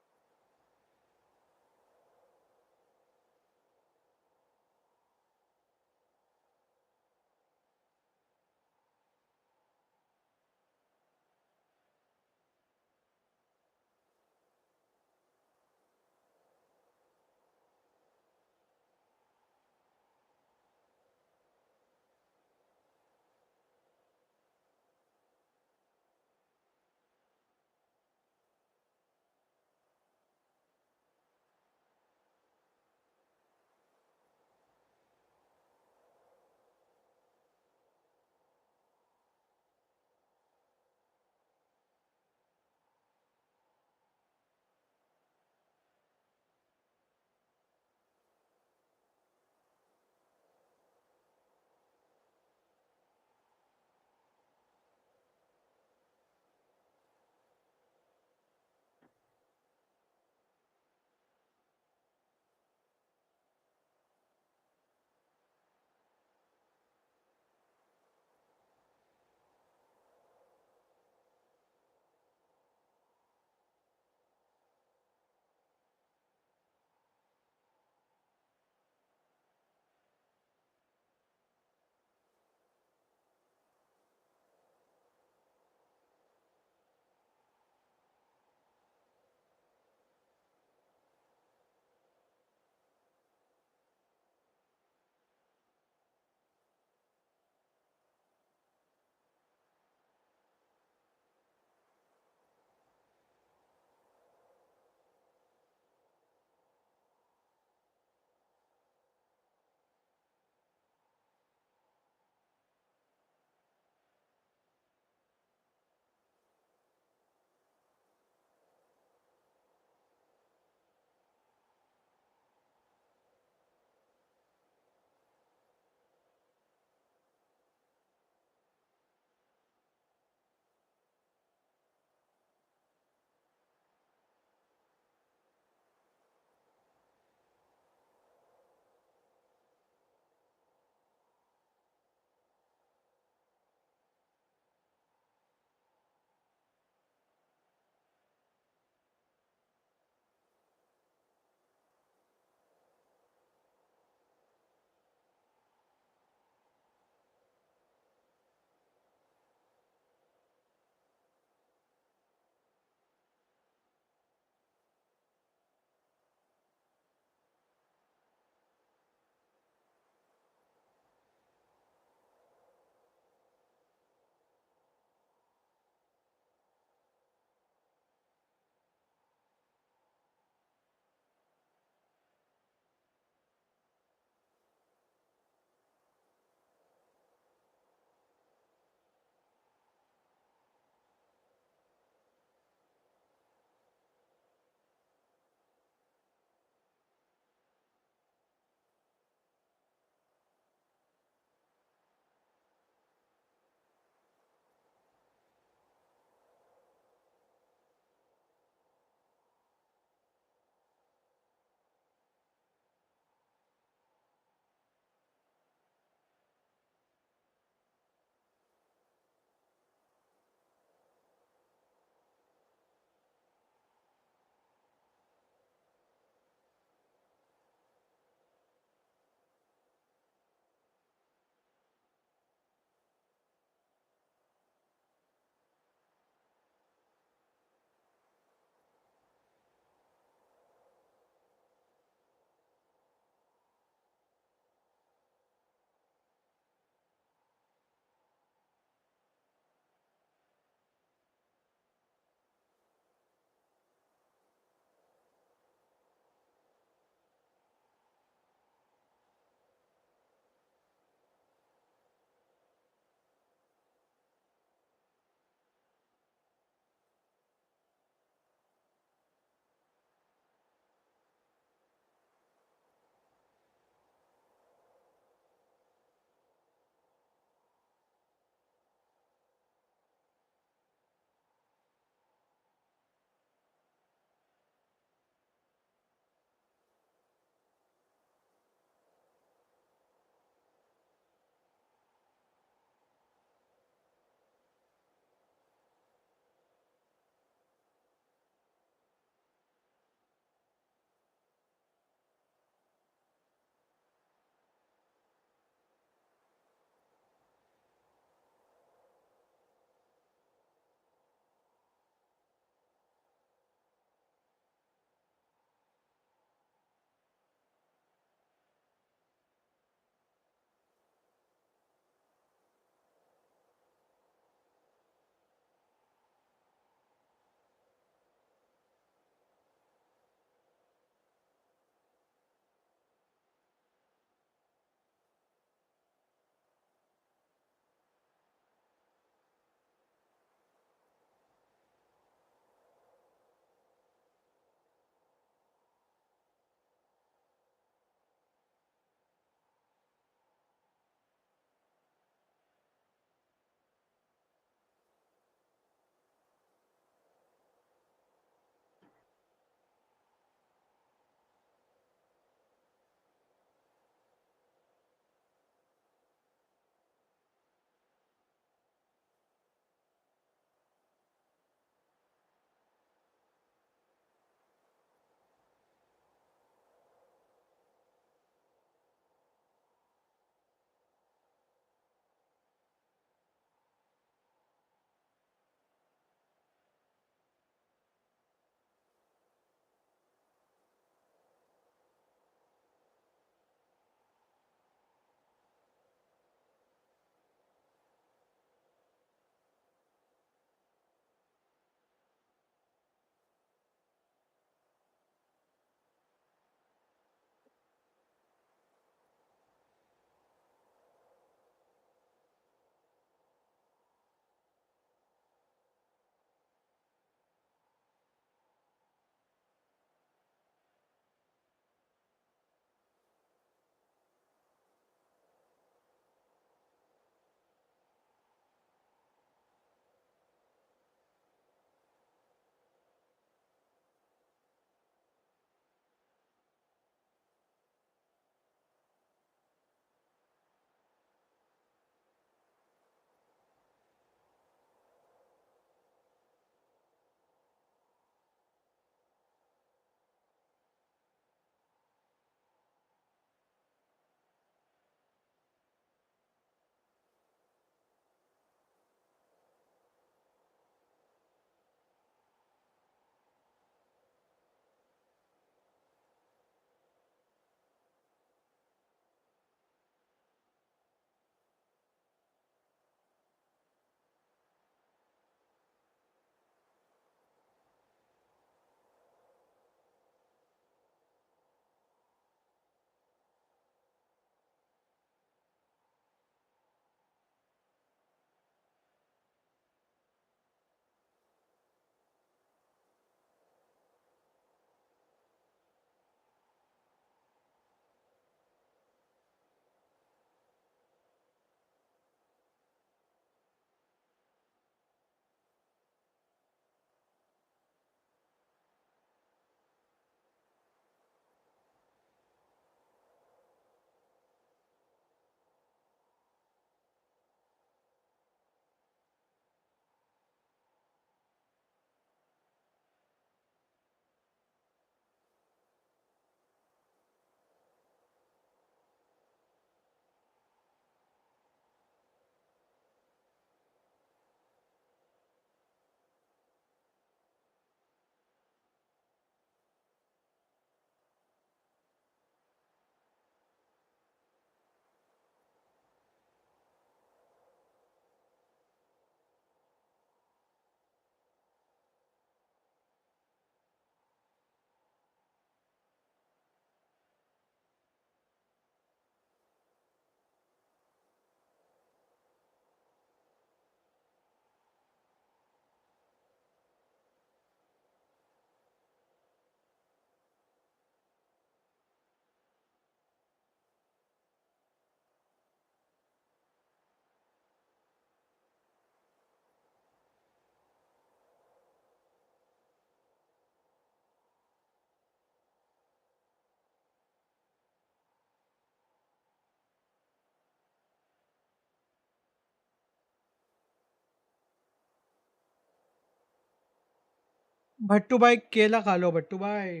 Bhattu भाई केला खा लो भट्टू भाई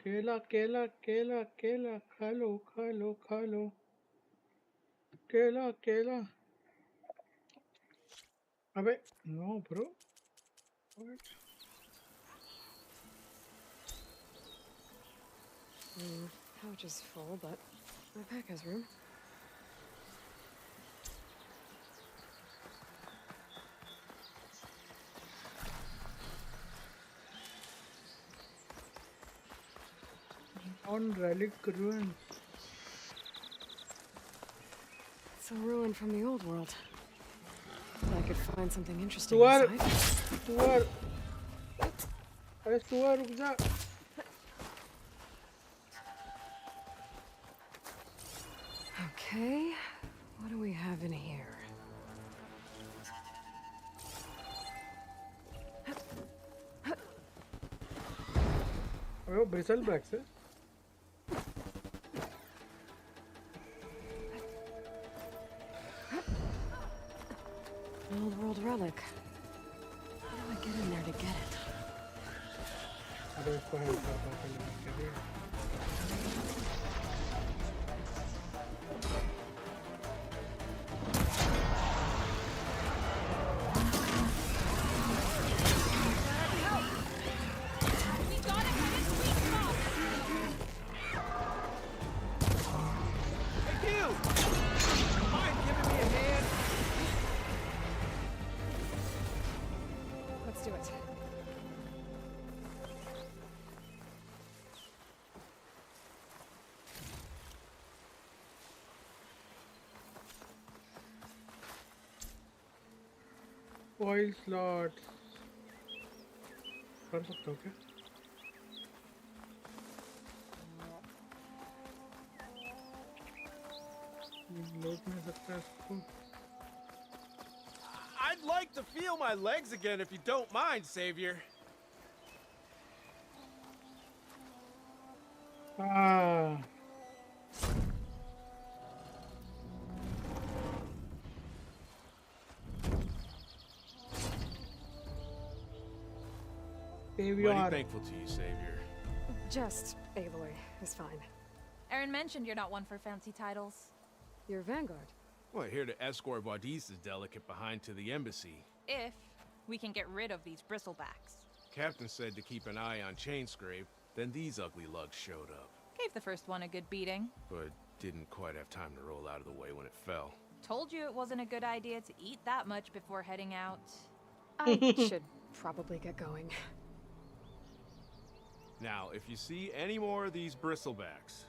केला केला केला केला खा लो खा लो खा लो केला केला अबे no bro Pouch is full, but my pack has room. on relic ruins. It's a ruin from the old world. I could find something interesting सुअर inside. सुअर अरे सुअर रुक जा Okay, what do we have in here? Oh, bristle backs है An old world relic. How do I get in there to get it? अरे इसको help करता हूँ पहले के लिए Let's do it. Oil slots कर सकता हूँ क्या लोड नहीं सकता इसको I'd like to feel my legs again if you don't mind, Savior. हाँ Mighty thankful to you, Savior. Just Aloy is fine. Aaron mentioned you're not one for fancy titles. You're Vanguard. Well, here to escort Wadis' delicate behind to the embassy. If we can get rid of these bristlebacks. Captain said to keep an eye on Chainscrape, then these ugly lugs showed up. Gave the first one a good beating. But didn't quite have time to roll out of the way when it fell. Told you it wasn't a good idea to eat that much before heading out. I should probably get going. Now, if you see any more of these bristlebacks...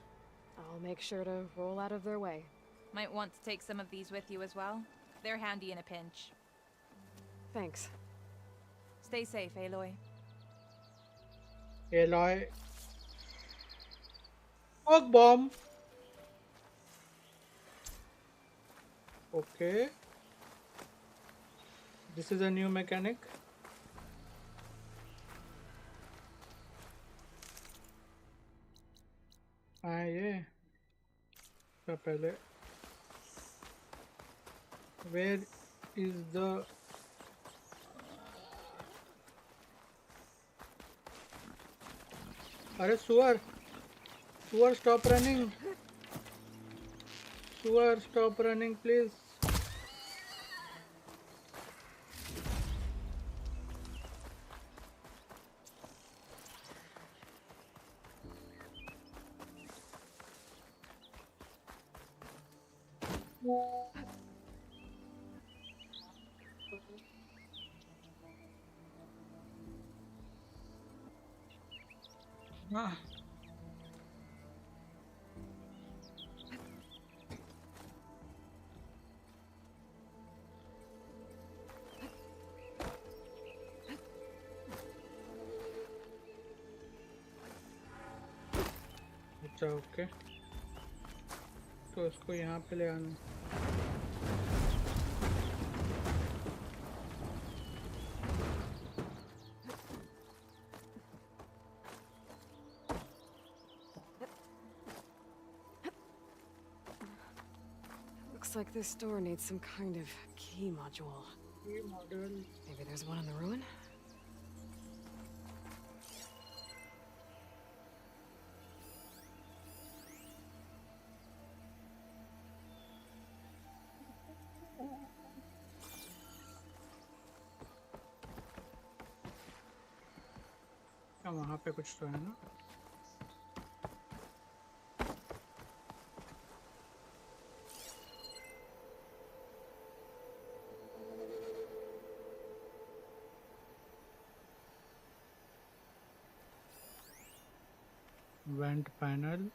I'll make sure to roll out of their way. Might want to take some of these with you as well. They're handy in a pinch. Thanks. Stay safe, Aloy. Aloy smoke bomb okay this is a new mechanic हाँ ये तो पहले where is the अरे सुअर सुअर stop running सुअर stop running please हाँ अच्छा ओके तो इसको यहाँ पे ले आना Looks like this door needs some kind of key module. Key module. Maybe there's one in the ruin? अच्छा वहाँ पे कुछ तो है ना। Went panel,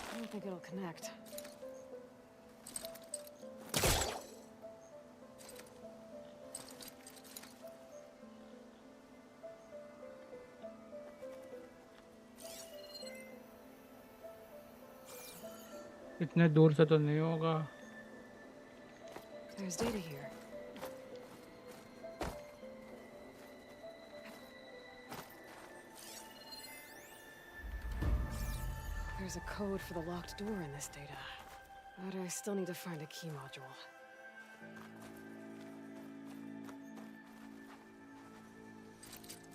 I don't think it'll connect. इतने दूर से तो नहीं होगा। There's data here. There's a code for the locked door in this data, but I still need to find a key module.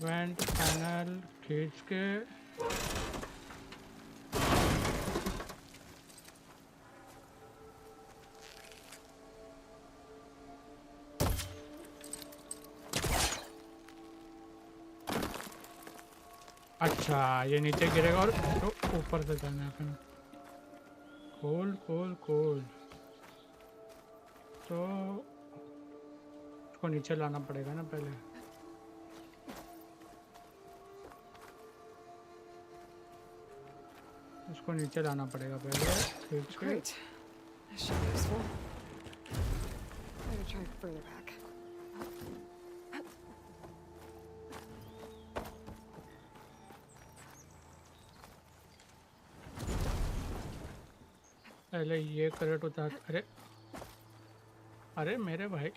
Went panel खींच के अच्छा ये नीचे गिरेगा और तो ऊपर से जाना है फिर। खोल खोल खोल, तो उसको नीचे लाना पड़ेगा ना पहले। उसको नीचे लाना पड़ेगा पहले खींच के। Great. This should be useful. Better try further back. पहले ये करंट उतार। अरे अरे मेरे भाई,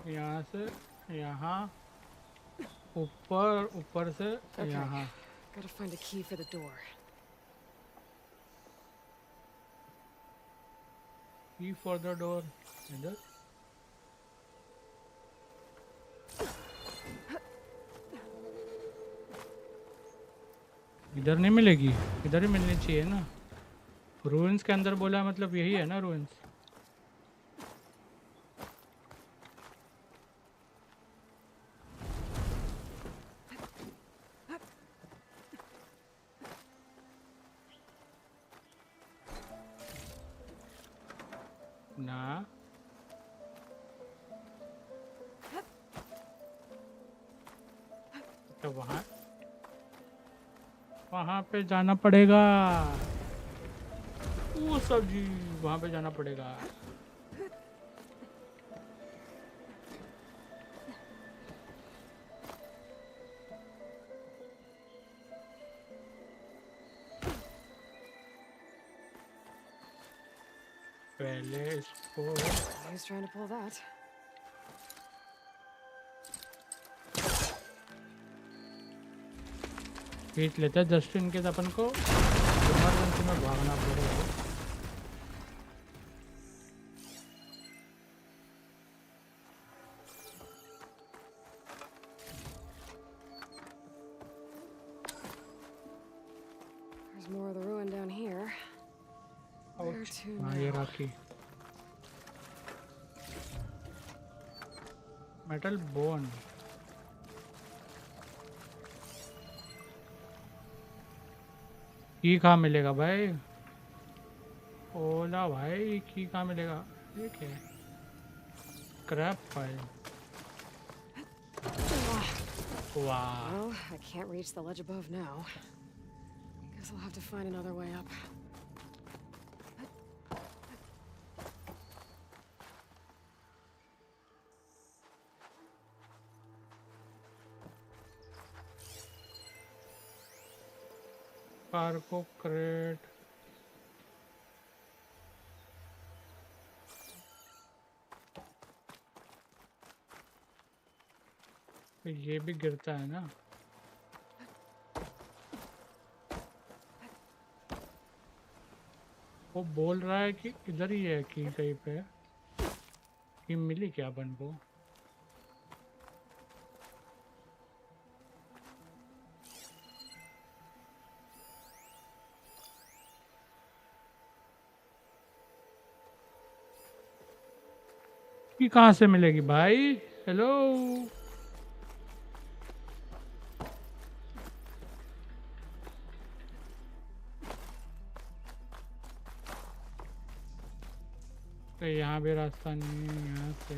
यहाँ से यहाँ, ऊपर ऊपर से यहाँ। Gotta find a key for the door. Key for the door इधर। इधर नहीं मिलेगी, इधर ही मिलनी चाहिए ना। रूइंस के अंदर बोला मतलब यही है ना रूइंस। ना तो वहाँ पे जाना पड़ेगा। वो सब जी वहाँ पे जाना पड़ेगा। पहले इसको He's trying to pull that. खींच लेते हैं जस्ट इन केस अपन को इमरजेंसी में भागना पड़ेगा। There's more of the ruin down here. Where to हाँ ये now? राखी मेटल बोन। की कहाँ मिलेगा भाई? ओला भाई की कहाँ मिलेगा? ये क्या है? Crap file. वाह। Well, I can't reach the ledge above now. Guess I'll have to find another way up. Cargo crate. तो ये भी गिरता है ना। वो बोल रहा है कि इधर ही है की कहीं पे। की मिली क्या अपन को? की कहाँ से मिलेगी भाई? हेलो। तो यहाँ भी रास्ता नहीं है यहाँ से।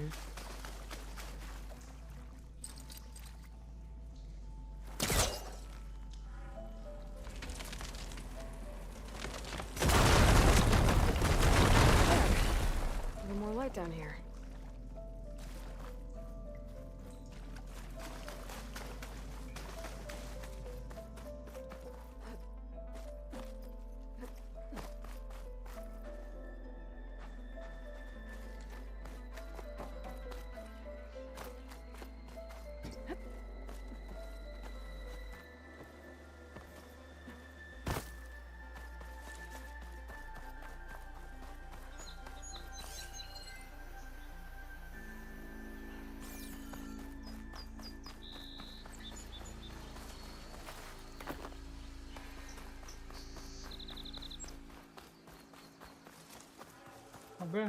A little more light down here. अबे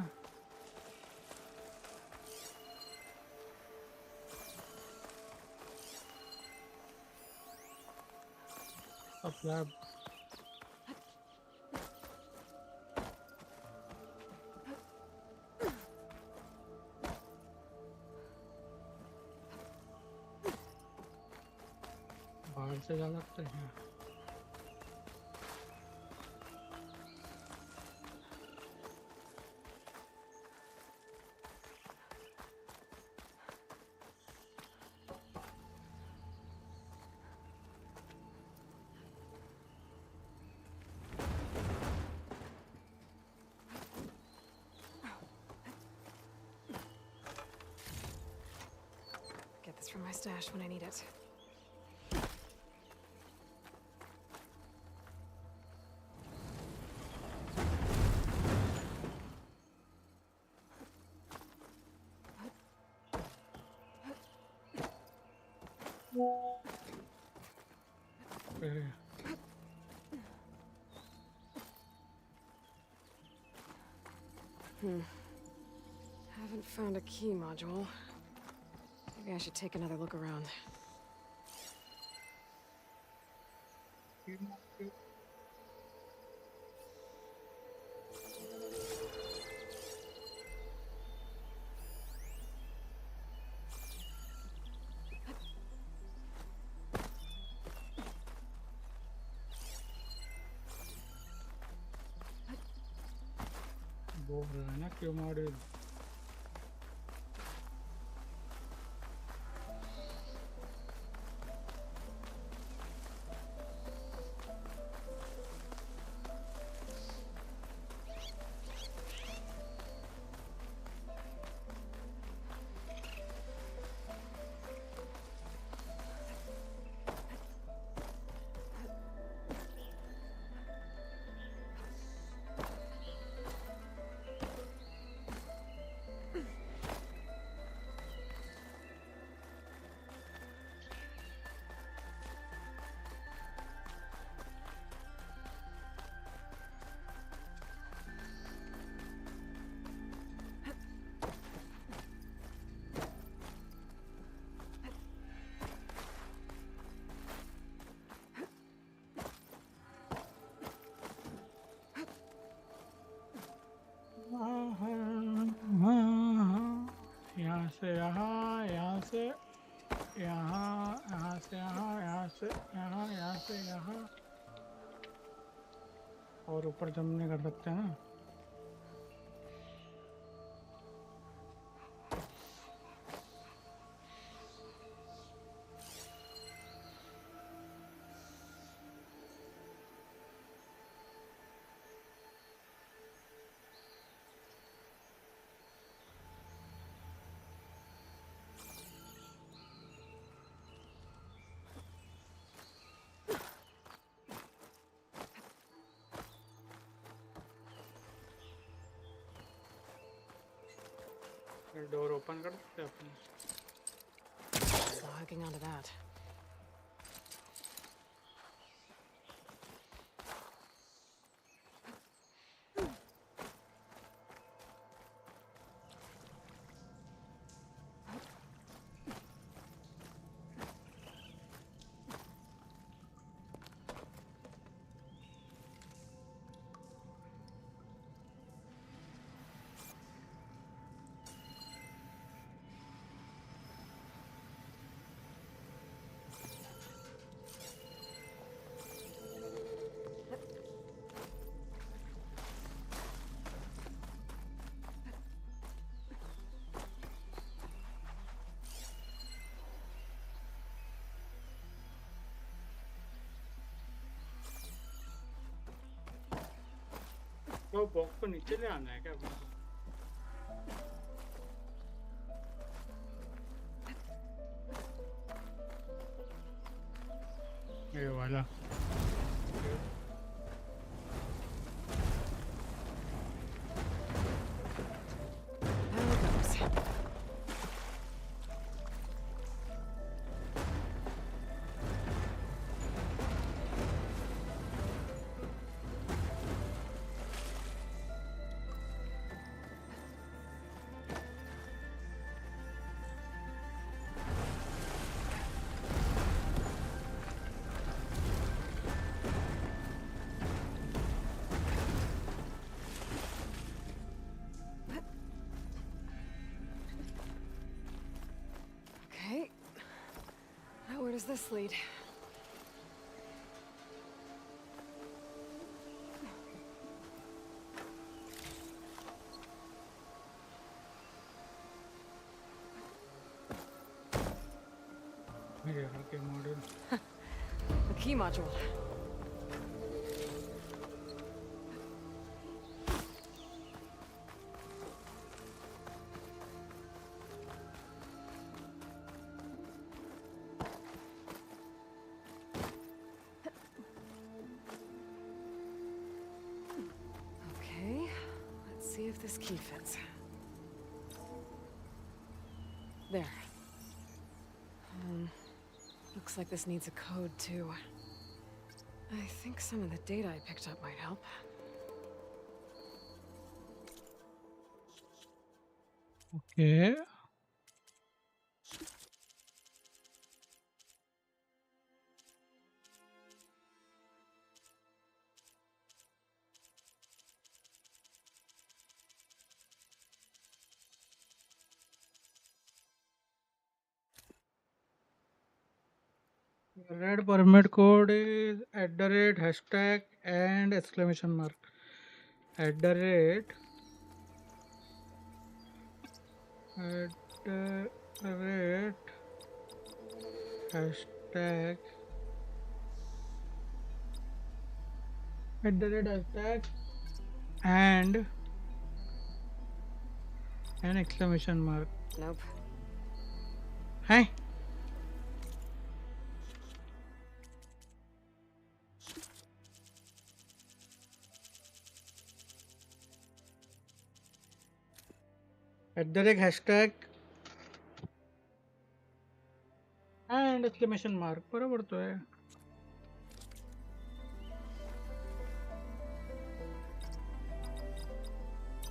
अब बाहर से जा सकते हैं। Get this from my stash when I need it. Haven't found a key module. Maybe I should take another look around. बोल रहा है ना क्यों मॉडल। यहाँ से यहाँ, यहाँ से यहाँ, यहाँ से यहाँ, यहाँ से यहाँ, यहाँ से यहाँ, और ऊपर जंप नहीं कर सकते हैं ना। डोर ओपन कर सकते हैं अपन. Still hooking onto that. वो बॉक्स को नीचे ले आना है क्या अपन को? ये वाला Okay. Now where does this lead? ये के model. The key module. Okay, let's see if this key fits. There. Looks like this needs a code too. I think some of the data I picked up might help. Okay. Red permit code is @ and exclamation mark. @ hashtag and an exclamation mark. Nope. Hey. @ and exclamation mark बरोबर तो है.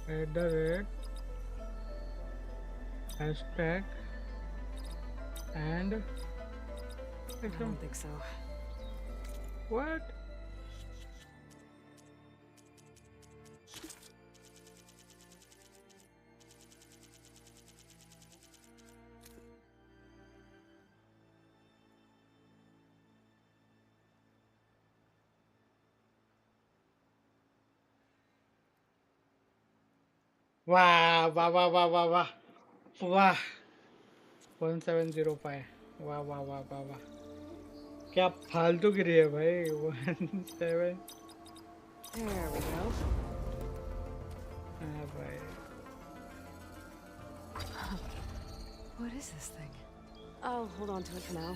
@ hashtag and I don't think so. What? वाह वाह वाह वाह वाह वाह वाह 1705 वाह वाह वाह वाह वाह क्या फालतू गिरी है भाई 17. There we go. हाँ भाई. What is this thing? I'll hold on to it for now.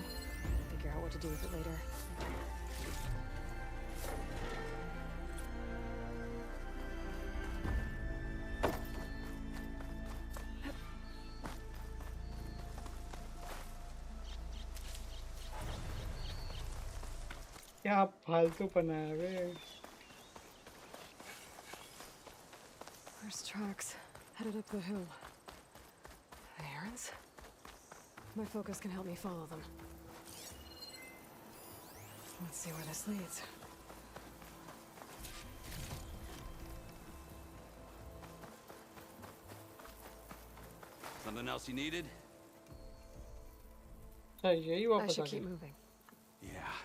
Figure out what to do with it later. क्या फालतूपना है बे. There's tracks headed up the hill. The errands? My focus can help me follow them. Let's see where this leads. Something else you needed? I should keep moving. Yeah.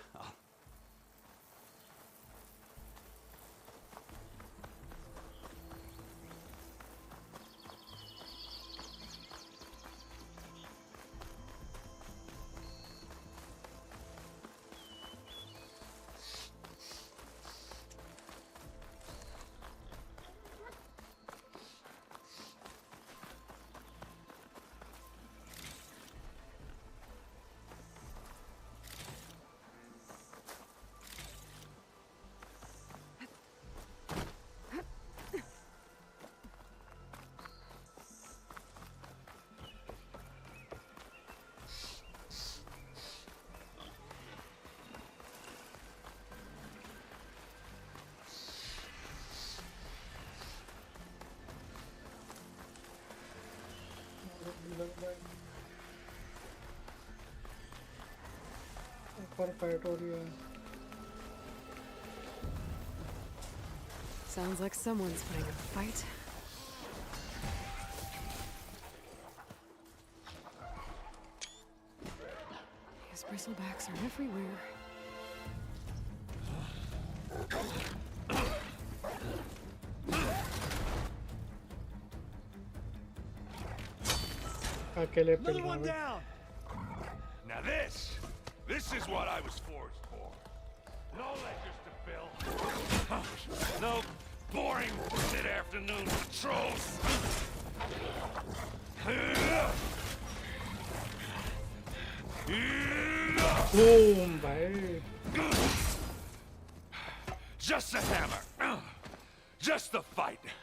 ऊपर fight हो रही है. Sounds like someone's putting up a fight. These bristlebacks are everywhere. अकेले Another one down. Now this is what I was forged for. No ledgers to fill. No boring mid-afternoon patrols. Boom, bhai. Just a hammer. Just the fight.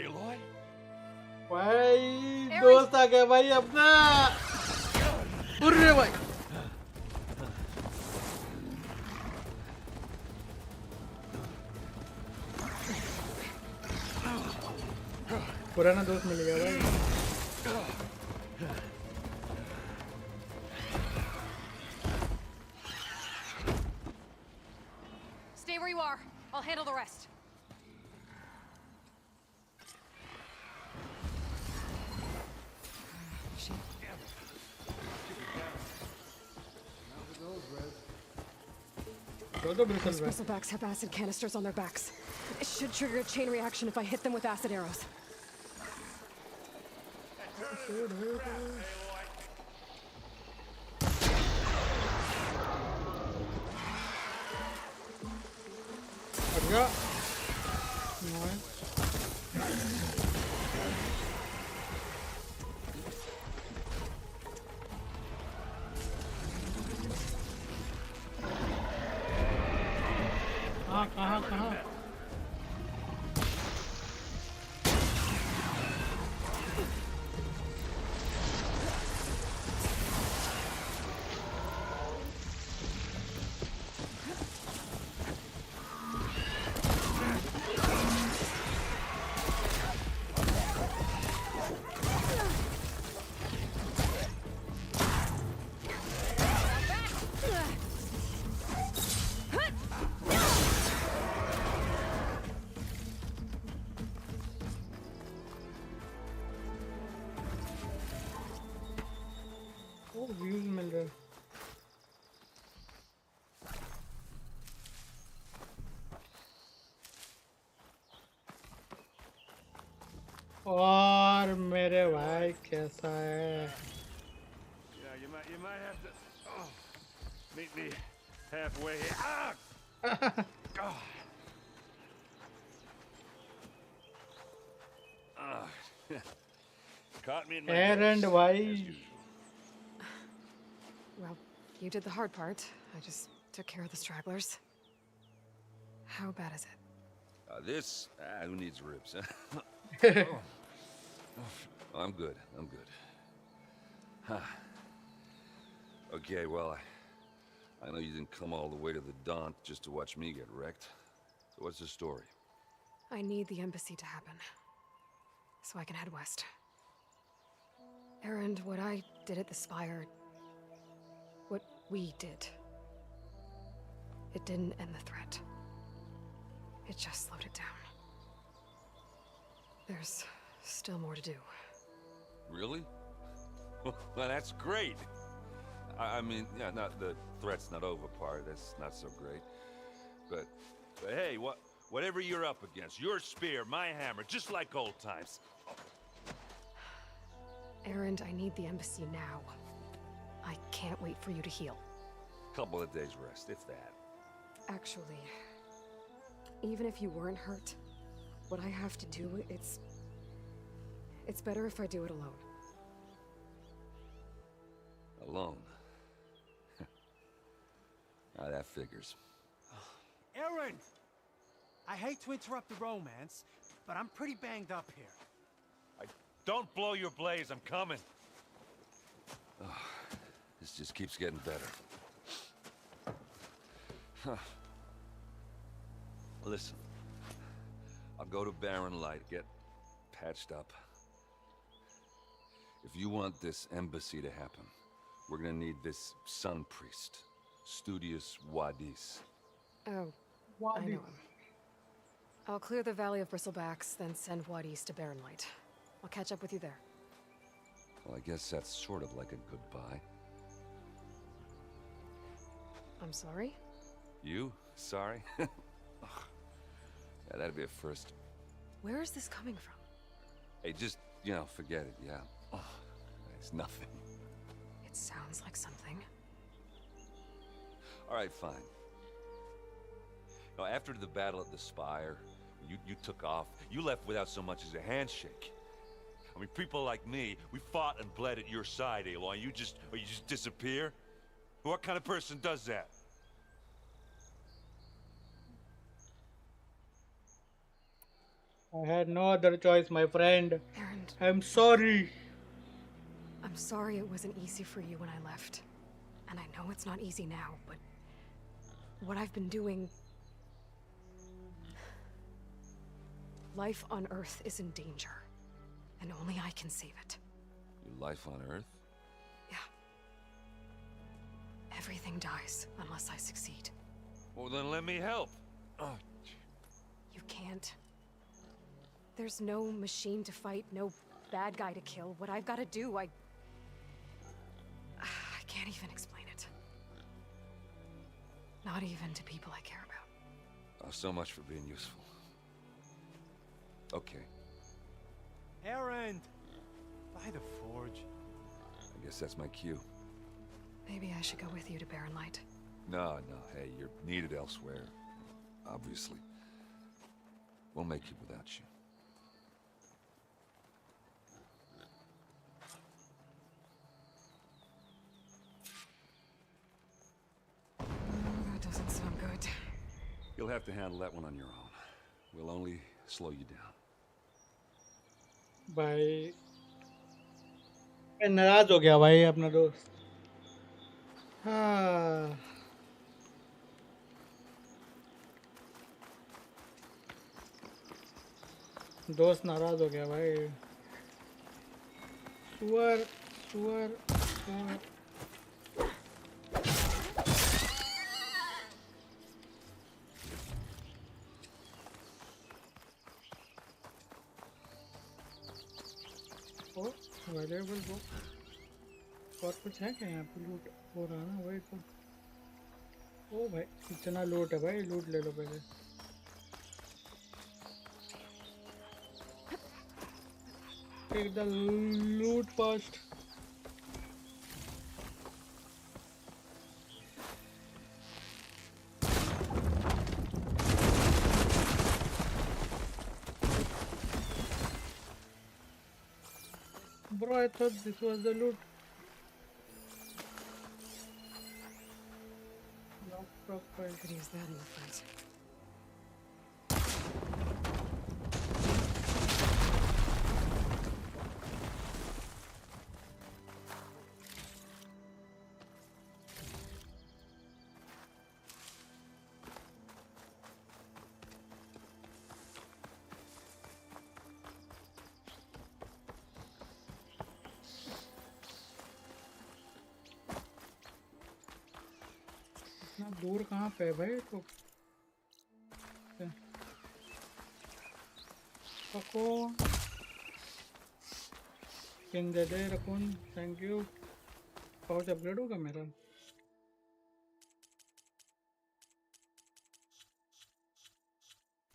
Aloy? भाई दोस्त आ गया भाई अपना. उर्रे भाई. पुराना दोस्त मिल गया भाई. Stay where you are. I'll handle the rest. Those bristlebacks have acid canisters on their backs. It should trigger a chain reaction if I hit them with acid arrows. कहाँ व्यूज मिल रहे. और मेरे भाई कैसा है? Yeah, you might have to meet me halfway here. Caught me in my Errand भाई. Well, you did the hard part. I just took care of the stragglers. How bad is it? Who needs ribs? I'm good. Okay, well, I know you didn't come all the way to the Daunt just to watch me get wrecked. So what's the story? I need the embassy to happen, so I can head west. Erend, what I did at the Spire, what we did, it didn't end the threat. It just slowed it down. There's still more to do. Really? Well, that's great. I mean, yeah, not the threat's not over part. That's not so great. But hey, whatever you're up against, your spear, my hammer, just like old times. Erend, I need the embassy now. I can't wait for you to heal. Couple of days rest, if that. Actually, even if you weren't hurt, what I have to do, it's better if I do it alone. Alone? Ah, that figures. Erend! I hate to interrupt the romance, but I'm pretty banged up here. Don't blow your blaze, I'm coming. Oh, this just keeps getting better. Huh. Listen, I'll go to Barren Light, get patched up. If you want this embassy to happen, we're gonna need this sun priest, Studius Wadis. Oh, I know him. I'll clear the Valley of Bristlebacks, then send Wadis to Barren Light. I'll catch up with you there. Well, I guess that's sort of like a goodbye. I'm sorry? You? Sorry? Ugh. Yeah, that'd be a first. Where is this coming from? Hey, just, forget it, yeah. Oh, it's nothing. It sounds like something. All right, fine. Now, after the battle at the Spire, you took off. You left without so much as a handshake. I mean, people like me, we fought and bled at your side, Aloy. You just disappear? What kind of person does that? I had no other choice, my friend. Erend. I'm sorry. I'm sorry it wasn't easy for you when I left. And I know it's not easy now, but what I've been doing... Life on Earth is in danger, and only I can save it. Your life on Earth? Yeah. Everything dies unless I succeed. Well, then let me help. Oh. You can't. There's no machine to fight, no bad guy to kill. What I've got to do, I can't even explain it. Not even to people I care about. Oh, so much for being useful. Okay. Erend! By the forge. I guess that's my cue. Maybe I should go with you to Barren Light. No, hey, you're needed elsewhere. Obviously. We'll make it without you. That doesn't sound good. You'll have to handle that one on your own. We'll only slow you down. भाई नाराज हो गया भाई अपना दोस्त. हाँ. दोस्त नाराज हो गया भाई. सुअर. अवेलेबल बुक और कुछ है क्या यहाँ पे? लूट हो रहा ना भाई तो. ओ भाई इतना लूट है भाई, लूट ले लो पहले. Take the loot first. Bro, I thought this was the loot. Lock profile. Could use that in the front. दूर कहाँ पे है भाई तो raccoon skin they they raccoon thank you pouch upgrade होगा मेरा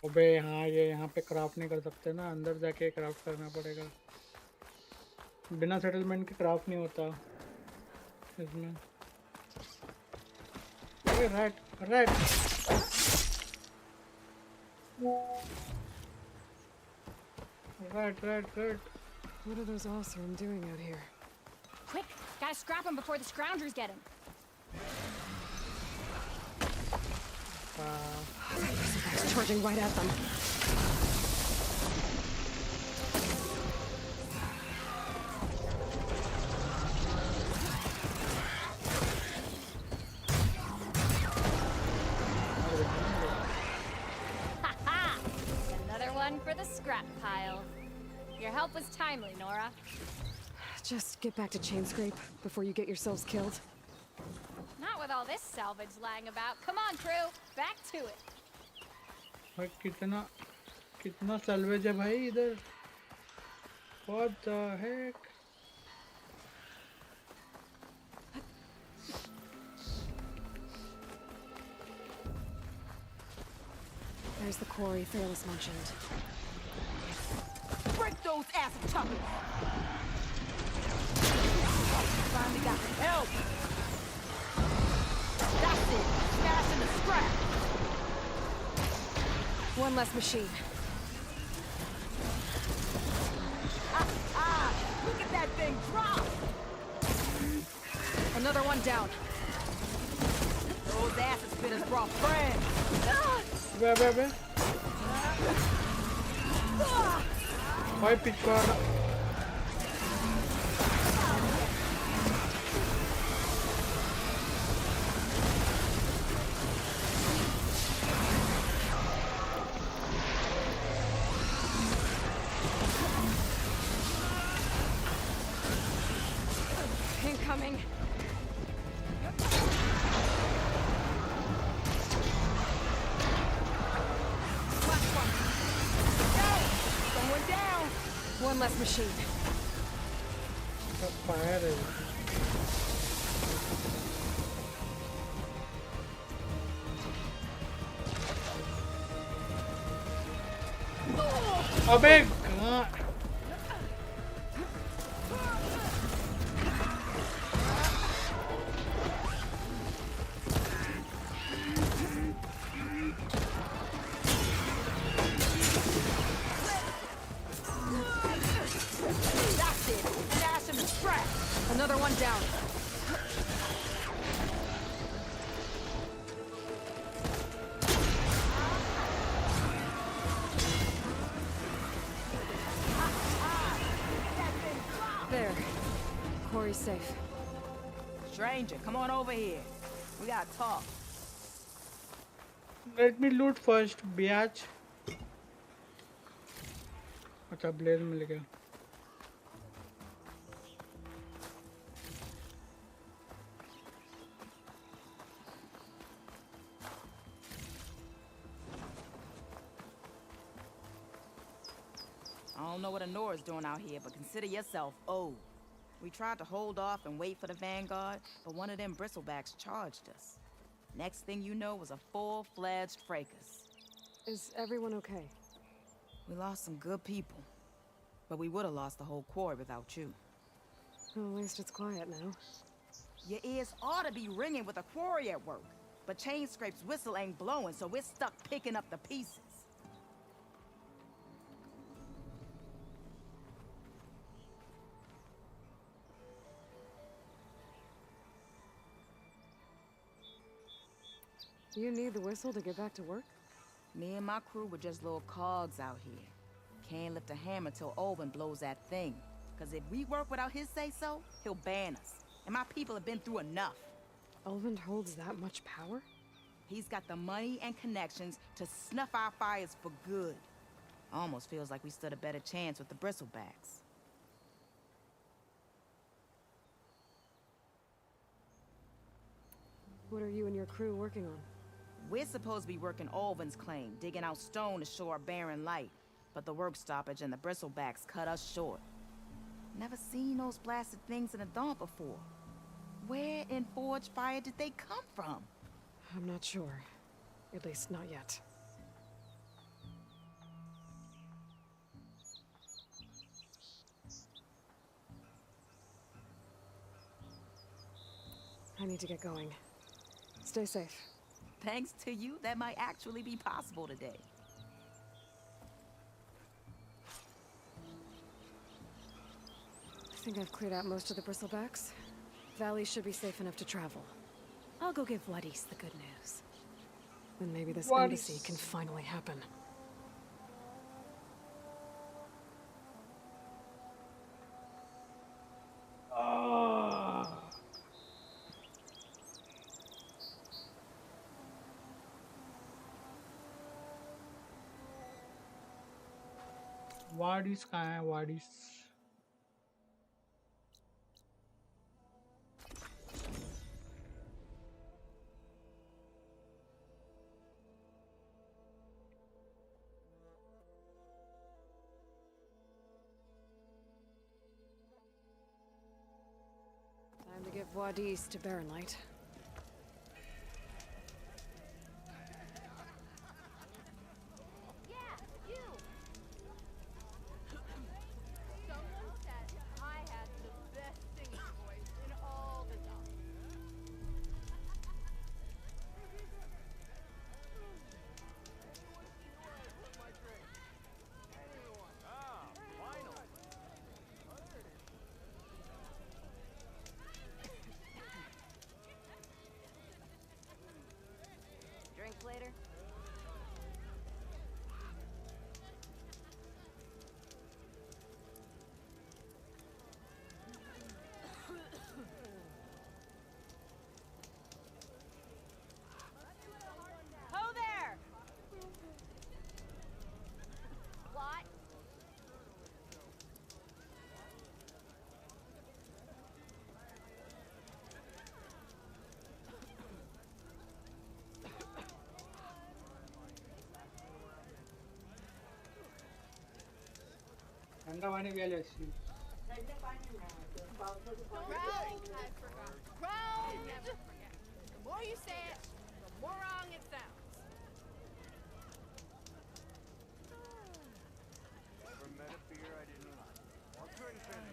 अबे हाँ ये यहाँ पे क्राफ्ट नहीं कर सकते ना अंदर जाके क्राफ्ट करना पड़ेगा बिना सेटलमेंट के क्राफ्ट नहीं होता इसमें red red red What are those Osram doing out here? Quick, gotta scrap him before the scroungers get him. He's charging right at them. Another one for the scrap pile. Your help was timely, Nora. Just get back to Chainscrape before you get yourselves killed. Not with all this salvage lying about. Come on, crew, back to it. भाई कितना सल्वेज है भाई इधर What the heck There's the quarry Thalos mentioned. Break those acid choppers! Finally got help! That's it! Smash in the scrap! One less machine. Look at that thing drop! Another one down. Those acid spitters brought friends! बे भाई पिछवाड़ा Incoming. Someone down! One less machine. Fire है अबे कहाँ That's it! Smash in the scrap! Another one down. There. Quarry's safe. Stranger, come on over here. We gotta talk. Let me loot first बियाज अच्छा blade मिल गया I don't know what Anora's doing out here, but consider yourself owed. We tried to hold off and wait for the Vanguard, but one of them bristlebacks charged us. Next thing you know was a full-fledged fracas. Is everyone okay? We lost some good people, but we would have lost the whole quarry without you. Well, at least it's quiet now. Your ears ought to be ringing with a quarry at work, but Chainscrape's whistle ain't blowing, so we're stuck picking up the pieces. You need the whistle to get back to work? Me and my crew were just little cogs out here. Can't lift a hammer till Olvin blows that thing. Cause if we work without his say-so, he'll ban us. And my people have been through enough. Olvin holds that much power? He's got the money and connections to snuff our fires for good. Almost feels like we stood a better chance with the bristlebacks. What are you and your crew working on? We're supposed to be working Alvin's claim, digging out stone to show our barren light. But the work stoppage and the bristlebacks cut us short. Never seen those blasted things in a dawn before. Where in Forge Fire did they come from? I'm not sure. At least not yet. I need to get going. Stay safe. Thanks to you, that might actually be possible today. I think I've cleared out most of the bristlebacks. Valley should be safe enough to travel. I'll go give Wadis the good news. Then maybe this embassy can finally happen. Wadis कहाँ है Wadis? Time to give Wadis to Barrenlight. Drinks later? Ho there! What? ठंडा पानी पिया ले अच्छी. Never forget. The more you say it, the more wrong it sounds. Never met a beer I didn't want to drink in.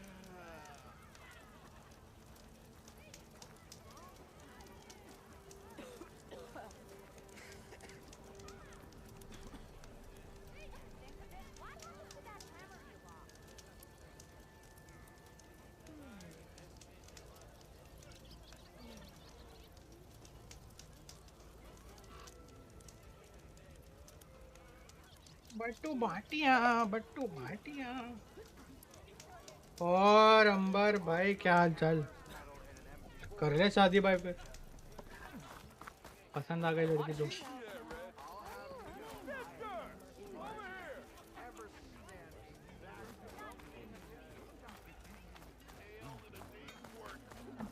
बट्टू भाटिया और अंबर भाई क्या हाल चाल कर रहे शादी भाई पे पसंद आ गई लड़की तो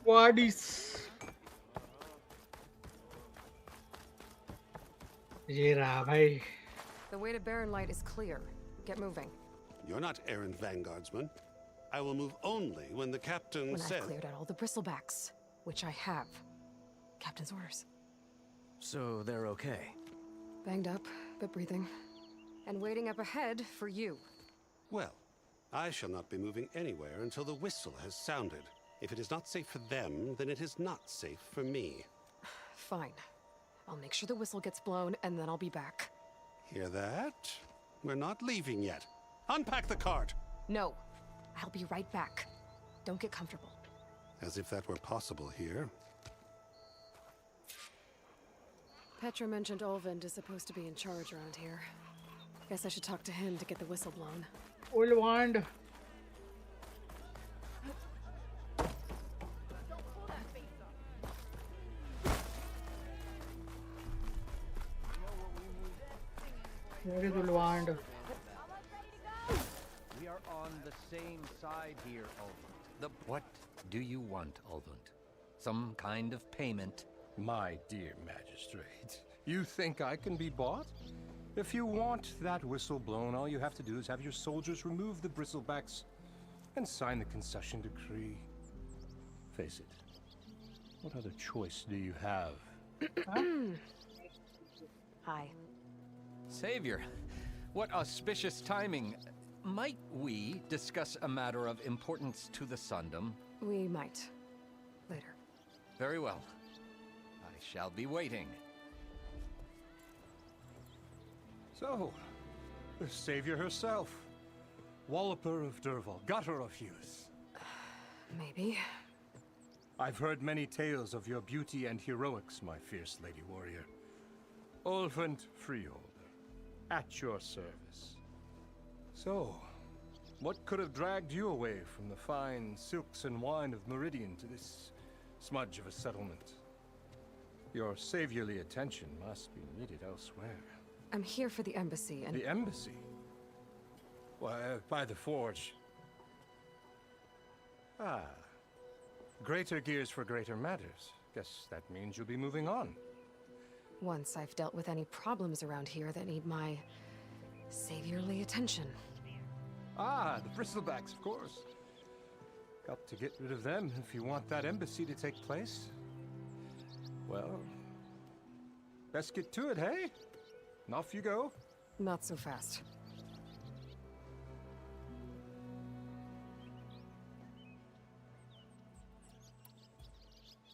Wadis ये रहा भाई. The way to Barrenlight is clear. Get moving. You're not errand vanguardsman. I will move only when the captain When says... I've cleared out all the bristlebacks, which I have. Captain's orders. So they're okay? Banged up, but breathing. And waiting up ahead for you. Well, I shall not be moving anywhere until the whistle has sounded. If it is not safe for them, then it is not safe for me. Fine. I'll make sure the whistle gets blown, and then I'll be back. Hear that? We're not leaving yet. Unpack the cart! No. I'll be right back. Don't get comfortable. As if that were possible here. Petra mentioned Olvind is supposed to be in charge around here. Guess I should talk to him to get the whistle blown. Olvind. Where is Ulwand? We are on the same side here, Ulvund. What do you want, Ulvund? Some kind of payment? My dear magistrate, you think I can be bought? If you want that whistle blown, all you have to do is have your soldiers remove the bristlebacks and sign the concession decree. Face it, what other choice do you have? Hi. Savior, what auspicious timing. Might we discuss a matter of importance to the Sundom? We might. Later. Very well. I shall be waiting. So, the savior herself. Walloper of Derval, gutter of youth. Maybe. I've heard many tales of your beauty and heroics, my fierce lady warrior. Olfant Freeholder, at your service. So, what could have dragged you away from the fine silks and wine of Meridian to this smudge of a settlement? Your saviorly attention must be needed elsewhere. I'm here for the embassy and... The embassy? Why, by the forge. Ah. Greater gears for greater matters. Guess that means you'll be moving on. Once I've dealt with any problems around here that need my saviorly attention. Ah, the bristlebacks, of course. Got to get rid of them if you want that embassy to take place. Well, best get to it, hey? And off you go. Not so fast.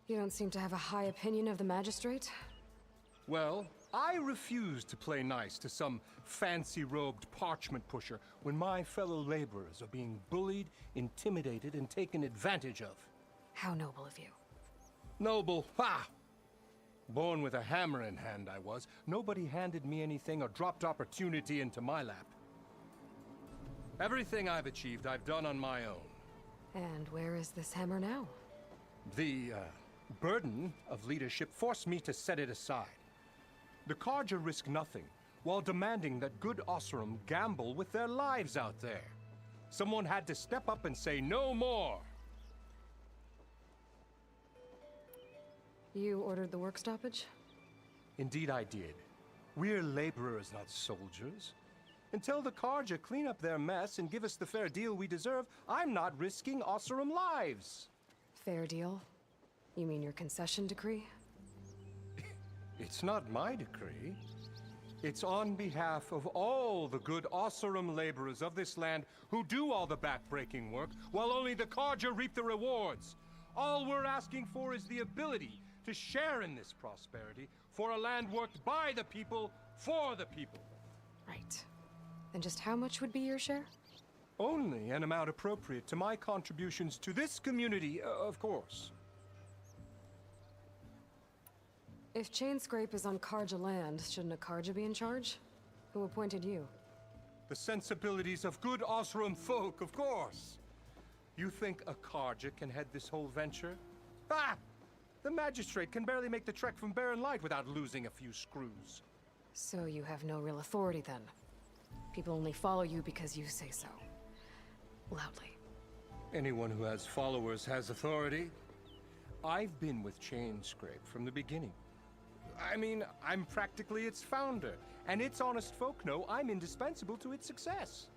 You don't seem to have a high opinion of the magistrate? Well, I refuse to play nice to some fancy-robed parchment pusher when my fellow laborers are being bullied, intimidated, and taken advantage of. How noble of you. Noble? Ha! Born with a hammer in hand, I was. Nobody handed me anything or dropped opportunity into my lap. Everything I've achieved, I've done on my own. And where is this hammer now? The, burden of leadership forced me to set it aside. The Carja risk nothing, while demanding that good Osram gamble with their lives out there. Someone had to step up and say no more. You ordered the work stoppage? Indeed I did. We're laborers, not soldiers. Until the Carja clean up their mess and give us the fair deal we deserve, I'm not risking Osram lives. Fair deal? You mean your concession decree? It's not my decree. It's on behalf of all the good Osram laborers of this land who do all the back-breaking work, while only the Carja reap the rewards. All we're asking for is the ability to share in this prosperity for a land worked by the people, for the people. Right. Then just how much would be your share? Only an amount appropriate to my contributions to this community, of course. If Chainscrape is on Carja land, shouldn't a Carja be in charge? Who appointed you? The sensibilities of good Osram folk, of course. You think a Carja can head this whole venture? Ah! The magistrate can barely make the trek from Barren Light without losing a few screws. So you have no real authority then? People only follow you because you say so. Loudly. Anyone who has followers has authority. I've been with Chainscrape from the beginning. I mean, I'm practically its founder, and its honest folk know I'm indispensable to its success.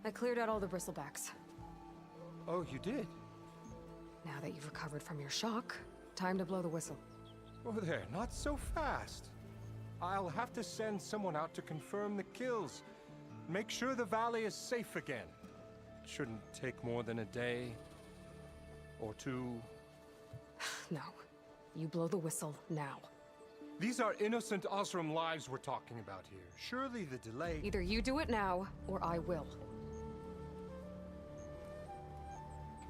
I cleared out all the bristlebacks. Oh, you did? Now that you've recovered from your shock, time to blow the whistle. Oh there, not so fast. I'll have to send someone out to confirm the kills. Make sure the valley is safe again. It shouldn't take more than a day or two. No. You blow the whistle now. These are innocent Osram lives we're talking about here. Surely the delay... Either you do it now, or I will.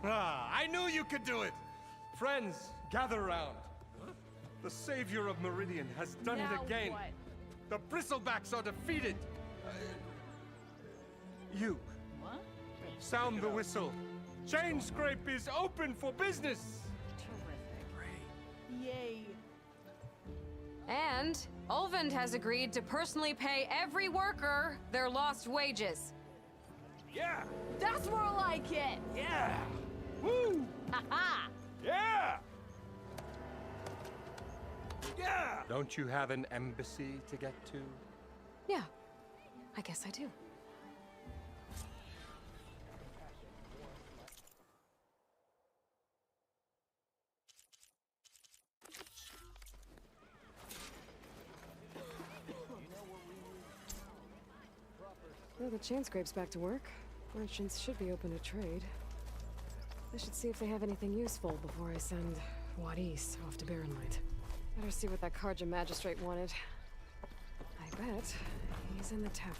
Ah, I knew you could do it! Friends, gather round. The savior of Meridian has done it again. What? The bristlebacks are defeated. You. What? Sound the whistle. Chainscrape is open for business. Yay. And Olvend has agreed to personally pay every worker their lost wages. Yeah! That's more like it! Yeah! Woo! Ha-ha! Yeah! Don't you have an embassy to get to? Yeah, I guess I do. Well, the chain scrape's back to work. Merchants should be open to trade. I should see if they have anything useful before I send Wadis off to Barrenlight. Better see what that Karja magistrate wanted. I bet he's in the tavern.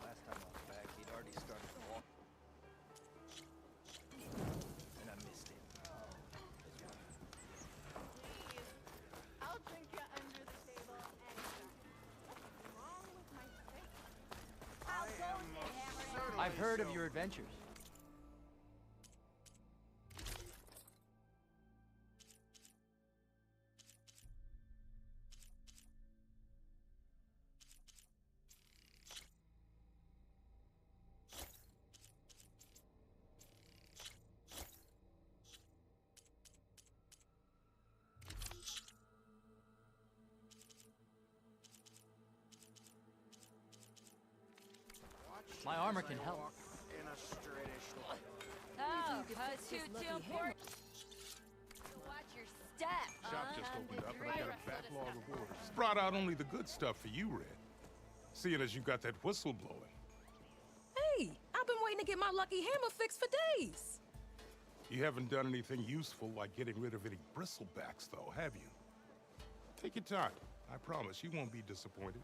Last time I was back, he'd already started walking. And I missed it. I'll drink you under the table anytime. What's wrong with my face? I'll go and get hammered. I've heard of your adventures. My armor can help. Oh, too important. Watch your step. Shop just opened up and I got a backlog of orders. Brought out only the good stuff for you, Red. Seeing as you got that whistle blowing. Hey, I've been waiting to get my lucky hammer fixed for days. You haven't done anything useful like getting rid of any bristlebacks, though, have you? Take your time. I promise you won't be disappointed.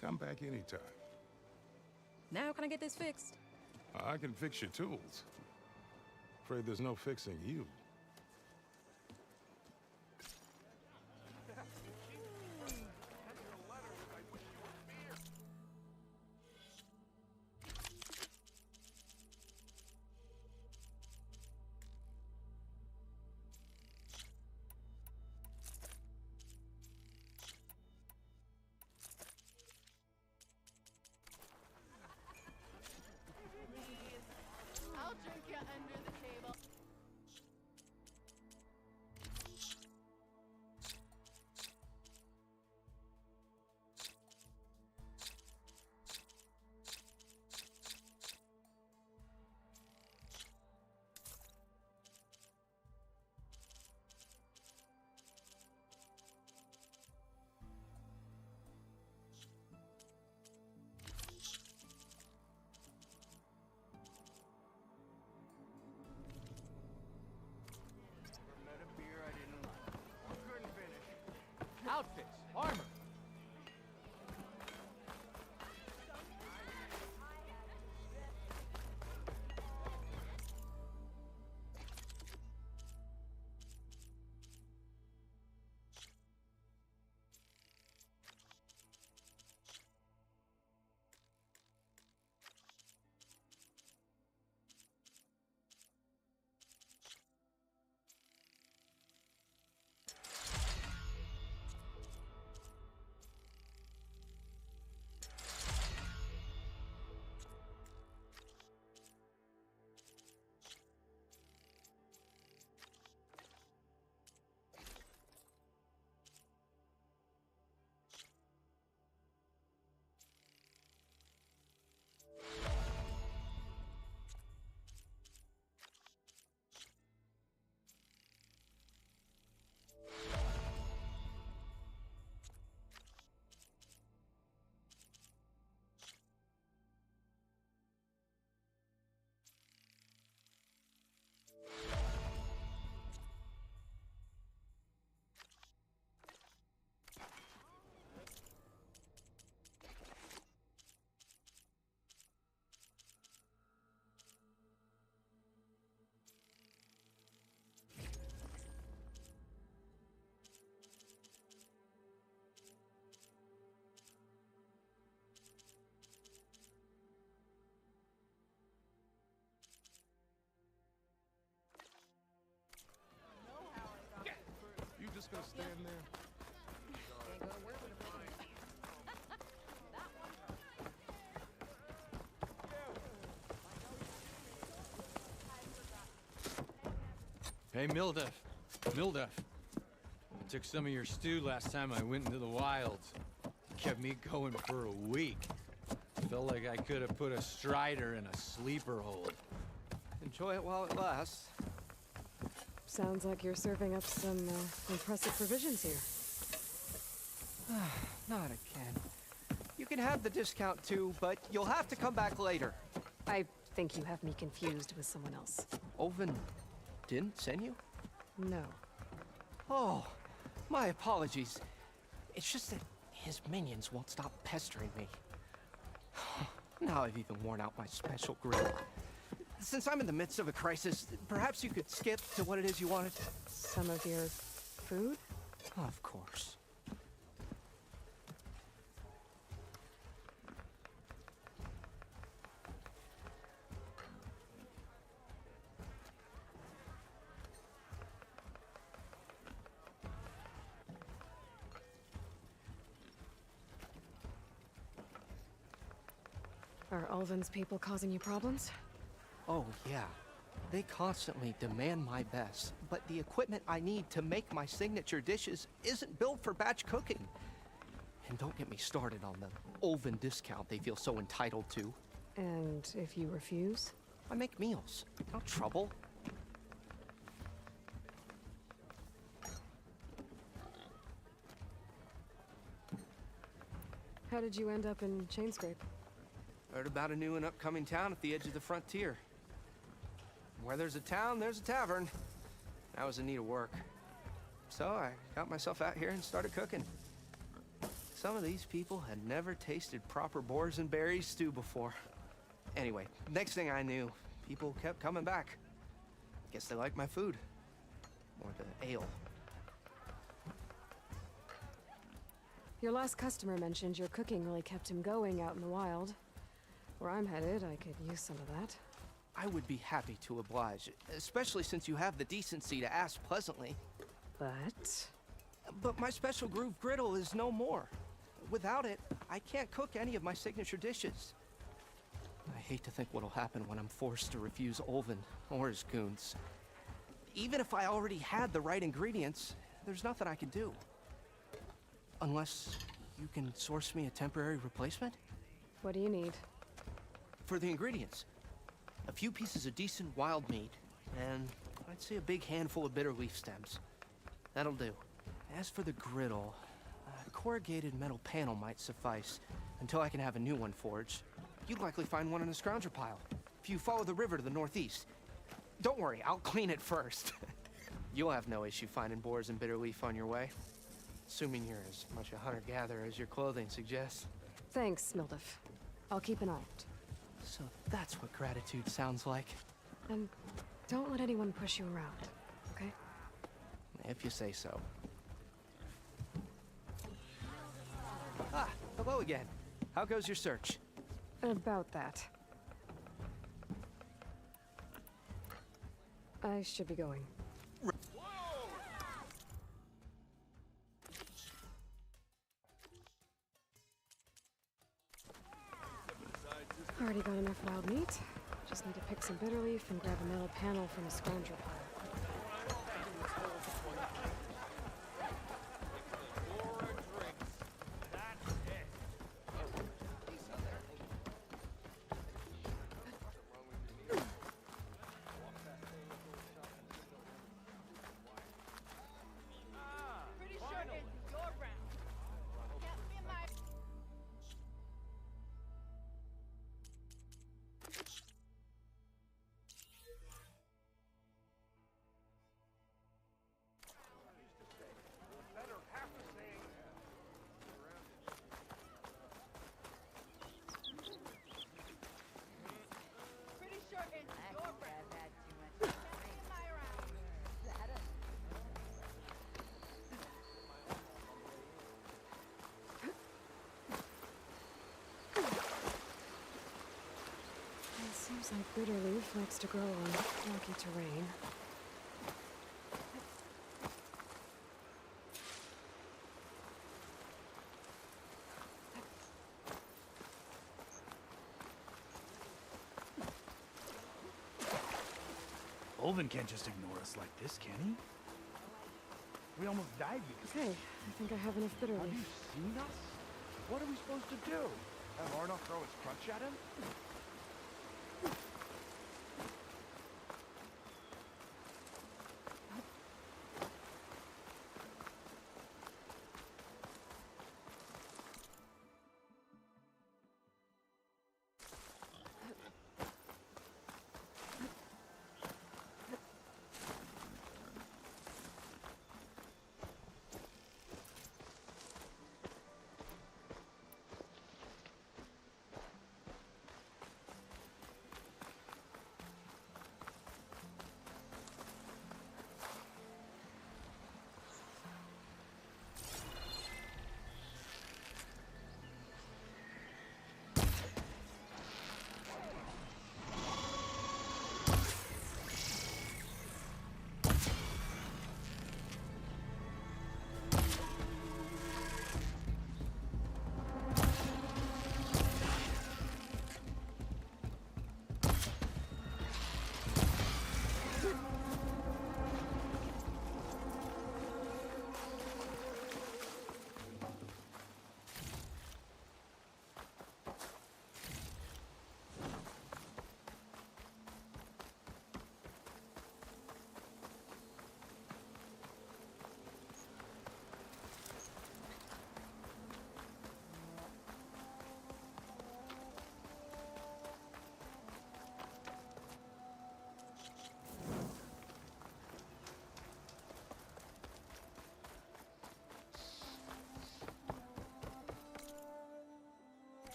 Come back anytime. Now can I get this fixed? I can fix your tools. Afraid there's no fixing you. I'll drink you under the table. Met a beer I didn't like. Couldn't finish. Outfits, armor. just gonna stand there? Hey, Mildef. Mildef. I took some of your stew last time I went into the wilds. Kept me going for a week. Felt like I could have put a strider in a sleeper hold. Enjoy it while it lasts. Sounds like you're serving up some impressive provisions here. Not again. You can have the discount too, but you'll have to come back later. I think you have me confused with someone else. Oven didn't send you? No. Oh, my apologies. It's just that his minions won't stop pestering me. Now I've even worn out my special grill. Since I'm in the midst of a crisis, perhaps you could skip to what it is you wanted? Some of your food? Of course. Are Ulvin's people causing you problems? Oh, yeah. They constantly demand my best, but the equipment I need to make my signature dishes isn't built for batch cooking. And don't get me started on the Ulvin discount they feel so entitled to. And if you refuse? I make meals. No trouble. How did you end up in Chainscrape? Heard about a new and upcoming town at the edge of the frontier. Where there's a town, there's a tavern. I was in need of work. So I got myself out here and started cooking. Some of these people had never tasted proper boars and berries stew before. Anyway, next thing I knew, people kept coming back. Guess they liked my food. Or the ale. Your last customer mentioned your cooking really kept him going out in the wild. Where I'm headed, I could use some of that. I would be happy to oblige, especially since you have the decency to ask pleasantly. But my special groove griddle is no more. Without it, I can't cook any of my signature dishes. I hate to think what'll happen when I'm forced to refuse Ulvin or his goons. Even if I already had the right ingredients, there's nothing I can do. Unless you can source me a temporary replacement? What do you need? For the ingredients. A few pieces of decent wild meat, and I'd say a big handful of bitter leaf stems. That'll do. As for the griddle, a corrugated metal panel might suffice until I can have a new one forged. You'd likely find one in a scrounger pile, if you follow the river to the northeast. Don't worry, I'll clean it first. You'll have no issue finding boars and bitter leaf on your way. Assuming you're as much a hunter-gatherer as your clothing suggests. Thanks, Mildef. I'll keep an eye out. So that's what gratitude sounds like. And don't let anyone push you around, okay? If you say so. Ah, hello again. How goes your search? About that. I should be going. Already got enough wild meat. Just need to pick some bitter leaf and grab a metal panel from a scrounger pile. Pretty sure it's your round. Can't be my... Pretty sure it's your round. Can't be my round. It seems like bitter leaf likes to grow on rocky terrain. Olvin can't just ignore us like this, can he? We almost died because... Okay, I think I have enough bitter Have you leaf. seen us? What are we supposed to do? Have Arnold throw his crutch at him?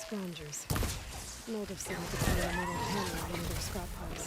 Scroungers. Mold of some could find a metal panel in one of their scrap piles.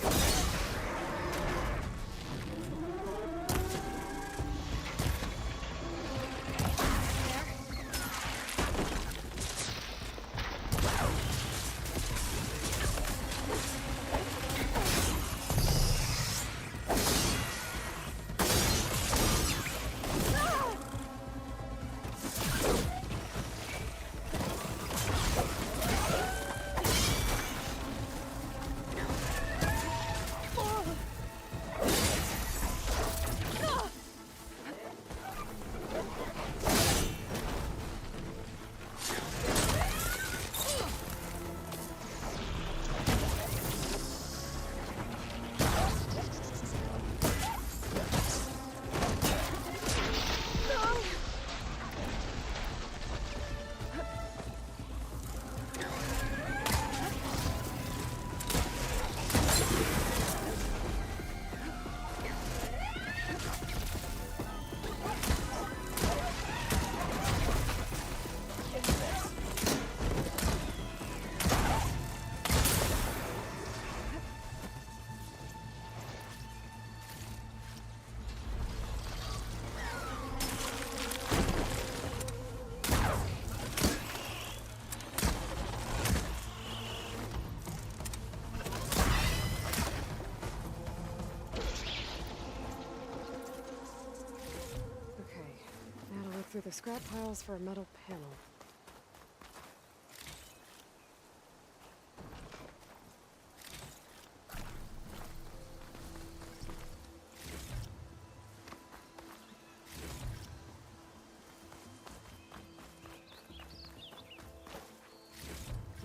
Through the scrap piles for a metal panel.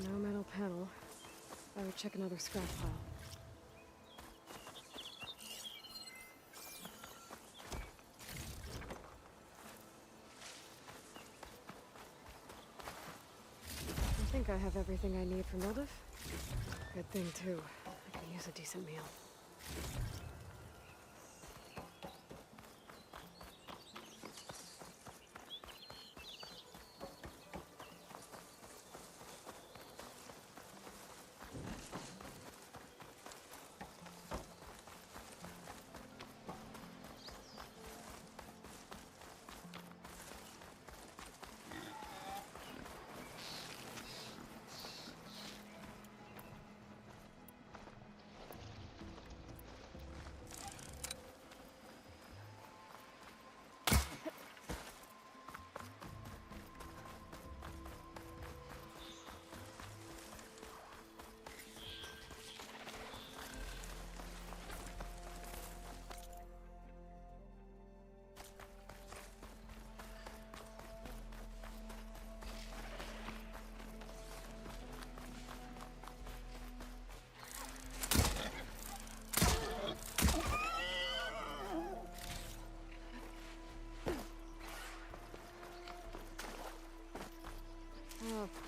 No metal panel. I would check another scrap pile. I think I have everything I need for Mildiv. Good thing, too. I can use a decent meal.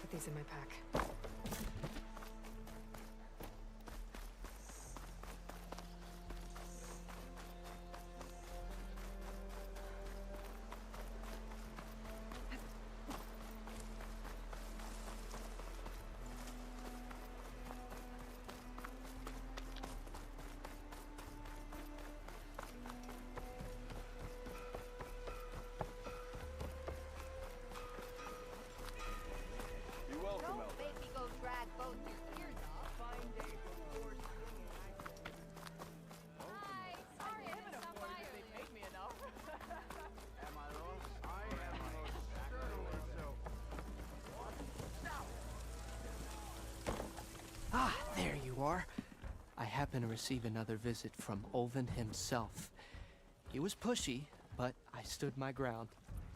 put these in my pack. Don't make me go drag both your ears off. Fine day before Hi, sorry I didn't stop by earlier. They paid me enough. Am I lost? I am most certainly so. Ah, there you are. I happen to receive another visit from Olvin himself. He was pushy, but I stood my ground.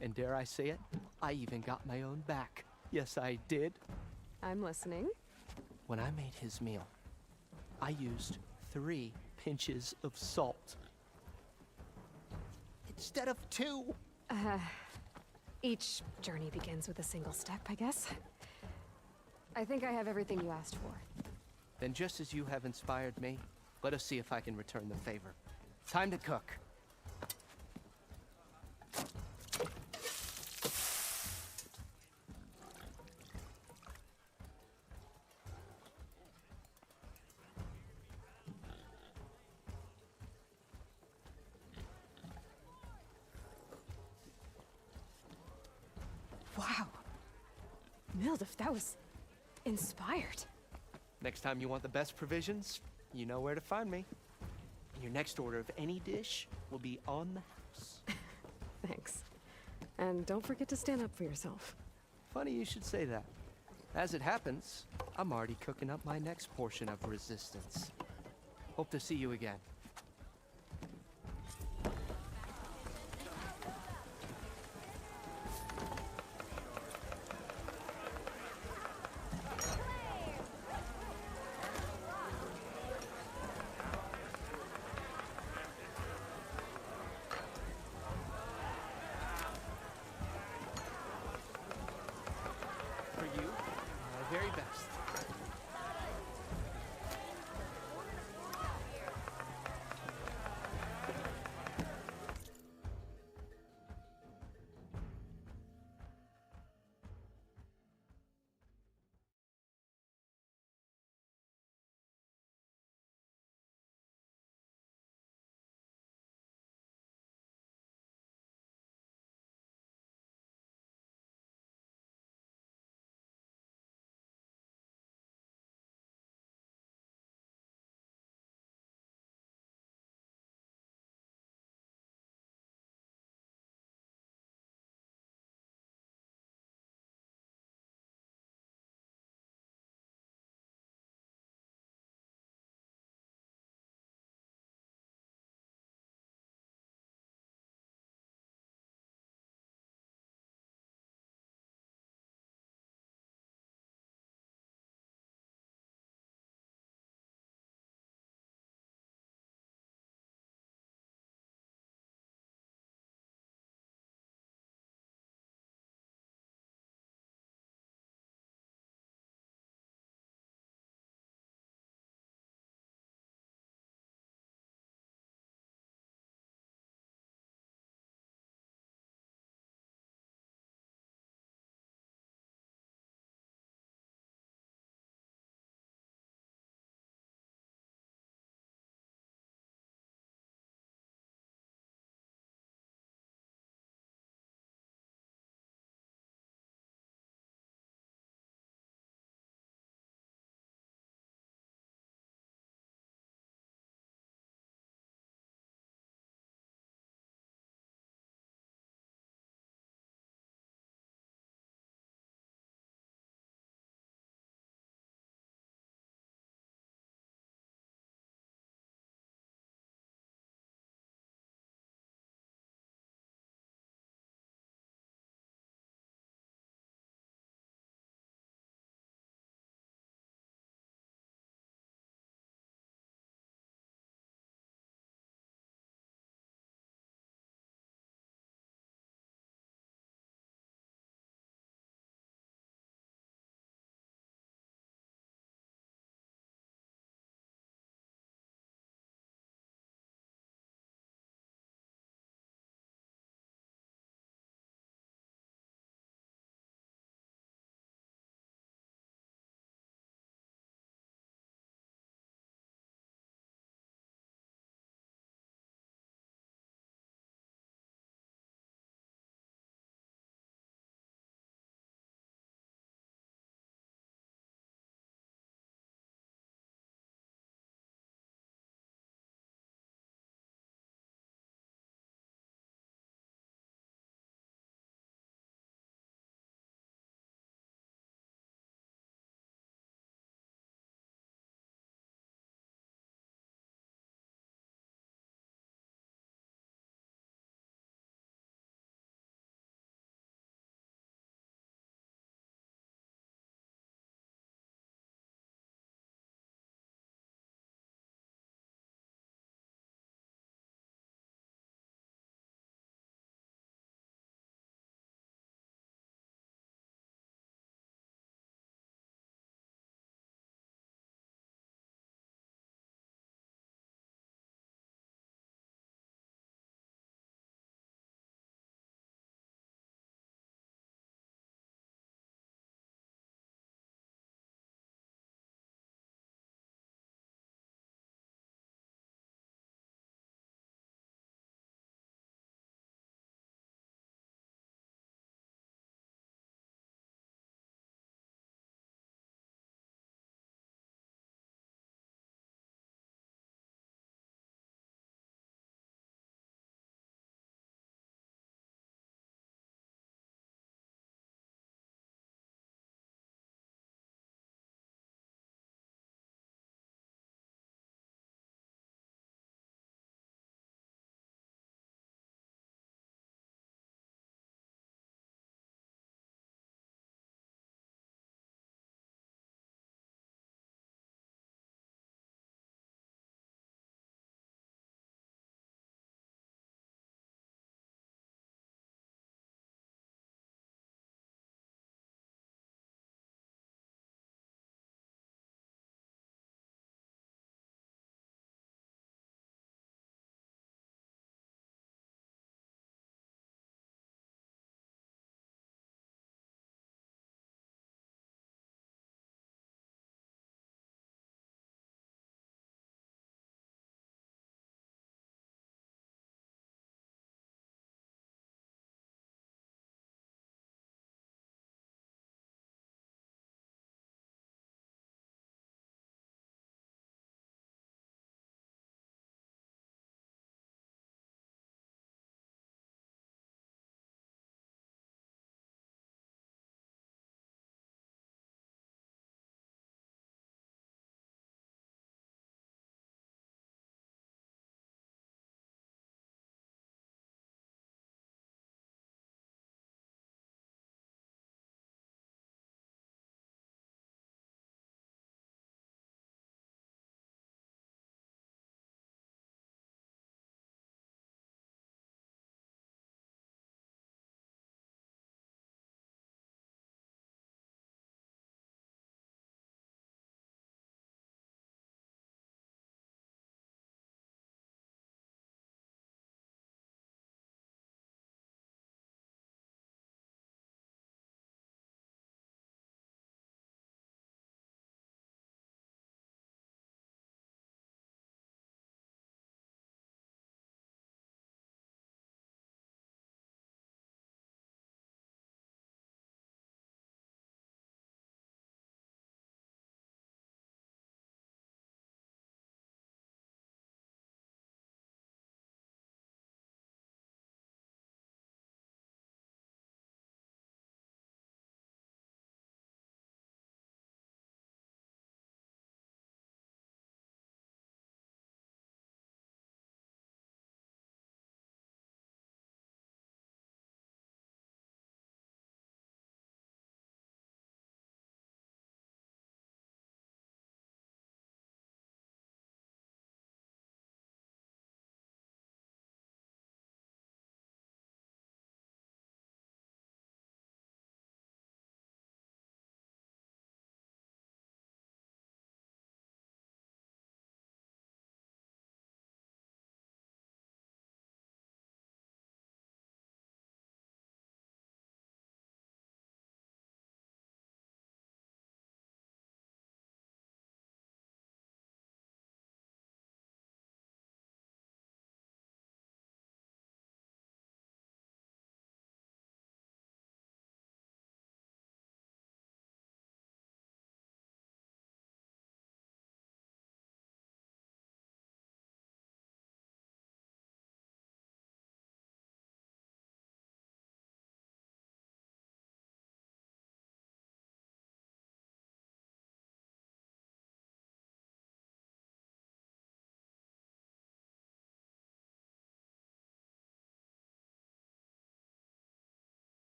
And dare I say it, I even got my own back. Yes, I did. I'm listening. When I made his meal, I used 3 pinches of salt. Instead of 2. Each journey begins with a single step, I guess. I think I have everything you asked for. Then just as you have inspired me, let us see if I can return the favor. Time to cook. Wow. Mildef, that was inspired. Next time you want the best provisions, you know where to find me. And your next order of any dish will be on the house. Thanks. And don't forget to stand up for yourself. Funny you should say that. As it happens, I'm already cooking up my next portion of resistance. Hope to see you again. For you, my very best.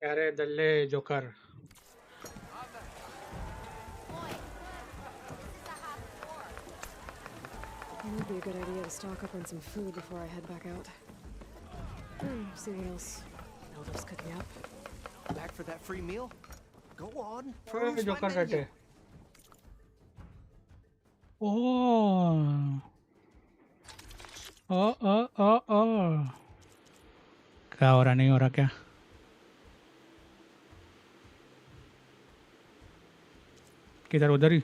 ಯಾರೇ ದಲ್ಲೆ joker It would be a good idea to stock up on some food before I head back out. See what else Elder's cooking up. Back for that free meal? Go on. Hey, Peruse my Joker menu. बैठे ओह ओ क्या हो रहा नहीं हो रहा क्या किधर उधर ही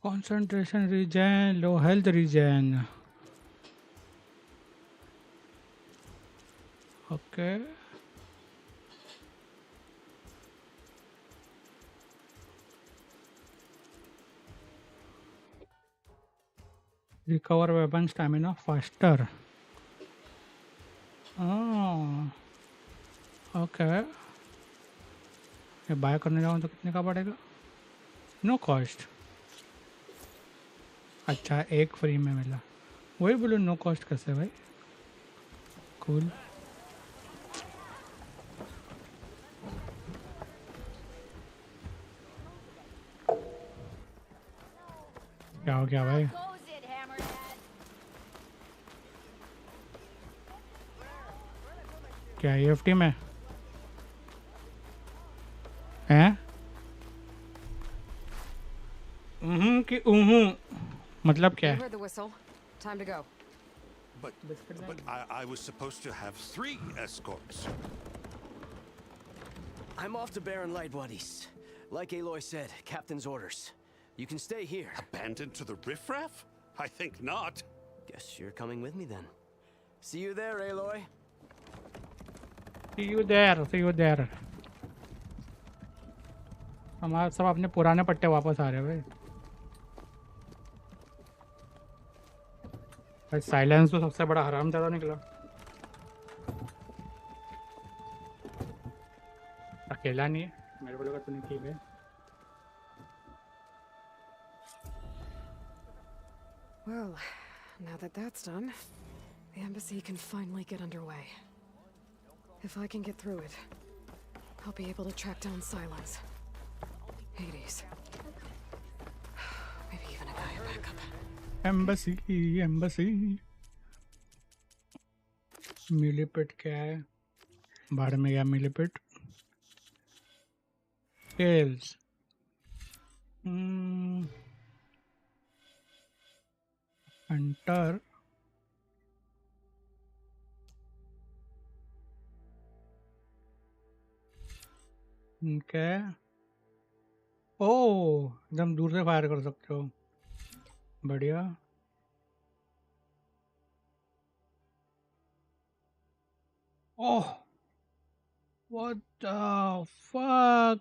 concentration regen low health regen okay recover weapon stamina faster oh okay ये बाय करने जाऊँ तो कितने का पड़ेगा नो कॉस्ट अच्छा एक फ्री में मिला वही बोलो नो कॉस्ट कैसे भाई कूल क्या हो गया भाई क्या EFT में हैं कि मतलब क्या You है heard the whistle. Time to go. But I was supposed to have 3 escorts. I'm off to Barren Light Wadis. Like Aloy said, Captain's orders. You can stay here. Abandoned to the riffraff? I think not. Guess you're coming with me then. See you there, Aloy. See you there. हमारे सब अपने पुराने पट्टे वापस आ रहे हैं भाई silence तो सबसे बड़ा हरामजादा निकला अकेला नहीं है मेरे को लगा तूने ठीक है Well, now that that's done, the embassy can finally get underway. If I can get through it, I'll be able to track down Silence. Hades. Maybe even a guy backup. Embassy embassy मिलीपिट क्या है? बाढ़ में गया मिलीपिट. Scales. Hunter. Okay. ओह, एकदम दूर से fire कर सकते हो. बढ़िया. ओह, what the fuck?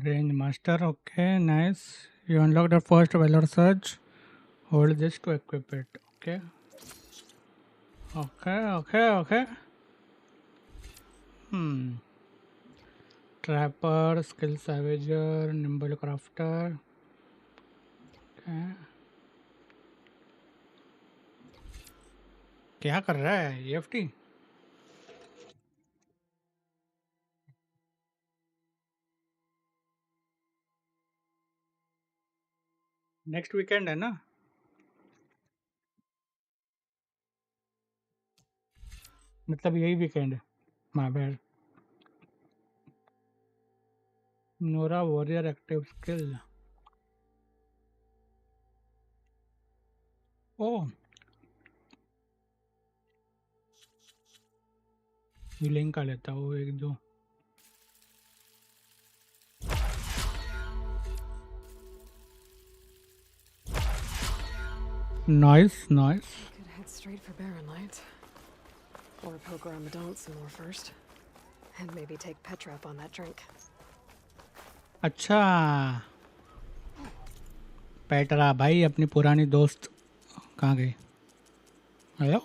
Range master, okay, nice. You unlock the first valor surge. Hold this to equip it. Okay. Okay. Trapper, skill savager, nimble crafter. Okay. क्या कर रहा है EFT? नेक्स्ट वीकेंड है ना? मतलब यही वीकेंड है. My bad. Nora warrior active skill. Oh, healing का लेता हूँ एक दो. Nice. Could head straight for Barren Light. Or poke around the Daunt some more first. And maybe take Petrap on that drink. अच्छा, पेटरा भाई अपनी पुरानी दोस्त कहाँ गई? हेलो.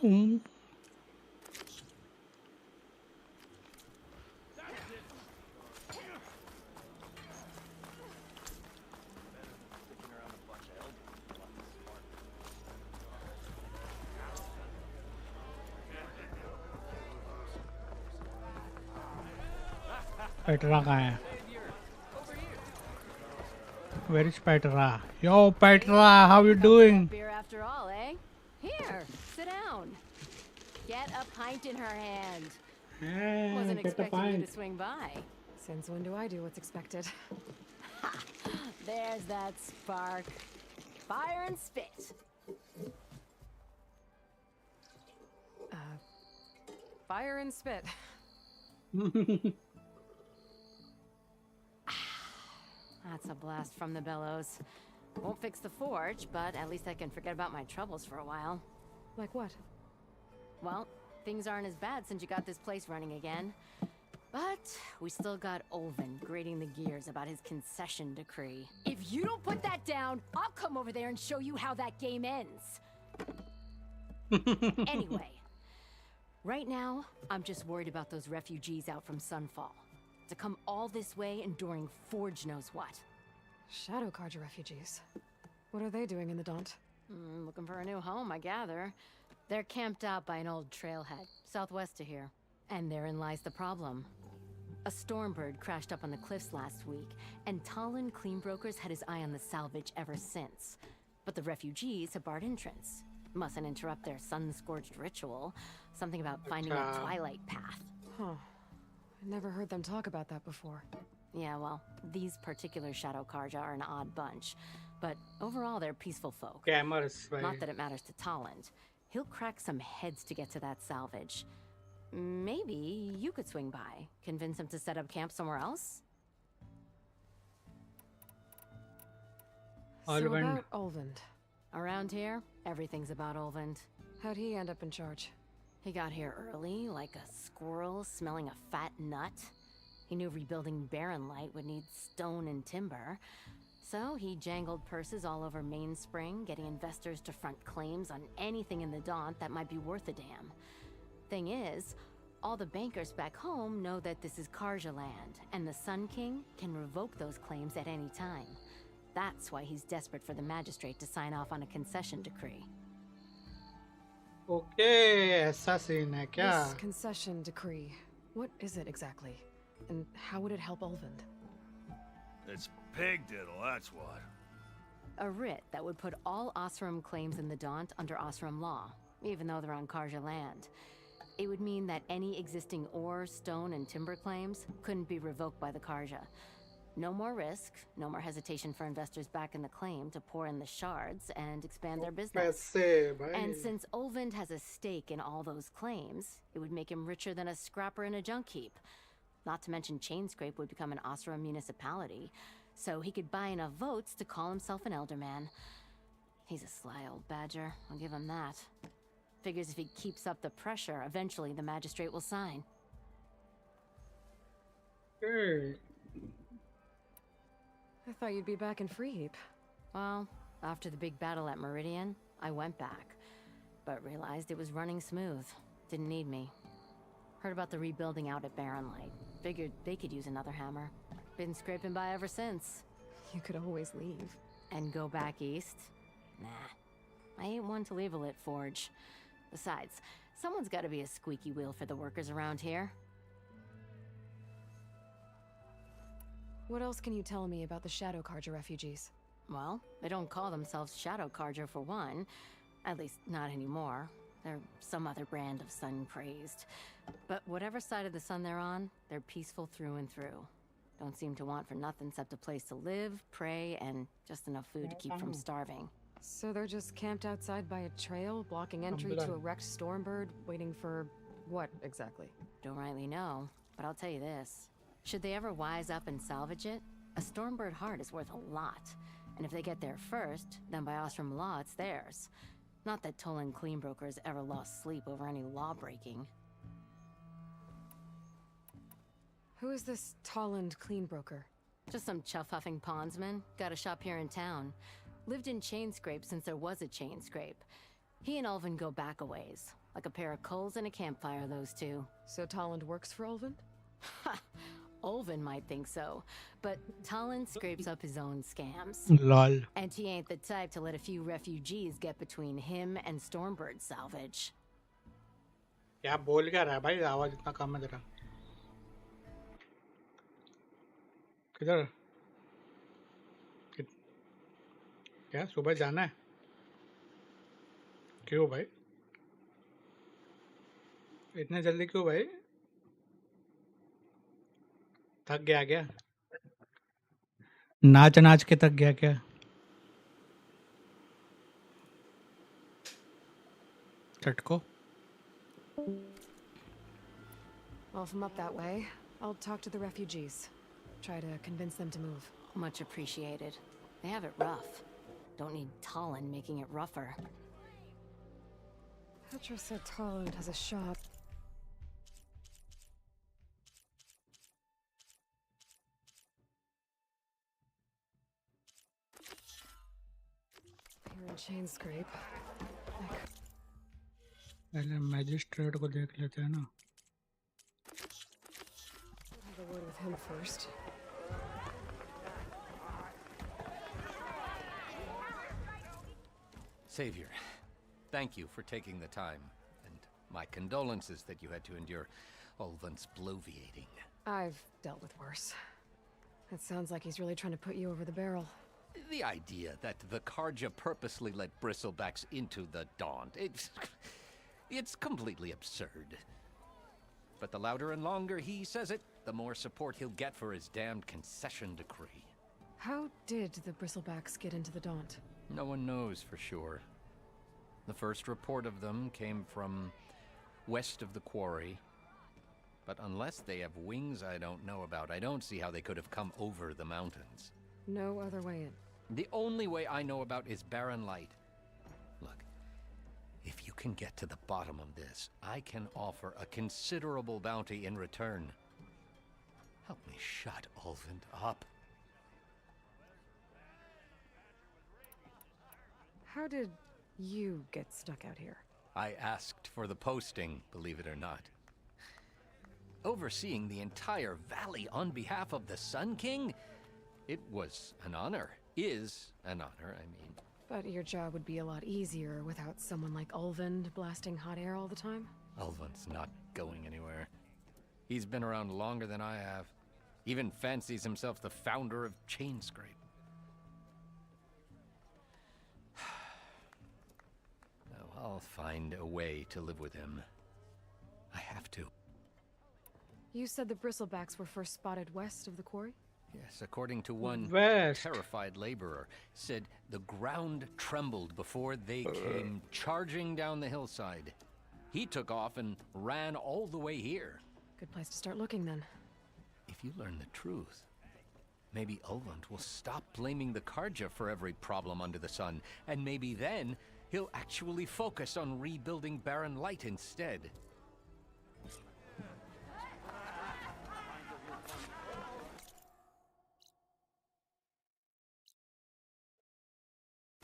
पेटरा कहाँ है? Where is Petra? Yo, Petra, how you doing? Beer after all, eh? Here, sit down. Get a pint in her hand. Wasn't Get a expecting you pint. to swing by. Since when do I do what's expected? There's that spark. Fire and spit. Fire and spit. That's a blast from the bellows. Won't fix the forge, but at least I can forget about my troubles for a while. Like what? Well, things aren't as bad since you got this place running again. But we still got Olvin grating the gears about his concession decree. If you don't put that down, I'll come over there and show you how that game ends. Anyway, right now, I'm just worried about those refugees out from Sunfall. To come all this way enduring Forge knows what. Shadow Carja refugees. What are they doing in the Daunt? Looking for a new home, I gather. They're camped out by an old trailhead, southwest of here. And therein lies the problem. A stormbird crashed up on the cliffs last week, and Talon Cleanbrokers had his eye on the salvage ever since. But the refugees have barred entrance. Mustn't interrupt their sun-scorched ritual. Something about finding a twilight path. Huh. I never heard them talk about that before. Yeah, well, these particular Shadow Carja are an odd bunch. But overall, they're peaceful folk. Cameras, Not that it matters to Talent. He'll crack some heads to get to that salvage. Maybe you could swing by. Convince him to set up camp somewhere else? So about Olvend. Around here, everything's about Olvend. How'd he end up in charge? He got here early, like a squirrel smelling a fat nut. He knew rebuilding Barren Light would need stone and timber. So he jangled purses all over Mainspring, getting investors to front claims on anything in the Daunt that might be worth a damn. Thing is, all the bankers back home know that this is Karja land, and the Sun King can revoke those claims at any time. That's why he's desperate for the magistrate to sign off on a concession decree. Okay, ऐसा scene है क्या? This concession decree, what is it exactly? And how would it help Ulvund? It's pig diddle, that's what. A writ that would put all Osram claims in the Daunt under Osram law, even though they're on Karja land. It would mean that any existing ore, stone, and timber claims couldn't be revoked by the Karja. No more risk, no more hesitation for investors back in the claim to pour in the shards and expand their business. पैसे भाई. And since Ulvund has a stake in all those claims, it would make him richer than a scrapper in a junk heap. Not to mention Chainscrape would become an Osram municipality, so he could buy enough votes to call himself an elderman. He's a sly old badger, I'll give him that. Figures if he keeps up the pressure, eventually the magistrate will sign. Okay. I thought you'd be back in Freeheap. Well, after the big battle at Meridian, I went back, but realized it was running smooth. Didn't need me. Heard about the rebuilding out at Barren Light. Figured they could use another hammer. Been scraping by ever since. You could always leave. And go back east? Nah. I ain't one to leave a lit forge. Besides, someone's gotta be a squeaky wheel for the workers around here. What else can you tell me about the Shadow Karja refugees? Well, they don't call themselves Shadow Karja for one. At least, not anymore. They're some other brand of sun-crazed. But whatever side of the sun they're on, they're peaceful through and through. Don't seem to want for nothing except a place to live, pray, and just enough food to keep from starving. So they're just camped outside by a trail, blocking entry to a wrecked Stormbird, waiting for what exactly? Don't rightly know, but I'll tell you this. Should they ever wise up and salvage it, a Stormbird heart is worth a lot. And if they get there first, then by Osram law, it's theirs. Not that Tolan Cleanbrokers ever lost sleep over any law-breaking. Who is this Tolland Cleanbroker? Just some chuff-huffing pondsman. Got a shop here in town. Lived in Chainscrape since there was a Chainscrape. He and Ulvund go back a ways. Like a pair of coals and a campfire, those two. So Tolland works for Ulvund? Ha! Ulvund might think so, but Tolland scrapes up his own scams. Lol. And he ain't the type to let a few refugees get between him and Stormbird salvage. क्या बोल क्या रहा है भाई? आवाज इतना कम है तेरा. किधर? क्या सुबह जाना है? क्यों भाई? इतने जल्दी क्यों भाई? थक गया क्या? नाच नाच के थक गया क्या? चटको. Well, if I'm up that way, I'll talk to the refugees. Try to convince them to move. Much appreciated. They have it rough. Don't need Tolland making it rougher. Petra said Tolland has a shop. Here in Chainscrape. पहले magistrate को देख लेते हैं ना. Have a word with him first. Savior, thank you for taking the time, and my condolences that you had to endure Ulvund's bloviating. I've dealt with worse. It sounds like he's really trying to put you over the barrel. The idea that the Karja purposely let bristlebacks into the Daunt, it's completely absurd. But the louder and longer he says it, the more support he'll get for his damned concession decree. How did the bristlebacks get into the Daunt? No one knows for sure. The first report of them came from west of the quarry. But unless they have wings I don't know about, I don't see how they could have come over the mountains. No other way in. The only way I know about is Barren Light. Look, if you can get to the bottom of this, I can offer a considerable bounty in return. Help me shut Ulvund up. How did you get stuck out here? I asked for the posting, believe it or not. Overseeing the entire valley on behalf of the Sun King? It was an honor. Is an honor, I mean. But your job would be a lot easier without someone like Ulvund blasting hot air all the time? Ulvund's not going anywhere. He's been around longer than I have. Even fancies himself the founder of Chainscrape. Oh, I'll find a way to live with him. I have to. You said the bristlebacks were first spotted west of the quarry? Yes, according to one West. terrified laborer, said the ground trembled before they came charging down the hillside. He took off and ran all the way here. Good place to start looking then. If you learn the truth, maybe Ulvund will stop blaming the Karja for every problem under the sun, and maybe then he'll actually focus on rebuilding Barren Light instead.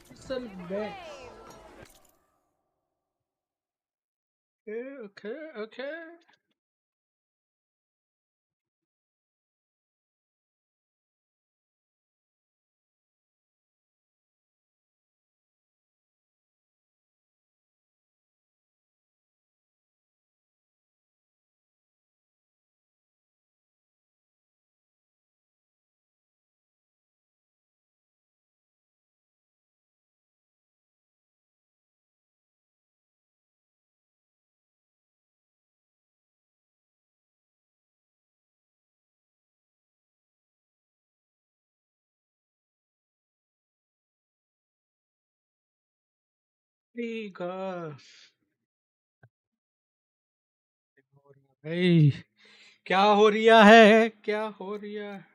Bristleback. Okay. ठीक है भाई क्या हो रिया है क्या हो रिया है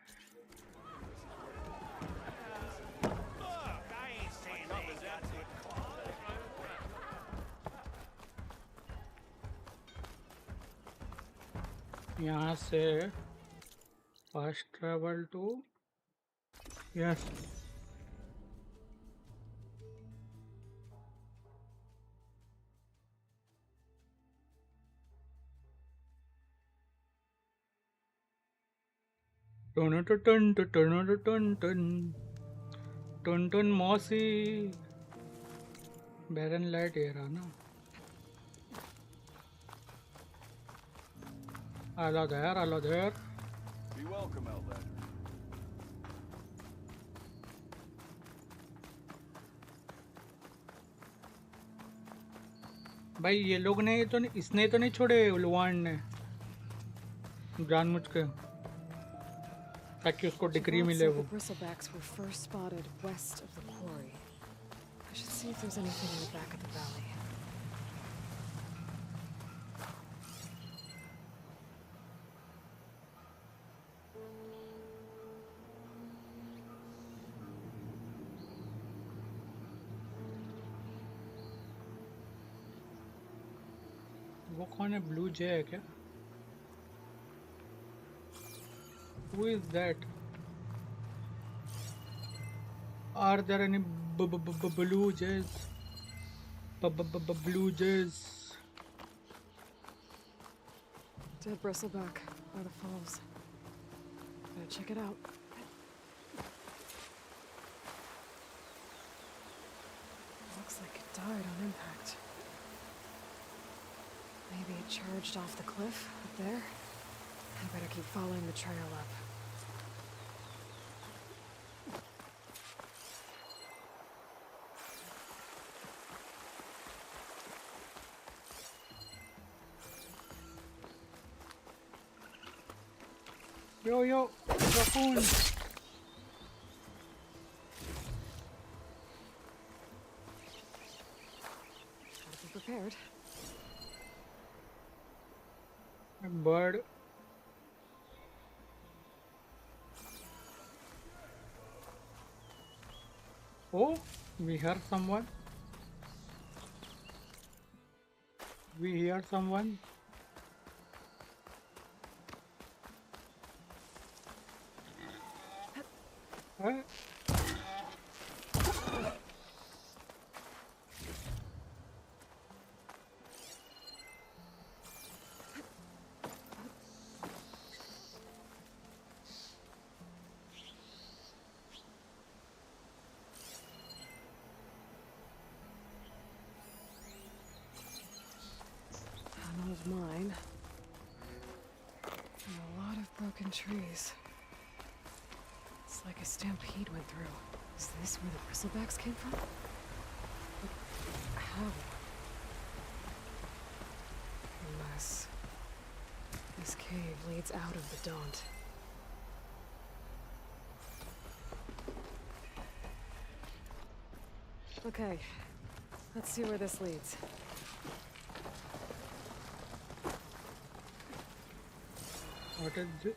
यहाँ से fast travel to yes ton ton ton ton ton ton ton ton मौसी बैरन लाइट ये रहा ना hello there Be welcome, Outlander. भाई ये लोग ने तो नहीं इसने तो नहीं छोड़े उलवान ने जानबूझ के ताकि उसको डिग्री मिले वो The bristlebacks were first spotted west of the quarry. I should see if there's anything in the back of the valley. वो कौन है ब्लू जे है क्या Who is that? Are there any blue jays? Blue jays. Dead bristleback by the falls. Gotta check it out. Looks like it died on impact. Maybe it charged off the cliff up there. I better keep following the trail up. Yo, raccoon. Gotta be prepared. A bird. Oh, we hear someone. We hear someone. Huh? Broken trees. It's like a stampede went through. Is this where the bristlebacks came from? But how? Unless this cave leads out of the Daunt. Okay, let's see where this leads. What is this?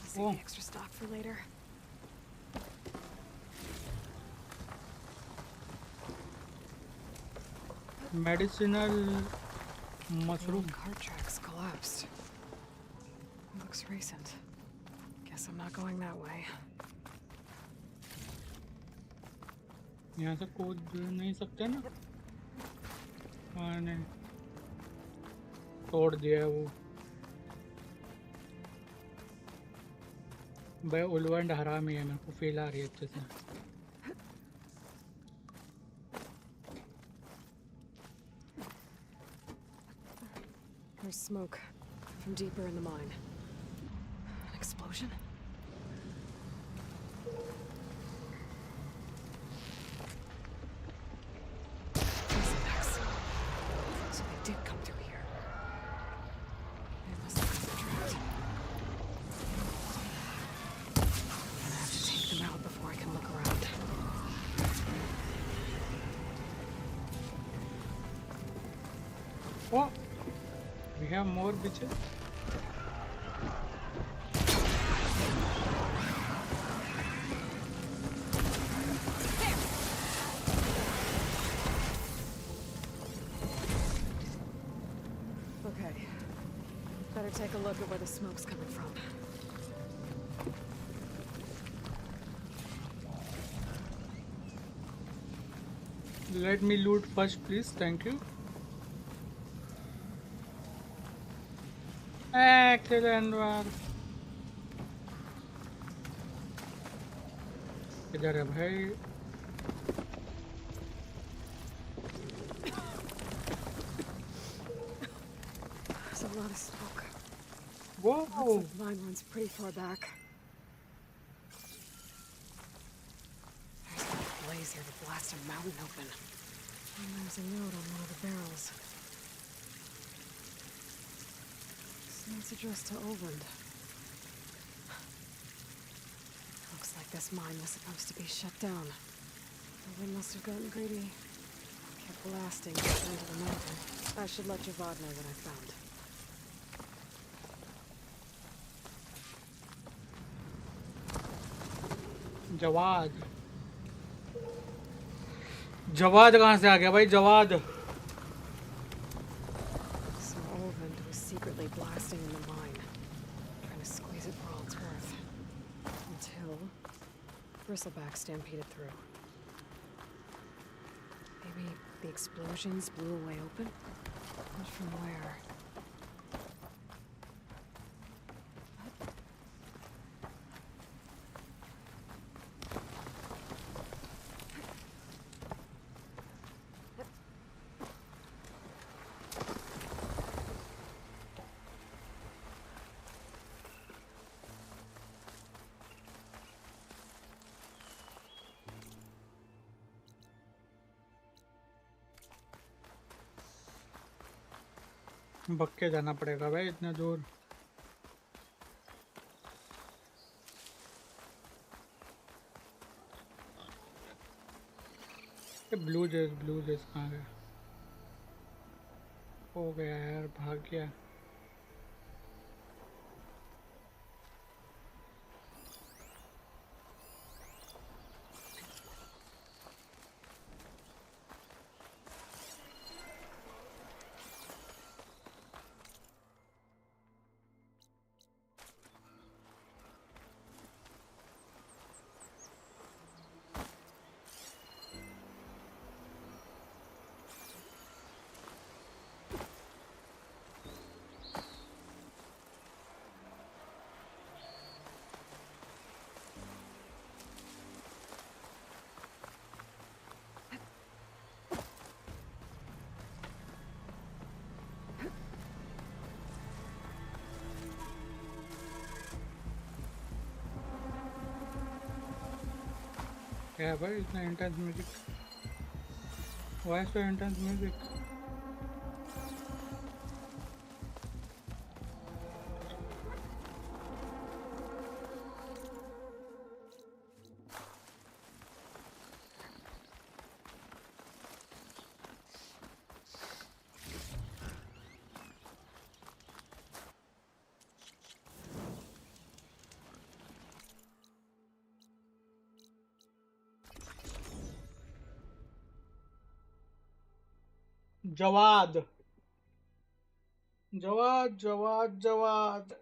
Save the extra stock for later. Medicinal mushroom. Cart tracks collapsed. It looks recent. Guess I'm not going that way. यहाँ से कूद नहीं सकते ना? हाँ नहीं तोड़ दिया है वो भाई उल्लू हरामी है मेरे को फील आ रही है अच्छे से There's smoke from deeper in the mine. An explosion? So they did come through here. They must have been trapped. I'm gonna have to take them out before I can look around. Oh, we have more bitches. Okay. Better take a look at where the smoke's coming from. Let me loot first, please. Thank you. Excellent work. इधर है भाई There's a lot of smoke. Whoa! Looks like the mine runs pretty far back. There's enough blaze here to blast a mountain open. And there's a note on one of the barrels. It's addressed to Olvend. Looks like this mine was supposed to be shut down. Olvend must have gotten greedy. Kept blasting down to the mountain. I should let Javad know what I found. Jawad Jawad कहाँ से आ गया भाई Jawad So Olvend was secretly blasting in the mine, trying to squeeze it for all it's worth. Until Bristleback stampeded through. Maybe the explosions blew a way open? But from where? बक के जाना पड़ेगा भाई इतना दूर ब्लू जेस कहाँ गया हो गया यार भाग गया क्या है भाई इतना intense music? Why so intense music? Jawad. Jawad, Jawad, Jawad.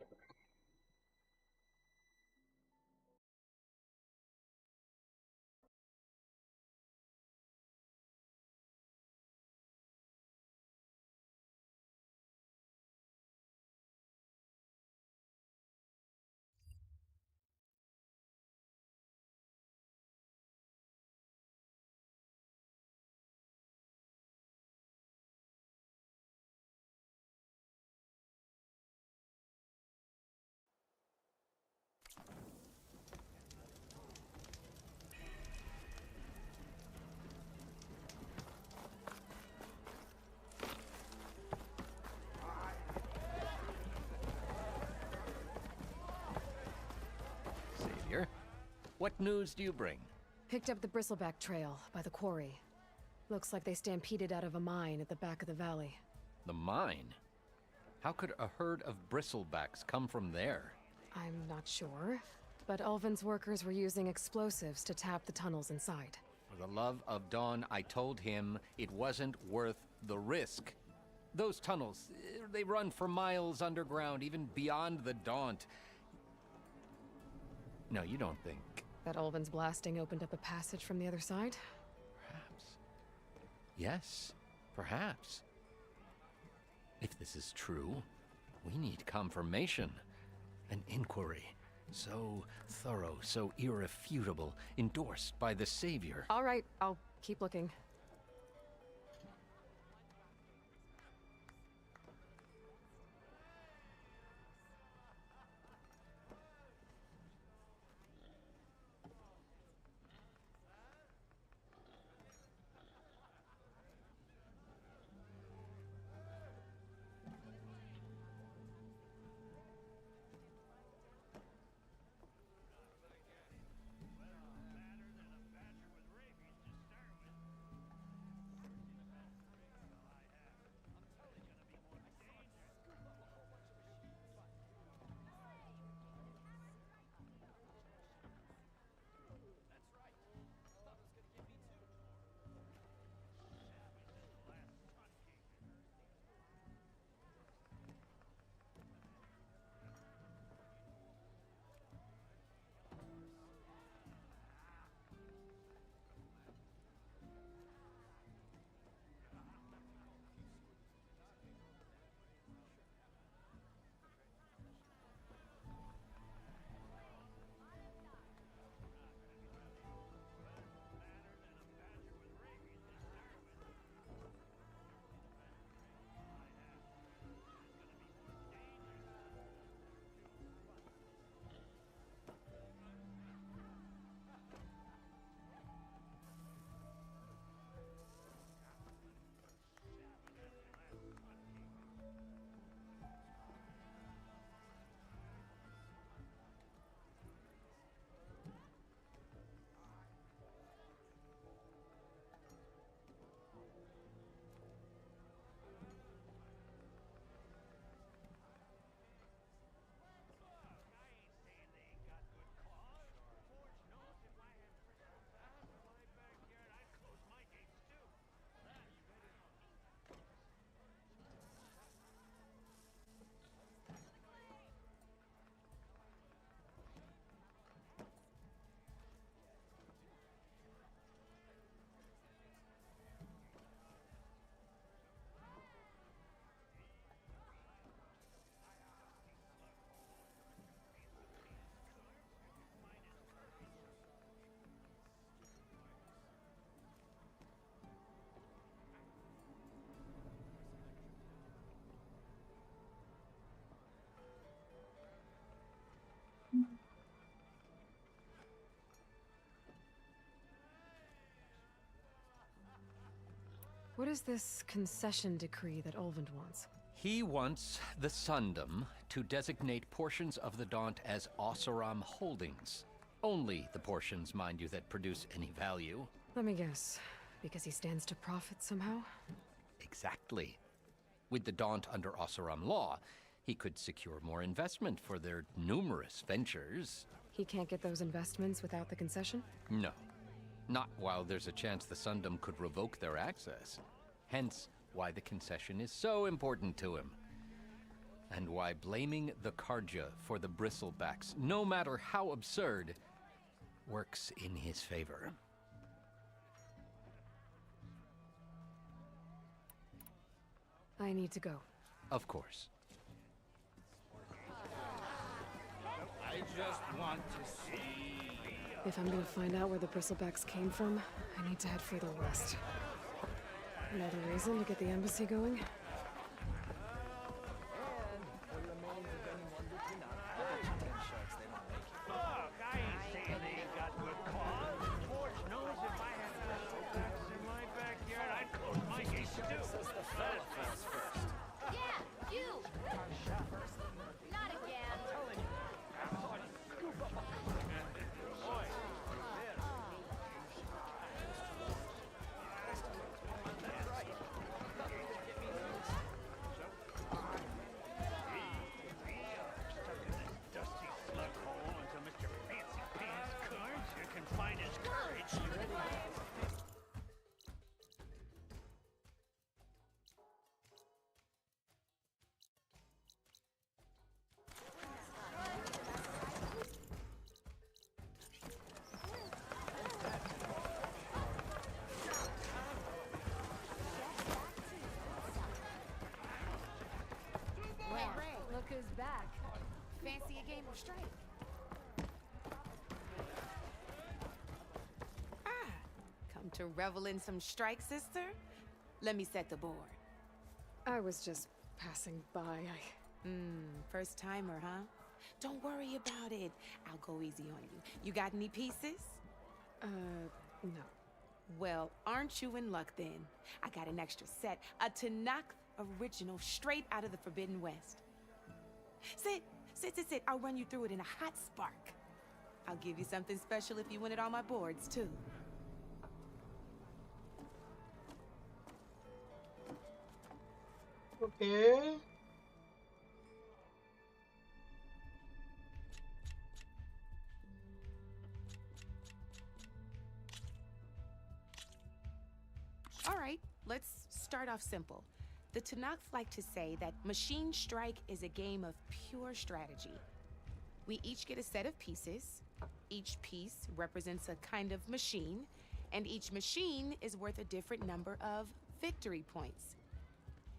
Savior, what news do you bring? Picked up the bristleback trail by the quarry. Looks like they stampeded out of a mine at the back of the valley. The mine? How could a herd of bristlebacks come from there? I'm not sure, but Ulvin's workers were using explosives to tap the tunnels inside. For the love of Dawn, I told him it wasn't worth the risk. Those tunnels, they run for miles underground, even beyond the Daunt. No, you don't think... That Ulvin's blasting opened up a passage from the other side? Perhaps. Yes, perhaps. If this is true, we need confirmation. An inquiry. So thorough, so irrefutable, endorsed by the Savior. All right, I'll keep looking. What is this concession decree that Ulvund wants? He wants the Sundom to designate portions of the Daunt as Oseram holdings. Only the portions, mind you, that produce any value. Let me guess. Because he stands to profit somehow? Exactly. With the Daunt under Oseram law, he could secure more investment for their numerous ventures. He can't get those investments without the concession? No. Not while there's a chance the Sundom could revoke their access. Hence, why the concession is so important to him. And why blaming the Karja for the bristlebacks, no matter how absurd, works in his favor. I need to go. Of course. I just want to see. If I'm gonna find out where the bristlebacks came from, I need to head further west. Another reason to get the embassy going? Look, I ain't saying they ain't got good cause. Forge knows if I had bristlebacks in my backyard, I'd close my gates too. That falls first. Yeah, you! Not again. Dusty slug hole until Mr. Fancy Pants Cards here can find his courage. Well, look who's back. Fancy a game of strike? Come to revel in some strike, sister? Let me set the board. I was just passing by. First timer, huh? Don't worry about it. I'll go easy on you. You got any pieces? No. Well, aren't you in luck then? I got an extra set, a Tanakh original straight out of the Forbidden West. Sit. I'll run you through it in a hot spark. I'll give you something special if you win it on my boards, too. Okay. All right, let's start off simple. The Tanakh like to say that Machine Strike is a game of pure strategy. We each get a set of pieces. Each piece represents a kind of machine, and each machine is worth a different number of victory points.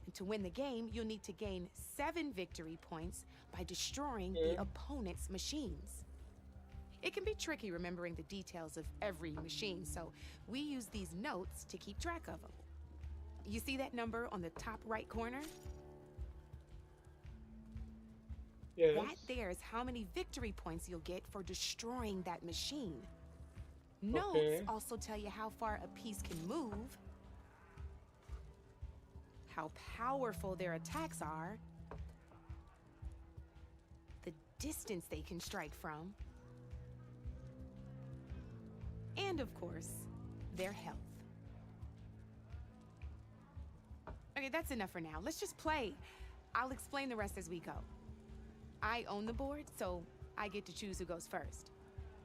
And to win the game, you'll need to gain 7 victory points by destroying the opponent's machines. It can be tricky remembering the details of every machine, so we use these notes to keep track of them. You see that number on the top right corner? Yes. That there is how many victory points you'll get for destroying that machine. Notes also tell you how far a piece can move, how powerful their attacks are, the distance they can strike from, and of course, their health. Okay, that's enough for now. Let's just play. I'll explain the rest as we go. I own the board, so I get to choose who goes first.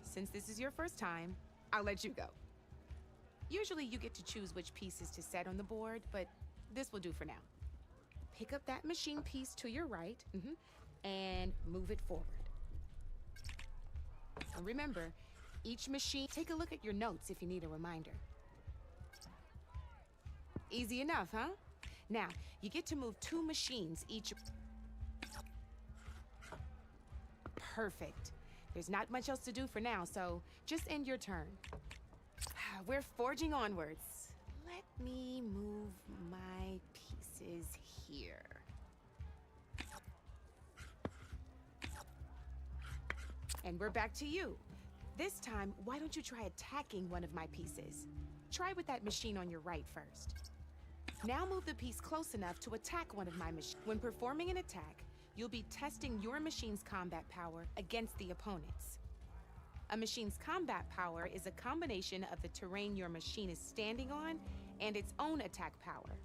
Since this is your first time, I'll let you go. Usually you get to choose which pieces to set on the board, but this will do for now. Pick up that machine piece to your right, and move it forward. And remember, each machine, take a look at your notes if you need a reminder. Easy enough, huh? Now, you get to move 2 machines each. Perfect. There's not much else to do for now, so just end your turn. We're forging onwards. Let me move my pieces here. And we're back to you. This time, why don't you try attacking one of my pieces? Try with that machine on your right first. Now move the piece close enough to attack one of my machines. When performing an attack, you'll be testing your machine's combat power against the opponent's. A machine's combat power is a combination of the terrain your machine is standing on and its own attack power.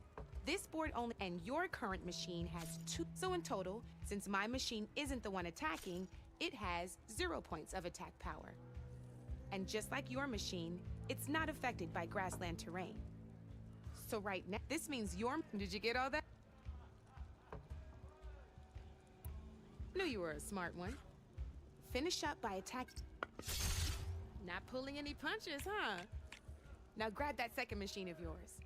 This board only, and your current machine has 2. So in total, since my machine isn't the one attacking, it has 0 points of attack power. And just like your machine, it's not affected by grassland terrain. So right now, this means did you get all that? Knew you were a smart one. Finish up by attacking. Not pulling any punches, huh? Now grab that second machine of yours.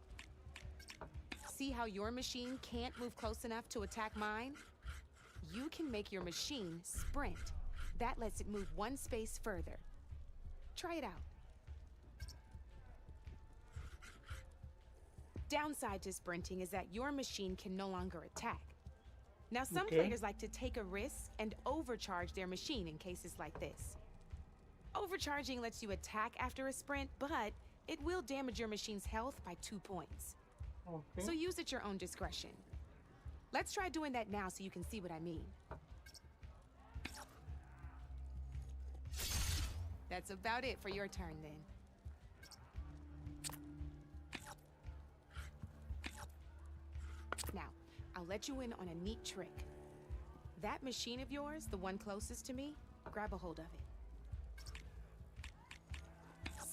See how your machine can't move close enough to attack mine? You can make your machine sprint. That lets it move 1 space further. Try it out. Downside to sprinting is that your machine can no longer attack. Now, some players like to take a risk and overcharge their machine in cases like this. Overcharging lets you attack after a sprint, but it will damage your machine's health by 2 points. So use at your own discretion. Let's try doing that now so you can see what I mean. That's about it for your turn then. Now, I'll let you in on a neat trick. That machine of yours, the one closest to me, grab a hold of it.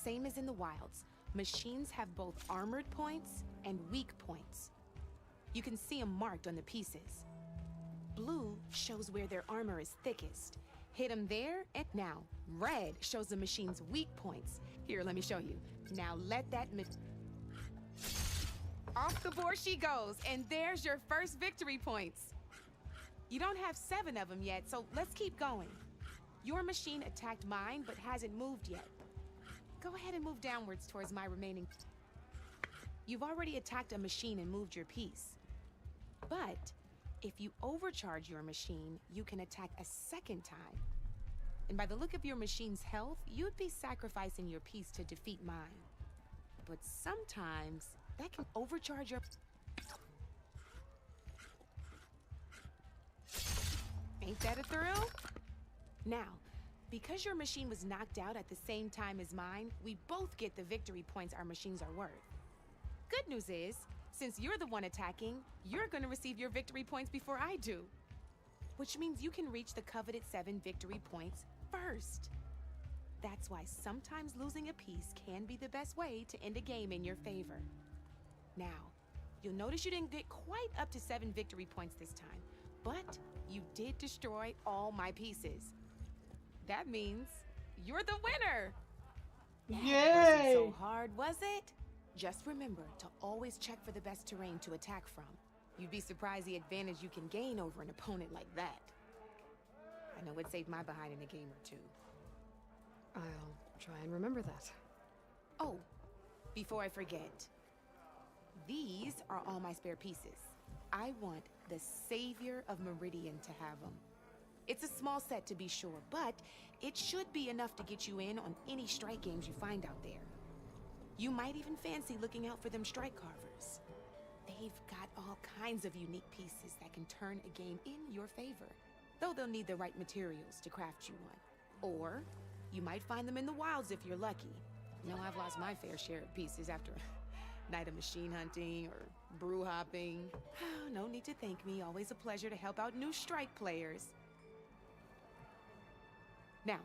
Same as in the wilds, machines have both armored points and weak points. You can see them marked on the pieces. Blue shows where their armor is thickest. Hit them there, and now, red shows the machine's weak points. Here, let me show you. Now let that off the board she goes, and there's your first victory points. You don't have 7 of them yet, so let's keep going. Your machine attacked mine, but hasn't moved yet. Go ahead and move downwards towards my remaining. You've already attacked a machine and moved your piece. But if you overcharge your machine, you can attack a second time. And by the look of your machine's health, you'd be sacrificing your piece to defeat mine. But sometimes that can overcharge your... Ain't that a thrill? Now, because your machine was knocked out at the same time as mine, we both get the victory points our machines are worth. Good news is, since you're the one attacking, you're gonna receive your victory points before I do. Which means you can reach the coveted 7 victory points first. That's why sometimes losing a piece can be the best way to end a game in your favor. Now, you'll notice you didn't get quite up to 7 victory points this time, but you did destroy all my pieces. That means you're the winner! That wasn't so hard, was it? Just remember to always check for the best terrain to attack from. You'd be surprised the advantage you can gain over an opponent like that. I know it saved my behind in a game or 2. I'll try and remember that. Oh, before I forget, these are all my spare pieces. I want the Savior of Meridian to have them. It's a small set to be sure, but it should be enough to get you in on any strike games you find out there. You might even fancy looking out for them strike carvers. They've got all kinds of unique pieces that can turn a game in your favor, though they'll need the right materials to craft you one. Or you might find them in the wilds if you're lucky. You know, I've lost my fair share of pieces after a night of machine hunting or brew hopping. No need to thank me. Always a pleasure to help out new strike players. Now,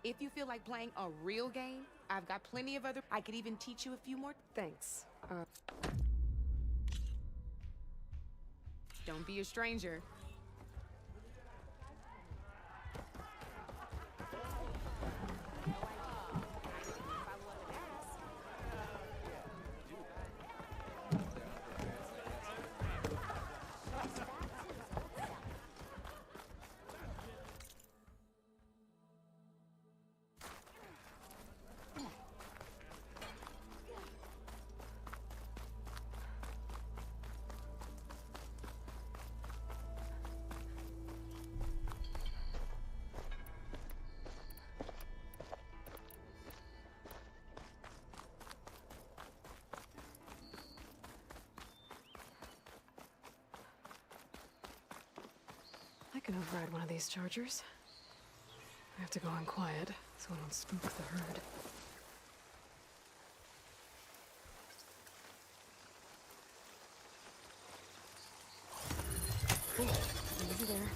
if you feel like playing a real game, I've got plenty of other... I could even teach you a few more... Thanks. Don't be a stranger. can override one of these chargers. I have to go in quiet so I don't spook the herd. Easy there.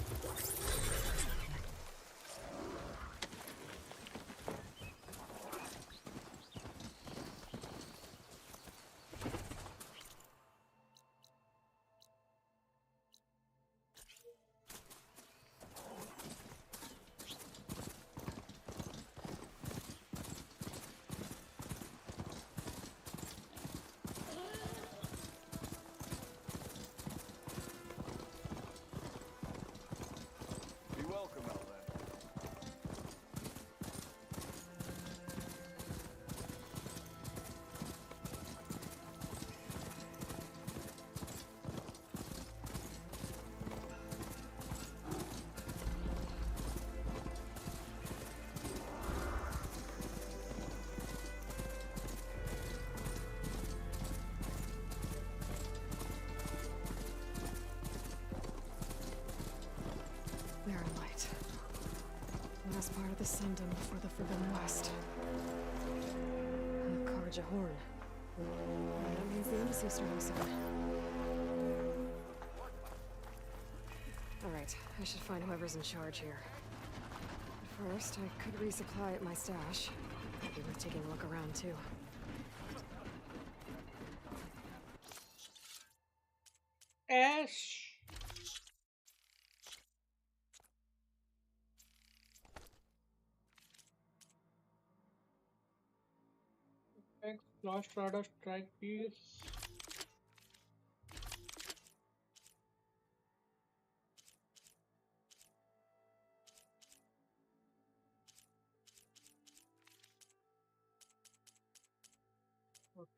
We are in light. Last part of the Sundom before the Forbidden West. And the Karja Horn. That means the embassy's starting soon. Alright, I should find whoever's in charge here. But first, I could resupply at my stash. Might be worth taking a look around, too. Ash! Lost Rada strike piece.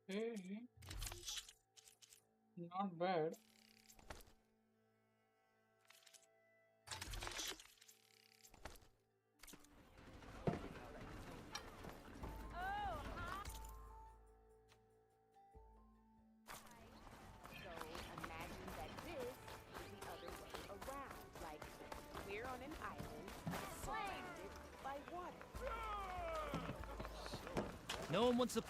Okay. Not bad. No one wants to...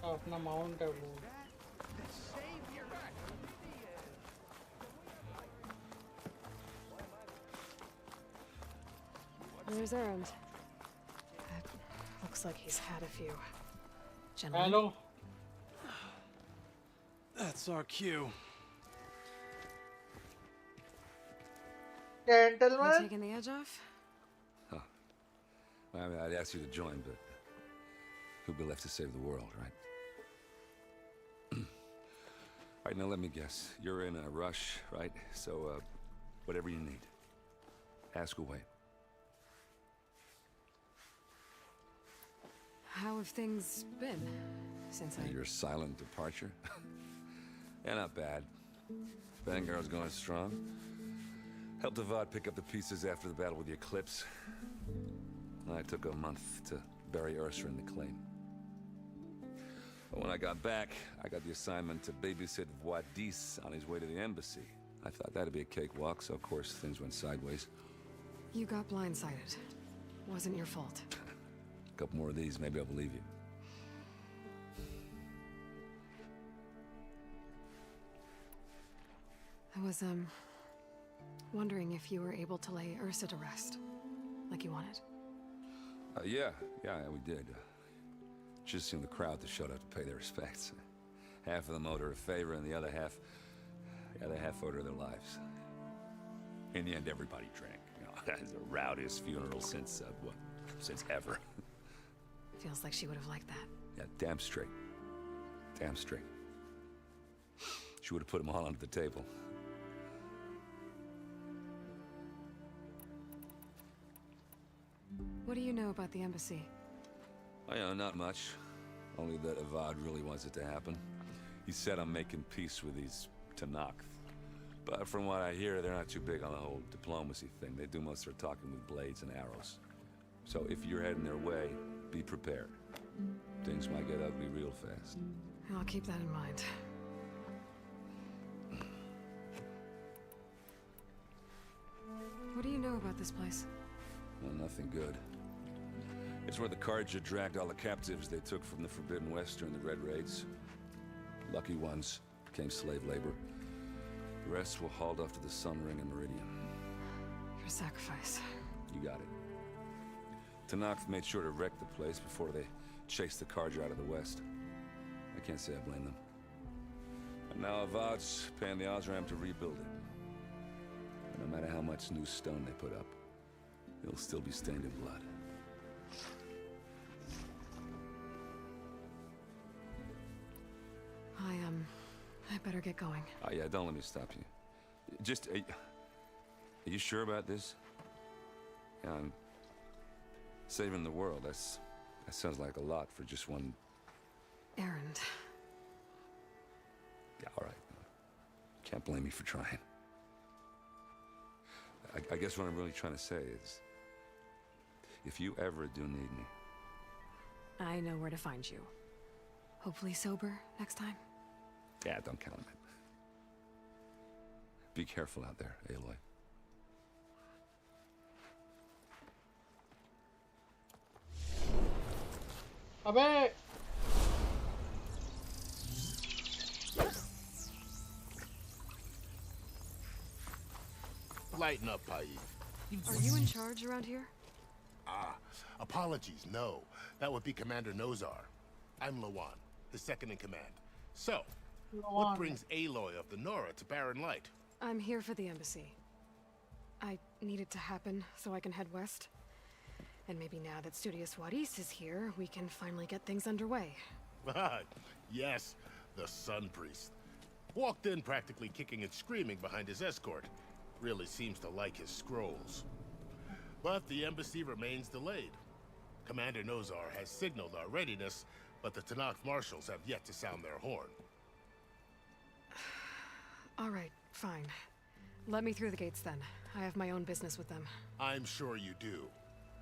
अपना mount है वो There's Errand. Looks like he's had a few. Gentlemen. Hello. That's our cue. You Gentlemen. taking the edge off? Huh. I mean, I'd ask you to join, but who'd be left to save the world, right? All right, now let me guess. You're in a rush, right? So, whatever you need, ask away. How have things been since I... Your silent departure? Yeah, not bad. Vanguard's going strong. Helped Avad pick up the pieces after the battle with the Eclipse. I took a month to bury Ursa in the claim. But when I got back, I got the assignment to babysit Wadis on his way to the embassy. I thought that'd be a cakewalk, so of course things went sideways. You got blindsided. Wasn't your fault. A couple more of these, maybe I'll believe you. I was, wondering if you were able to lay Ursa to rest, like you wanted. Yeah, we did. Just seemed the crowd that showed up to pay their respects. Half of them owed her a favor, and the other half owed her their lives. In the end, everybody drank. You know, that's the rowdiest funeral since, since ever. Feels like she would have liked that. Yeah, damn straight. Damn straight. She would have put them all under the table. What do you know about the embassy? Oh, yeah, not much. Only that Avad really wants it to happen. He said I'm making peace with these Tanakh. But from what I hear, they're not too big on the whole diplomacy thing. They do most of their talking with blades and arrows. So if you're heading their way, be prepared. Things might get ugly real fast. I'll keep that in mind. What do you know about this place? Well, nothing good. It's where the Carja dragged all the captives they took from the Forbidden West during the Red Raids. Lucky ones became slave labor. The rest were hauled off to the Sun Ring and Meridian. Your sacrifice. You got it. Tanakh made sure to wreck the place before they chased the Carja out of the West. I can't say I blame them. And now Avad's paying the Osram to rebuild it. And no matter how much new stone they put up, it'll still be stained in blood. I better get going. Oh yeah, don't let me stop you. Just, are you sure about this? Yeah, I'm saving the world. That sounds like a lot for just one errand. Yeah, all right. Can't blame me for trying. I guess what I'm really trying to say is, if you ever do need me... I know where to find you. Hopefully sober next time. Yeah, don't count on it. Be careful out there, Aloy. अबे Lighten up, Paid. Are you in charge around here? Apologies, no. That would be Commander Nozar. I'm Lawan, his second in command. So, what brings Aloy of the Nora to Barren Light? I'm here for the embassy. I need it to happen so I can head west. And maybe now that Studious Juarez is here, we can finally get things underway. Yes, the Sun Priest. Walked in practically kicking and screaming behind his escort. Really seems to like his scrolls. But the embassy remains delayed. Commander Nozar has signaled our readiness, but the Tanakh marshals have yet to sound their horn. All right, fine. Let me through the gates then. I have my own business with them. I'm sure you do,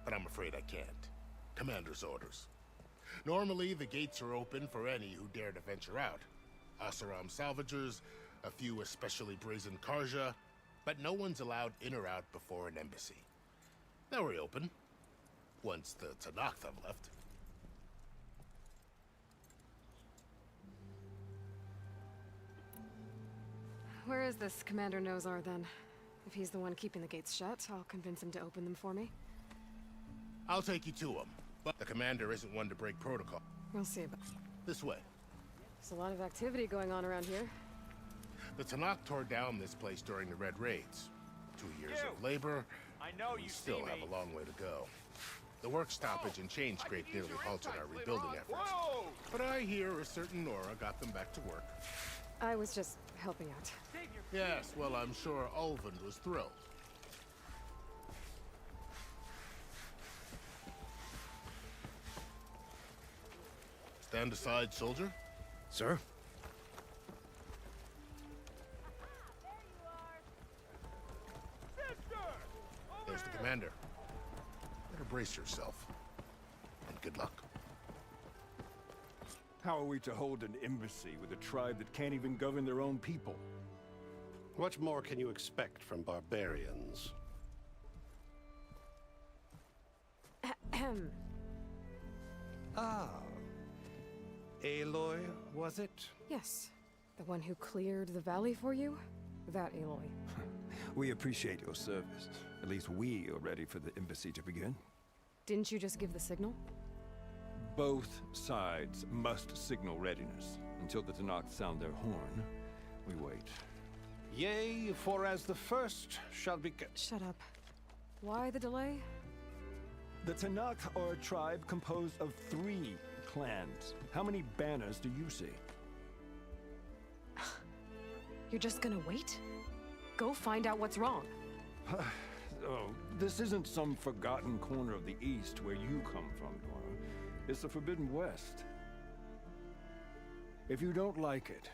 but I'm afraid I can't. Commander's orders. Normally, the gates are open for any who dare to venture out. Asaram salvagers, a few especially brazen Karja, but no one's allowed in or out before an embassy. Now we're open, once the Tanakh have left. Where is this Commander Nozar then? If he's the one keeping the gates shut, I'll convince him to open them for me. I'll take you to him, but the commander isn't one to break protocol. We'll see about This way. There's a lot of activity going on around here. The Tanakh tore down this place during the Red Raids. 2 years of labor, I know we still have a long way to go. The work stoppage and chain scrape nearly halted our rebuilding efforts. But I hear a certain Nora got them back to work. I was just helping out. Yes, well, I'm sure Ulvund was thrilled. Stand aside, soldier. Sir? There's the commander. Better brace yourself. And good luck. How are we to hold an embassy with a tribe that can't even govern their own people? What more can you expect from barbarians? Ahem. Ah. Aloy, was it? Yes. The one who cleared the valley for you? That Aloy. We appreciate your service. At least we are ready for the embassy to begin. Didn't you just give the signal? Both sides must signal readiness. Until the Tanakh sound their horn, we wait. Yea, for as the first shall be... Shut up. Why the delay? The Tanakh are a tribe composed of 3 clans. How many banners do you see? You're just gonna wait? Go find out what's wrong. Oh, this isn't some forgotten corner of the East where you come from, Nora. It's the Forbidden West. If you don't like it,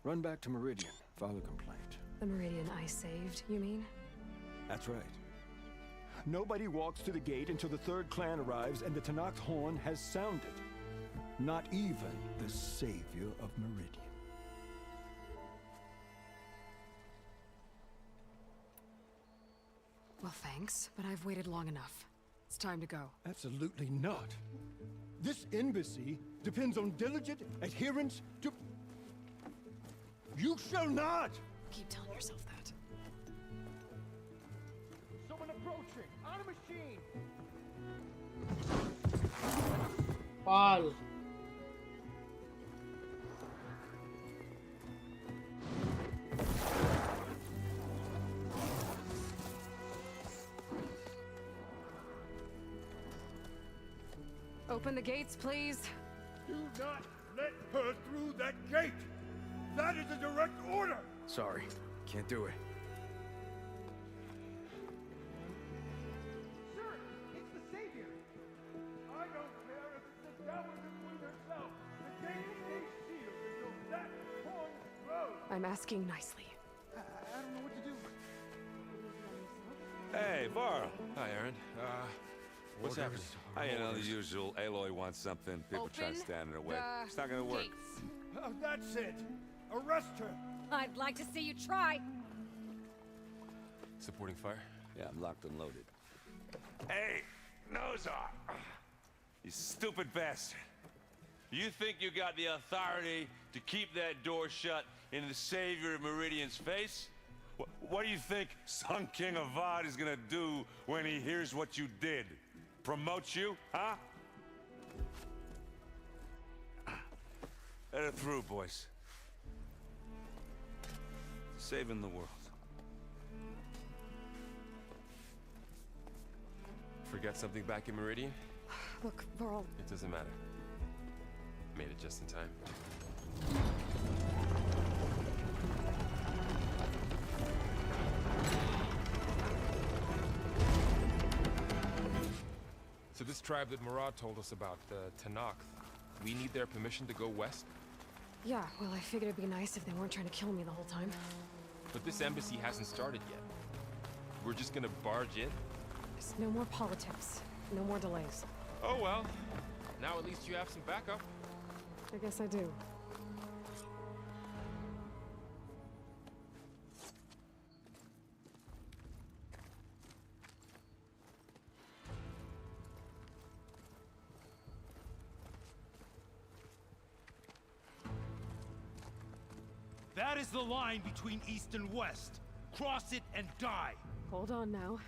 run back to Meridian, file a complaint. The Meridian I saved, you mean? That's right. Nobody walks to the gate until the third clan arrives and the Tanakh horn has sounded. Not even the savior of Meridian. Well, thanks, but I've waited long enough. It's time to go. Absolutely not. This embassy depends on diligent adherence to... You shall not! Keep telling yourself that. Someone approaching! On a machine! Pal. Open the gates, please. Do not let her through that gate! That is a direct order! Sorry, can't do it. Sir, it's the Savior! I don't care if it's the Dowager Queen herself! The gate stays sealed until that horn grows! I'm asking nicely. I don't know what to do. Hey, Varl. Hi, Aaron. What's happening? You know, the usual. Aloy wants something. People try to stand in her way. It's not gonna work. That's it! Arrest her! I'd like to see you try. Supporting fire? Yeah, I'm locked and loaded. Hey, Nozar! You stupid bastard. You think you got the authority to keep that door shut in the Savior of Meridian's face? What do you think Sun King Avad is gonna do when he hears what you did? Promote you, huh? Let her through, boys. Saving the world. Forgot something back in Meridian? Look, Varl. It doesn't matter. Made it just in time. So this tribe that Murad told us about, the Tanakh, we need their permission to go west? Yeah, well, I figured it'd be nice if they weren't trying to kill me the whole time. But this embassy hasn't started yet. We're just gonna barge in? There's no more politics. No more delays. Oh well. Now at least you have some backup. I guess I do. That is the line between East and West. Cross it and die. Hold on now.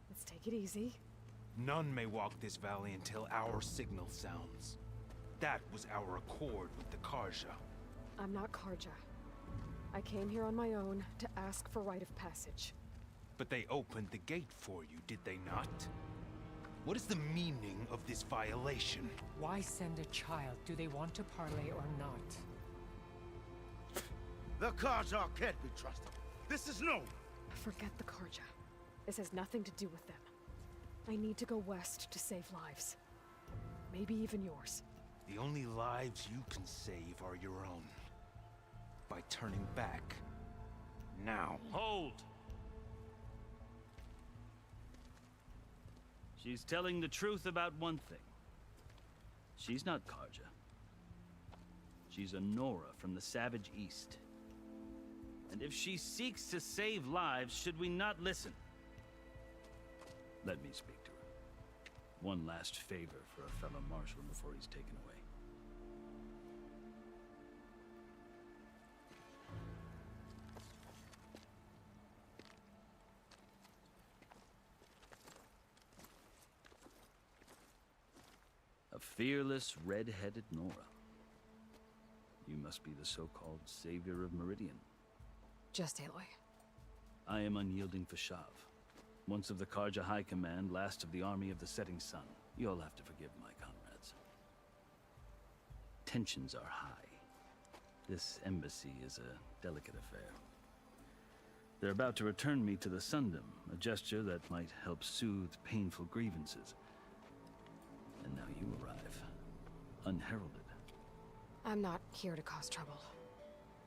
Let's take it easy. None may walk this valley until our signal sounds. That was our accord with the Karja. I'm not Karja. I came here on my own to ask for rite of passage. But they opened the gate for you, did they not? What is the meaning of this violation? Why send a child? Do they want to parley or not? The Karja can't be trusted. This is no... Forget the Karja. This has nothing to do with them. I need to go west to save lives. Maybe even yours. The only lives you can save are your own. By turning back. Now. Hold! She's telling the truth about one thing. She's not Karja. She's a Nora from the Savage East. And if she seeks to save lives, should we not listen? Let me speak to her. One last favor for a fellow marshal before he's taken away. A fearless, red-headed Nora. You must be the so-called savior of Meridian. Just Aloy. I am unyielding for Shav. Once of the Karja High Command, last of the army of the setting sun. You'll have to forgive my comrades. Tensions are high. This embassy is a delicate affair. They're about to return me to the Sundom, a gesture that might help soothe painful grievances. And now you arrive, unheralded. I'm not here to cause trouble.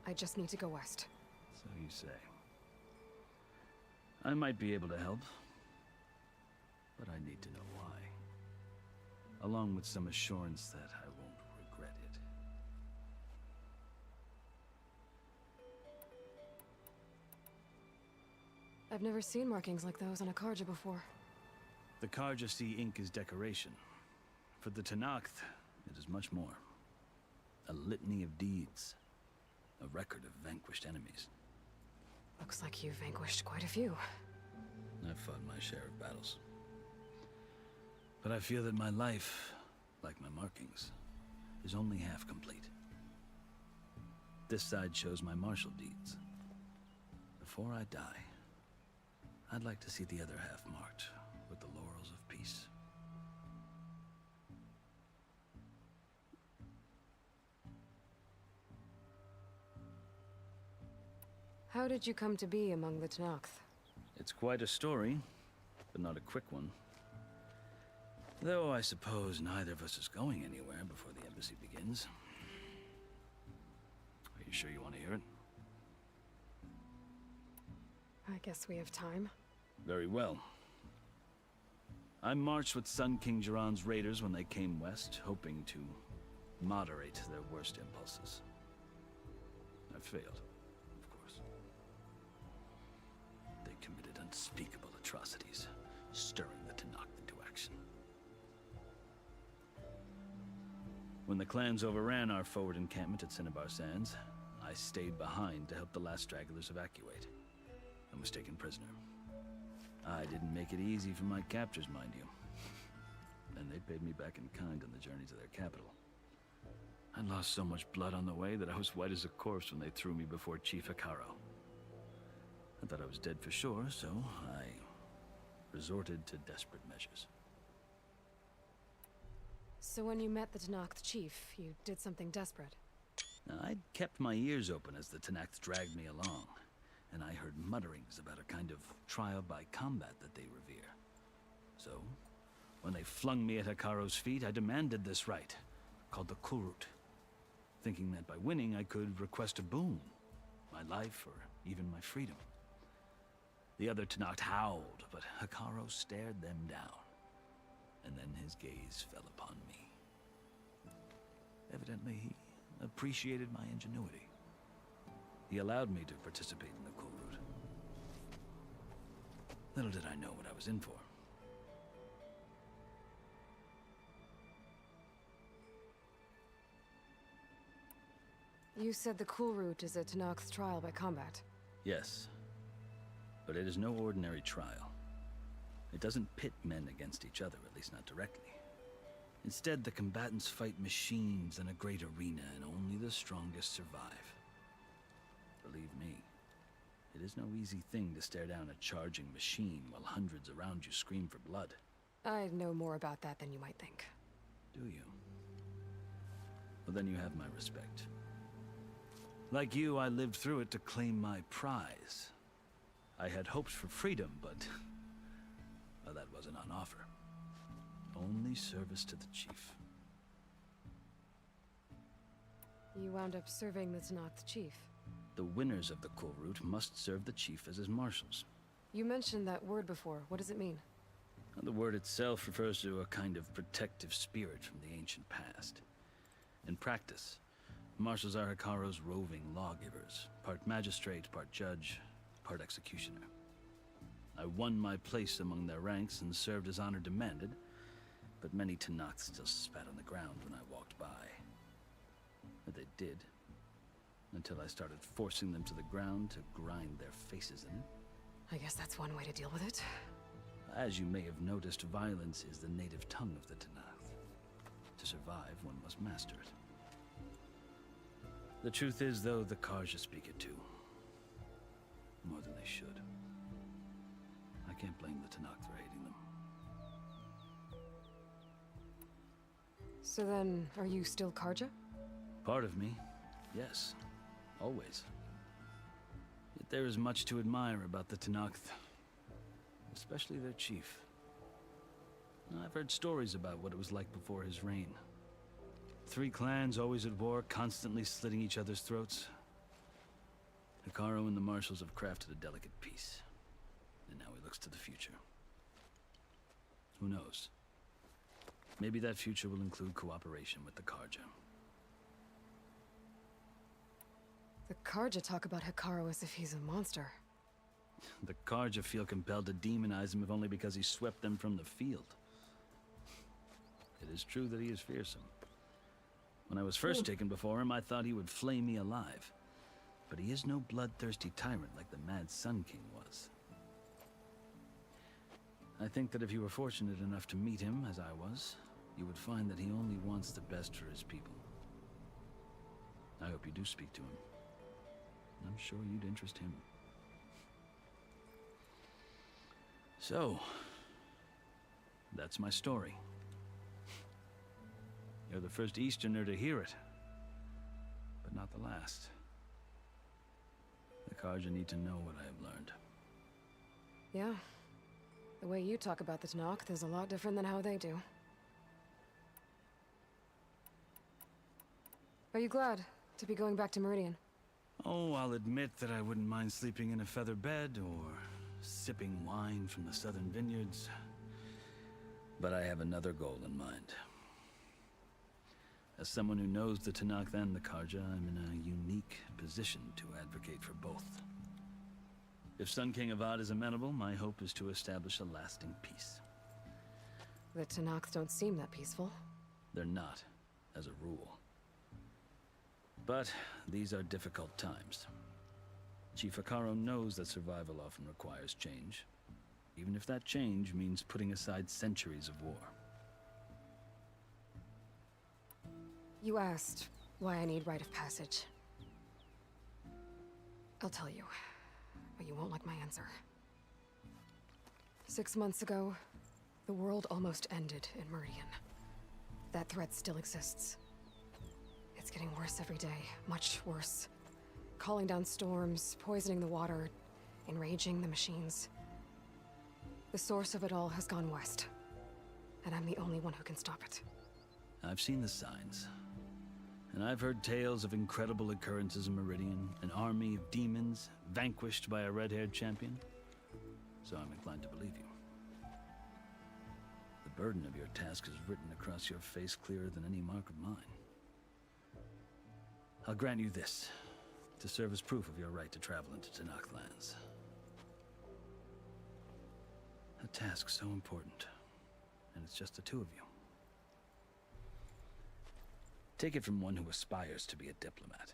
I just need to go west. So you say. I might be able to help. but I need to know why. Along with some assurance that I won't regret it. I've never seen markings like those on a Karja before. The Karja see ink as decoration. For the Tenakth, it is much more. A litany of deeds. A record of vanquished enemies. Looks like you've vanquished quite a few. I've fought my share of battles. But I feel that my life, like my markings, is only half complete. This side shows my martial deeds. Before I die, I'd like to see the other half marked with the laurels of peace. How did you come to be among the Tenakth? It's quite a story, but not a quick one. Though I suppose neither of us is going anywhere before the embassy begins. Are you sure you want to hear it? I guess we have time. Very well. I marched with Sun King Jiran's raiders when they came west, hoping to moderate their worst impulses. I failed, of course. They committed unspeakable atrocities, stirring the Tenakth into action. When the clans overran our forward encampment at Cinnabar Sands, I stayed behind to help the last stragglers evacuate, and was taken prisoner. I didn't make it easy for my captors, mind you. And they paid me back in kind on the journey to their capital. I lost so much blood on the way that I was white as a corpse when they threw me before Chief Hekaro. I thought I was dead for sure, so I resorted to desperate measures. So when you met the Tenakth chief, you did something desperate? I'd kept my ears open as the Tenakth dragged me along, and I heard mutterings about a kind of trial by combat that they revere. So, when they flung me at Hekaro's feet, I demanded this right, called the Kulrut, thinking that by winning I could request a boon, my life or even my freedom. The other Tenakth howled, but Hekaro stared them down, and then his gaze fell upon me. Evidently, he appreciated my ingenuity. He allowed me to participate in the Kulrut. Little did I know what I was in for. You said the Kulrut is a Tenakth trial by combat. Yes, but it is no ordinary trial. It doesn't pit men against each other, at least not directly. Instead, the combatants fight machines in a great arena, and only the strongest survive. Believe me, it is no easy thing to stare down a charging machine while hundreds around you scream for blood. I know more about that than you might think. Do you? Well, then you have my respect. Like you, I lived through it to claim my prize. I had hopes for freedom, but well, that wasn't on offer. Only service to the chief. You wound up serving the Tenakth chief. The winners of the Kulrut must serve the chief as his marshals. You mentioned that word before. What does it mean? The word itself refers to a kind of protective spirit from the ancient past. In practice, marshals are Hekaro's roving lawgivers, part magistrate, part judge, part executioner. I won my place among their ranks and served as honor demanded, but many Tenakth still spat on the ground when I walked by. But they did, until I started forcing them to the ground to grind their faces in it. I guess that's one way to deal with it. As you may have noticed, violence is the native tongue of the Tenakth. To survive, one must master it. The truth is, though, the Karja speak it too. More than they should. I can't blame the Tenakth for hating them. So then, are you still Karja? Part of me, yes. Always. Yet there is much to admire about the Tenakth. Especially their chief. I've heard stories about what it was like before his reign. 3 clans always at war, constantly slitting each other's throats. Hekaro and the marshals have crafted a delicate peace. And now he looks to the future. Who knows? Maybe that future will include cooperation with the Karja. The Karja talk about Hikaru as if he's a monster. The Karja feel compelled to demonize him if only because he swept them from the field. It is true that he is fearsome. When I was first taken before him, I thought he would flay me alive. But he is no bloodthirsty tyrant like the Mad Sun King was. I think that if you were fortunate enough to meet him, as I was, you would find that he only wants the best for his people. I hope you do speak to him. I'm sure you'd interest him. So, that's my story. You're the first Easterner to hear it, but not the last. The Karja need to know what I have learned. Yeah. The way you talk about the Tanakh is a lot different than how they do. Are you glad to be going back to Meridian? Oh, I'll admit that I wouldn't mind sleeping in a feather bed or sipping wine from the southern vineyards. But I have another goal in mind. As someone who knows the Tanakh and the Karja, I'm in a unique position to advocate for both. If Sun King Avad is amenable, my hope is to establish a lasting peace. The Tanakh don't seem that peaceful. They're not, as a rule. But these are difficult times. Chief Hikaru knows that survival often requires change, even if that change means putting aside centuries of war. You asked why I need rite of passage. I'll tell you, but you won't like my answer. 6 months ago, the world almost ended in Meridian. That threat still exists. It's getting worse every day, much worse. Calling down storms, poisoning the water, enraging the machines. The source of it all has gone west, and I'm the only one who can stop it. I've seen the signs. And I've heard tales of incredible occurrences in Meridian, an army of demons vanquished by a red-haired champion. So I'm inclined to believe you. The burden of your task is written across your face clearer than any mark of mine. I'll grant you this, to serve as proof of your right to travel into Tanakh lands. A task so important, and it's just the two of you. Take it from one who aspires to be a diplomat.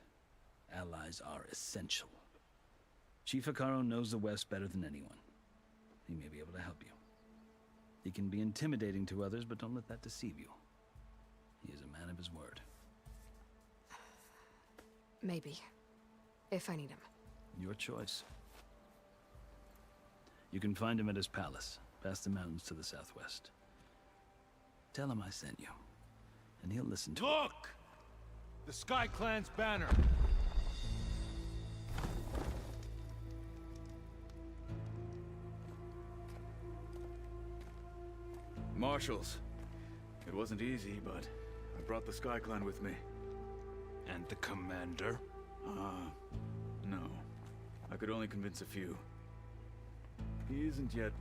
Allies are essential. Chief Hikaru knows the West better than anyone. He may be able to help you. He can be intimidating to others, but don't let that deceive you. He is a man of his word. Maybe. If I need him. Your choice. You can find him at his palace, past the mountains to the southwest. Tell him I sent you, and he'll listen to it. Look! The Sky Clan's banner! Marshals. It wasn't easy, but I brought the Sky Clan with me. And the commander? No. I could only convince a few. He isn't yet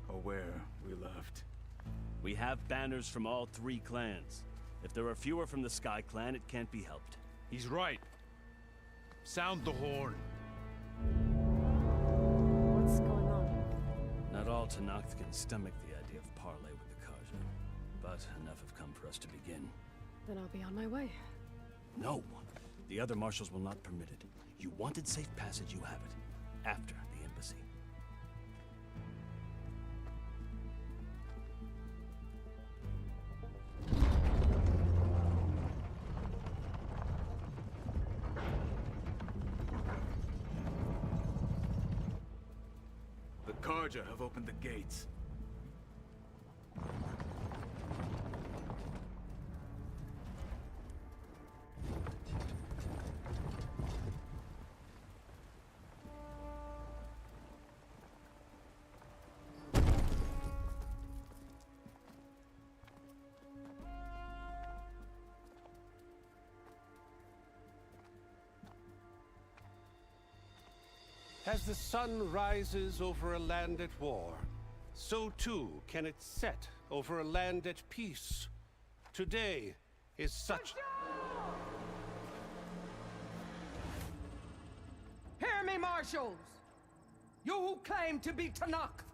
aware we left. We have banners from all 3 clans. If there are fewer from the Sky Clan, it can't be helped. He's right. Sound the horn. What's going on? Not all Tanakh can stomach the idea of parley with the Karja, but enough have come for us to begin. Then I'll be on my way. No. The other marshals will not permit it. You wanted safe passage, you have it. After the embassy. The Karja have opened the gates. As the sun rises over a land at war, so too can it set over a land at peace. Today is such... Hear me, marshals! You who claim to be Tanakh!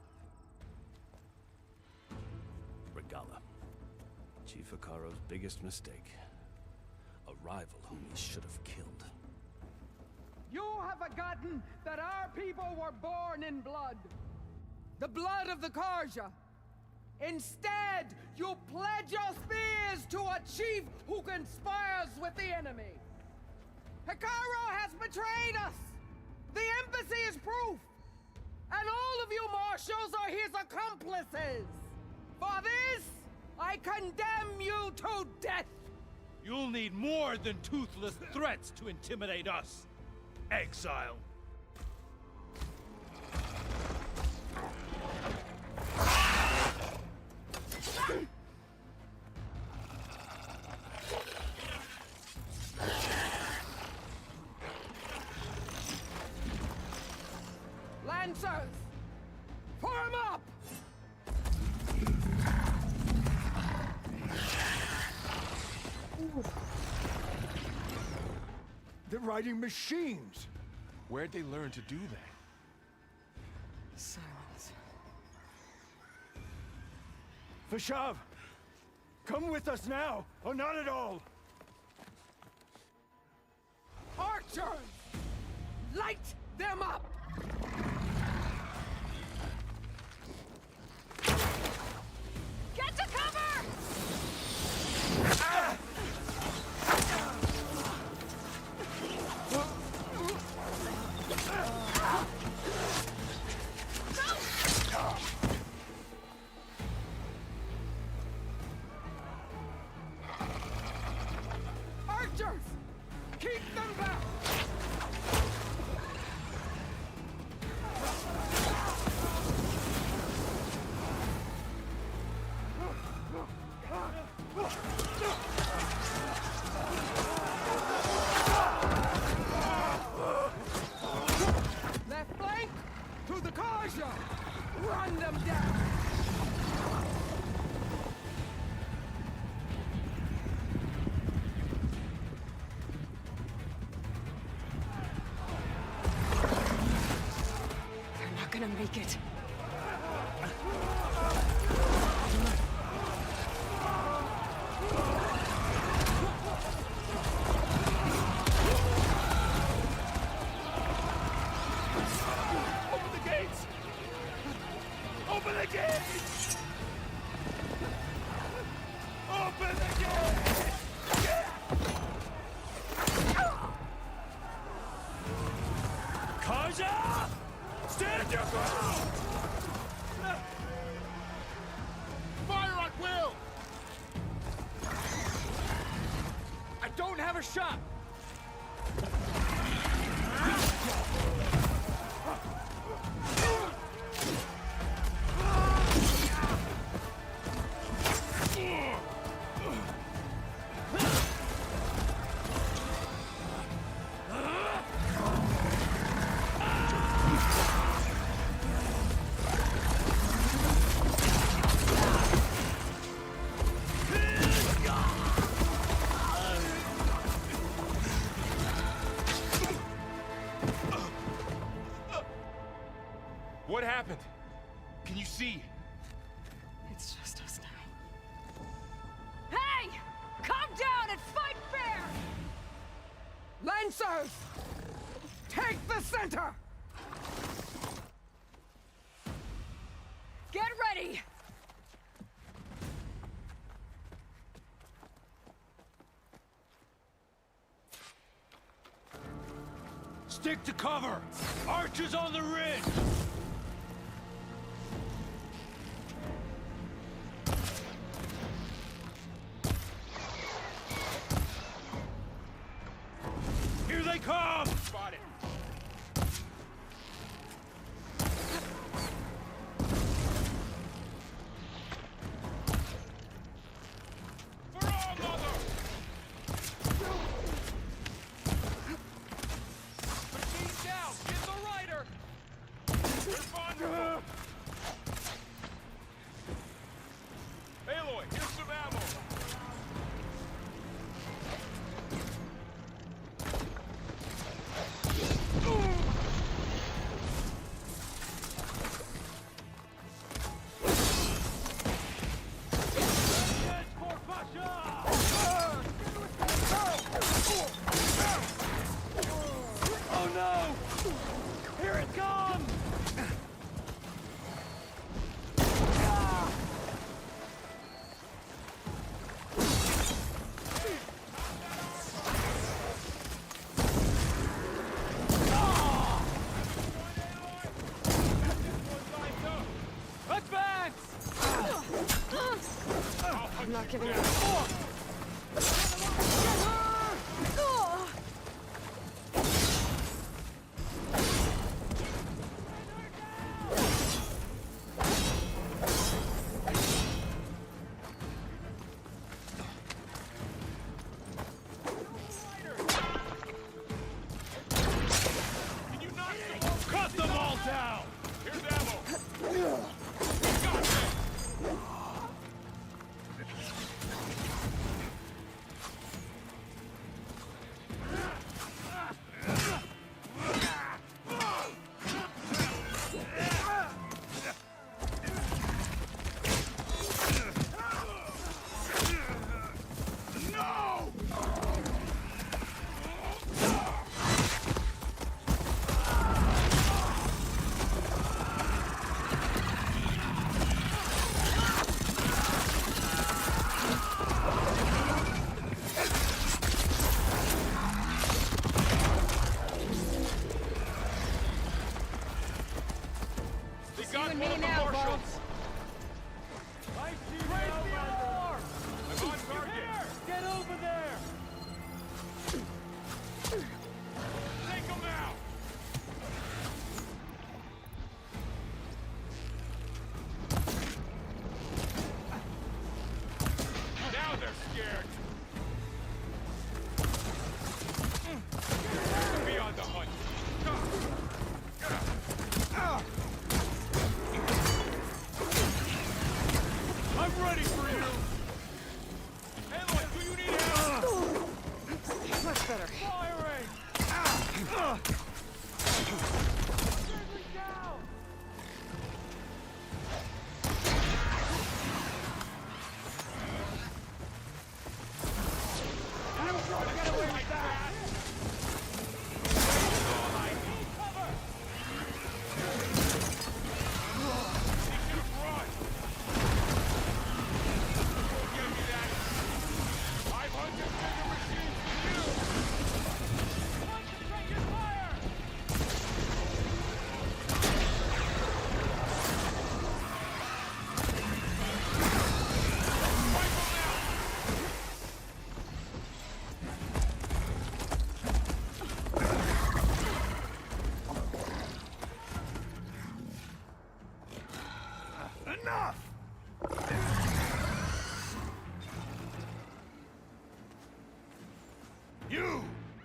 Regala. Chief Hikaro's biggest mistake. A rival whom he should have killed. You have forgotten that our people were born in blood. The blood of the Karja. Instead, you pledge your spears to a chief who conspires with the enemy. Hikaro has betrayed us! The embassy is proof! And all of you marshals are his accomplices! For this, I condemn you to death! You'll need more than toothless threats to intimidate us. Exile. Lancers! Form up! They're riding machines! Where'd they learn to do that? Silence. Vashav! Come with us now, or not at all! Archers! Light them up! Get to cover! Ah! Archers! Keep them back! Left flank to the Karja! Run them down! They're not gonna make it. Open the gates! Open the gates! Open the gates! Kaja! Stand your ground! Fire at will! I don't have a shot! What happened? Can you see? It's just us now. Hey! Calm down and fight fair! Lancers! Take the center! Get ready! Stick to cover! Archers on the ridge! Here they come! Spotted. For all, mother! Machine down! Get the rider! Here it comes! I'm not giving up. Cut them all down! Here's ammo!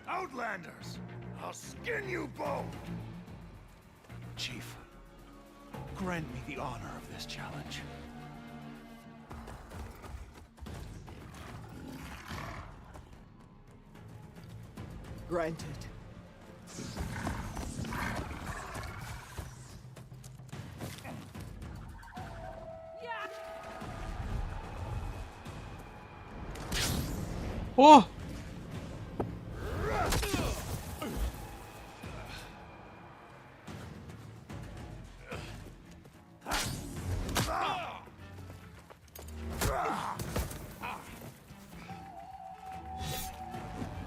Outlanders! I'll skin you both! Chief, grant me the honor of this challenge. Granted. Oh!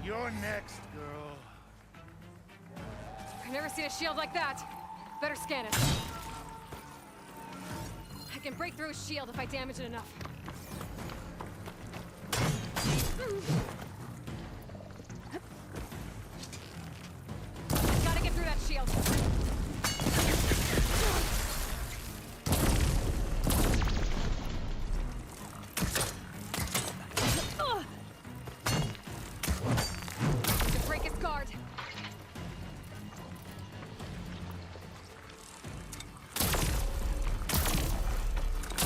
You're next, girl. I've never seen a shield like that. Better scan it. I can break through a shield if I damage it enough. Gotta get through that shield. To break its guard.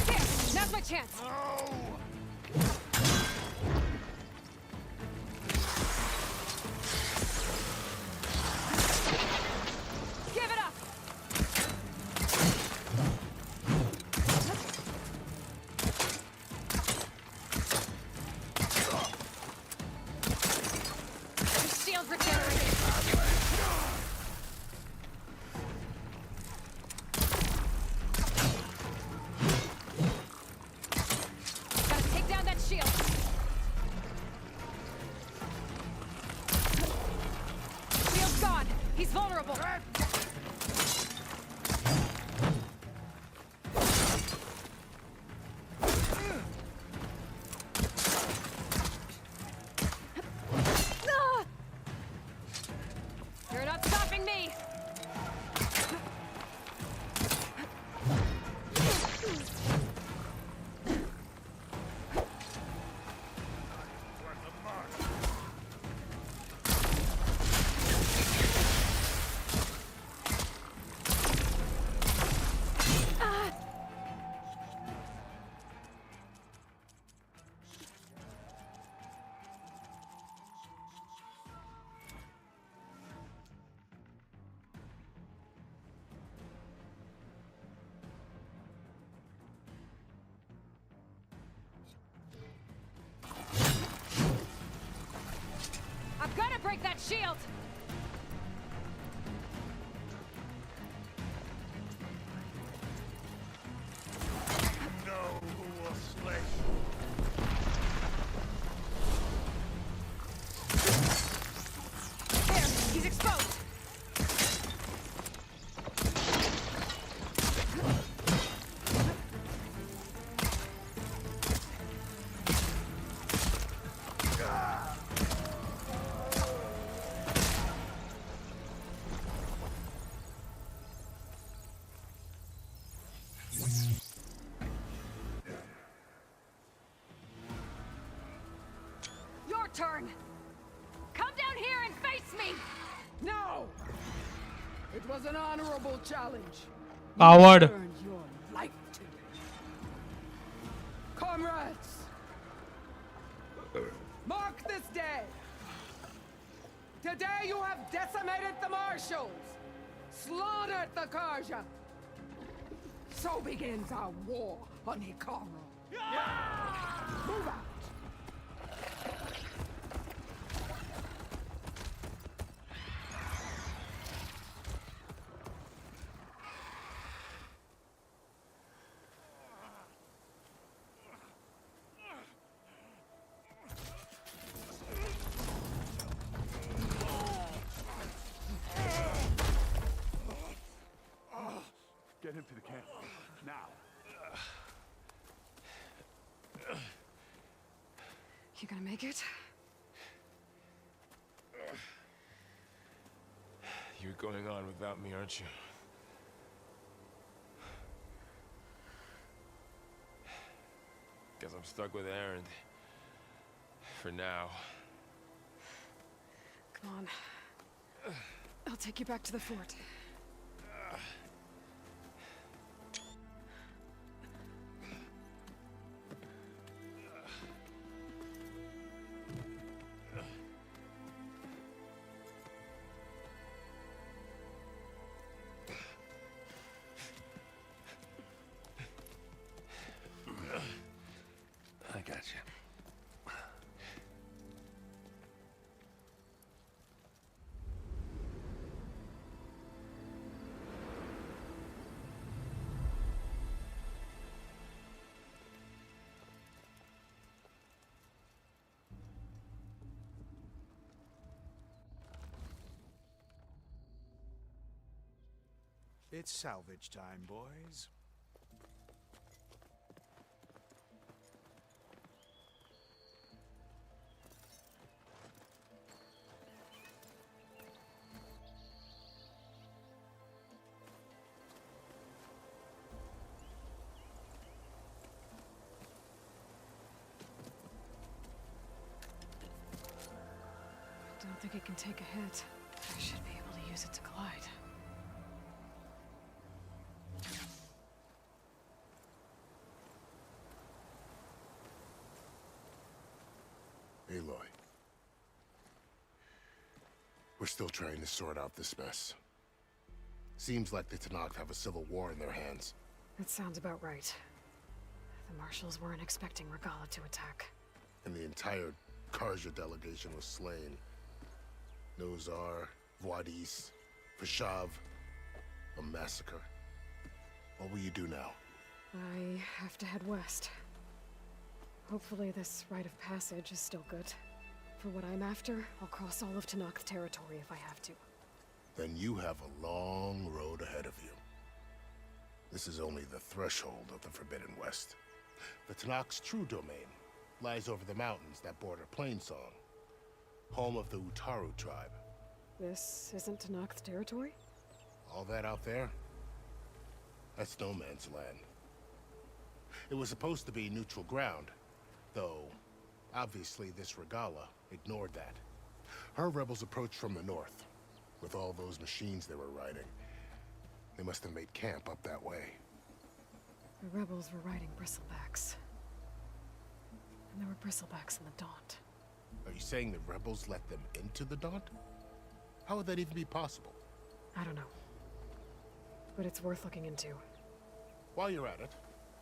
There! Now's my chance! Give it up! The shield regenerated. honorable! You're not stopping me! I've got to break that shield! You know who will slay There! He's exposed! Your turn! Come down here and face me! No! It was an honorable challenge. Coward. You earned your life today. Comrades! Mark this day! Today you have decimated the marshals! Slaughtered the Karja! So begins our war on Hikaru. Move out! Get him to the camp. Now. You gonna make it? You're going on without me, aren't you? Guess I'm stuck with Aaron. For now. Come on. I'll take you back to the fort. I got you. It's salvage time, boys. Don't think it can take a hit. I should be able to use it to glide. Aloy. We're still trying to sort out this mess. Seems like the Tenakth have a civil war in their hands. That sounds about right. The marshals weren't expecting Regala to attack. And the entire Karja delegation was slain. Nozar, Voidis, Fashav. A massacre. What will you do now? I have to head west. Hopefully this rite of passage is still good. For what I'm after, I'll cross all of Tenakth territory if I have to. then you have a long road ahead of you. This is only the threshold of the Forbidden West. The Tanakh's true domain lies over the mountains that border Plainsong, home of the Utaru tribe. This isn't Tanakh's territory? All that out there, that's no man's land. It was supposed to be neutral ground, though obviously this Regala ignored that. Her rebels approached from the north, with all those machines they were riding. They must have made camp up that way. The rebels were riding bristlebacks. And there were bristlebacks in the Daunt. Are you saying the rebels let them into the Daunt? How would that even be possible? I don't know. But it's worth looking into. While you're at it,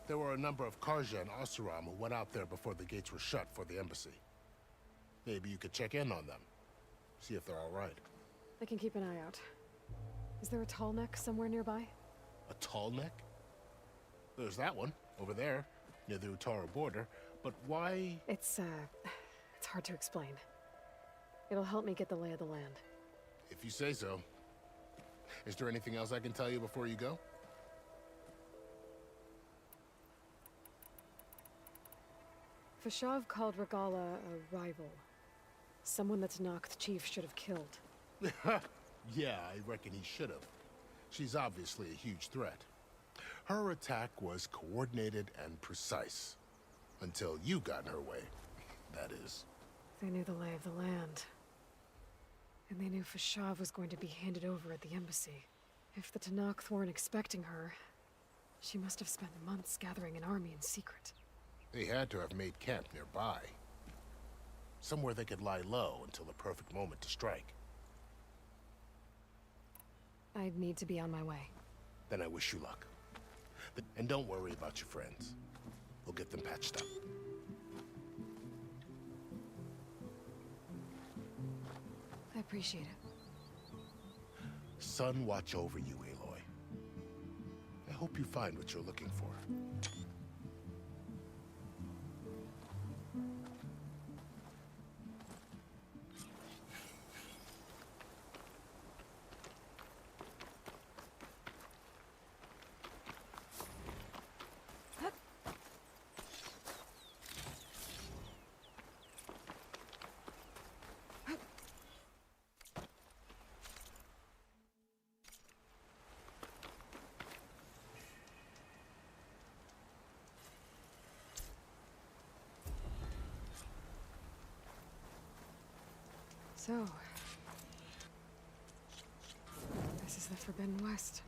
there were a number of Karja and Asuram who went out there before the gates were shut for the embassy. Maybe you could check in on them. See if they're all right. I can keep an eye out. Is there a tall neck somewhere nearby? A tall neck? There's that one, over there, near the Utaru border. But why? It's hard to explain. It'll help me get the lay of the land. If you say so. Is there anything else I can tell you before you go? Fashav called Regala a rival. Someone that Tanakh chief should have killed. Yeah, I reckon he should have. She's obviously a huge threat. Her attack was coordinated and precise. Until you got in her way, that is. They knew the lay of the land. And they knew Fashav was going to be handed over at the embassy. If the Tanakh weren't expecting her, she must have spent months gathering an army in secret. They had to have made camp nearby. Somewhere they could lie low until the perfect moment to strike. I'd need to be on my way. Then I wish you luck. And don't worry about your friends. We'll get them patched up. I appreciate it. Sun watch over you, Aloy. I hope you find what you're looking for. So, this is the Forbidden West.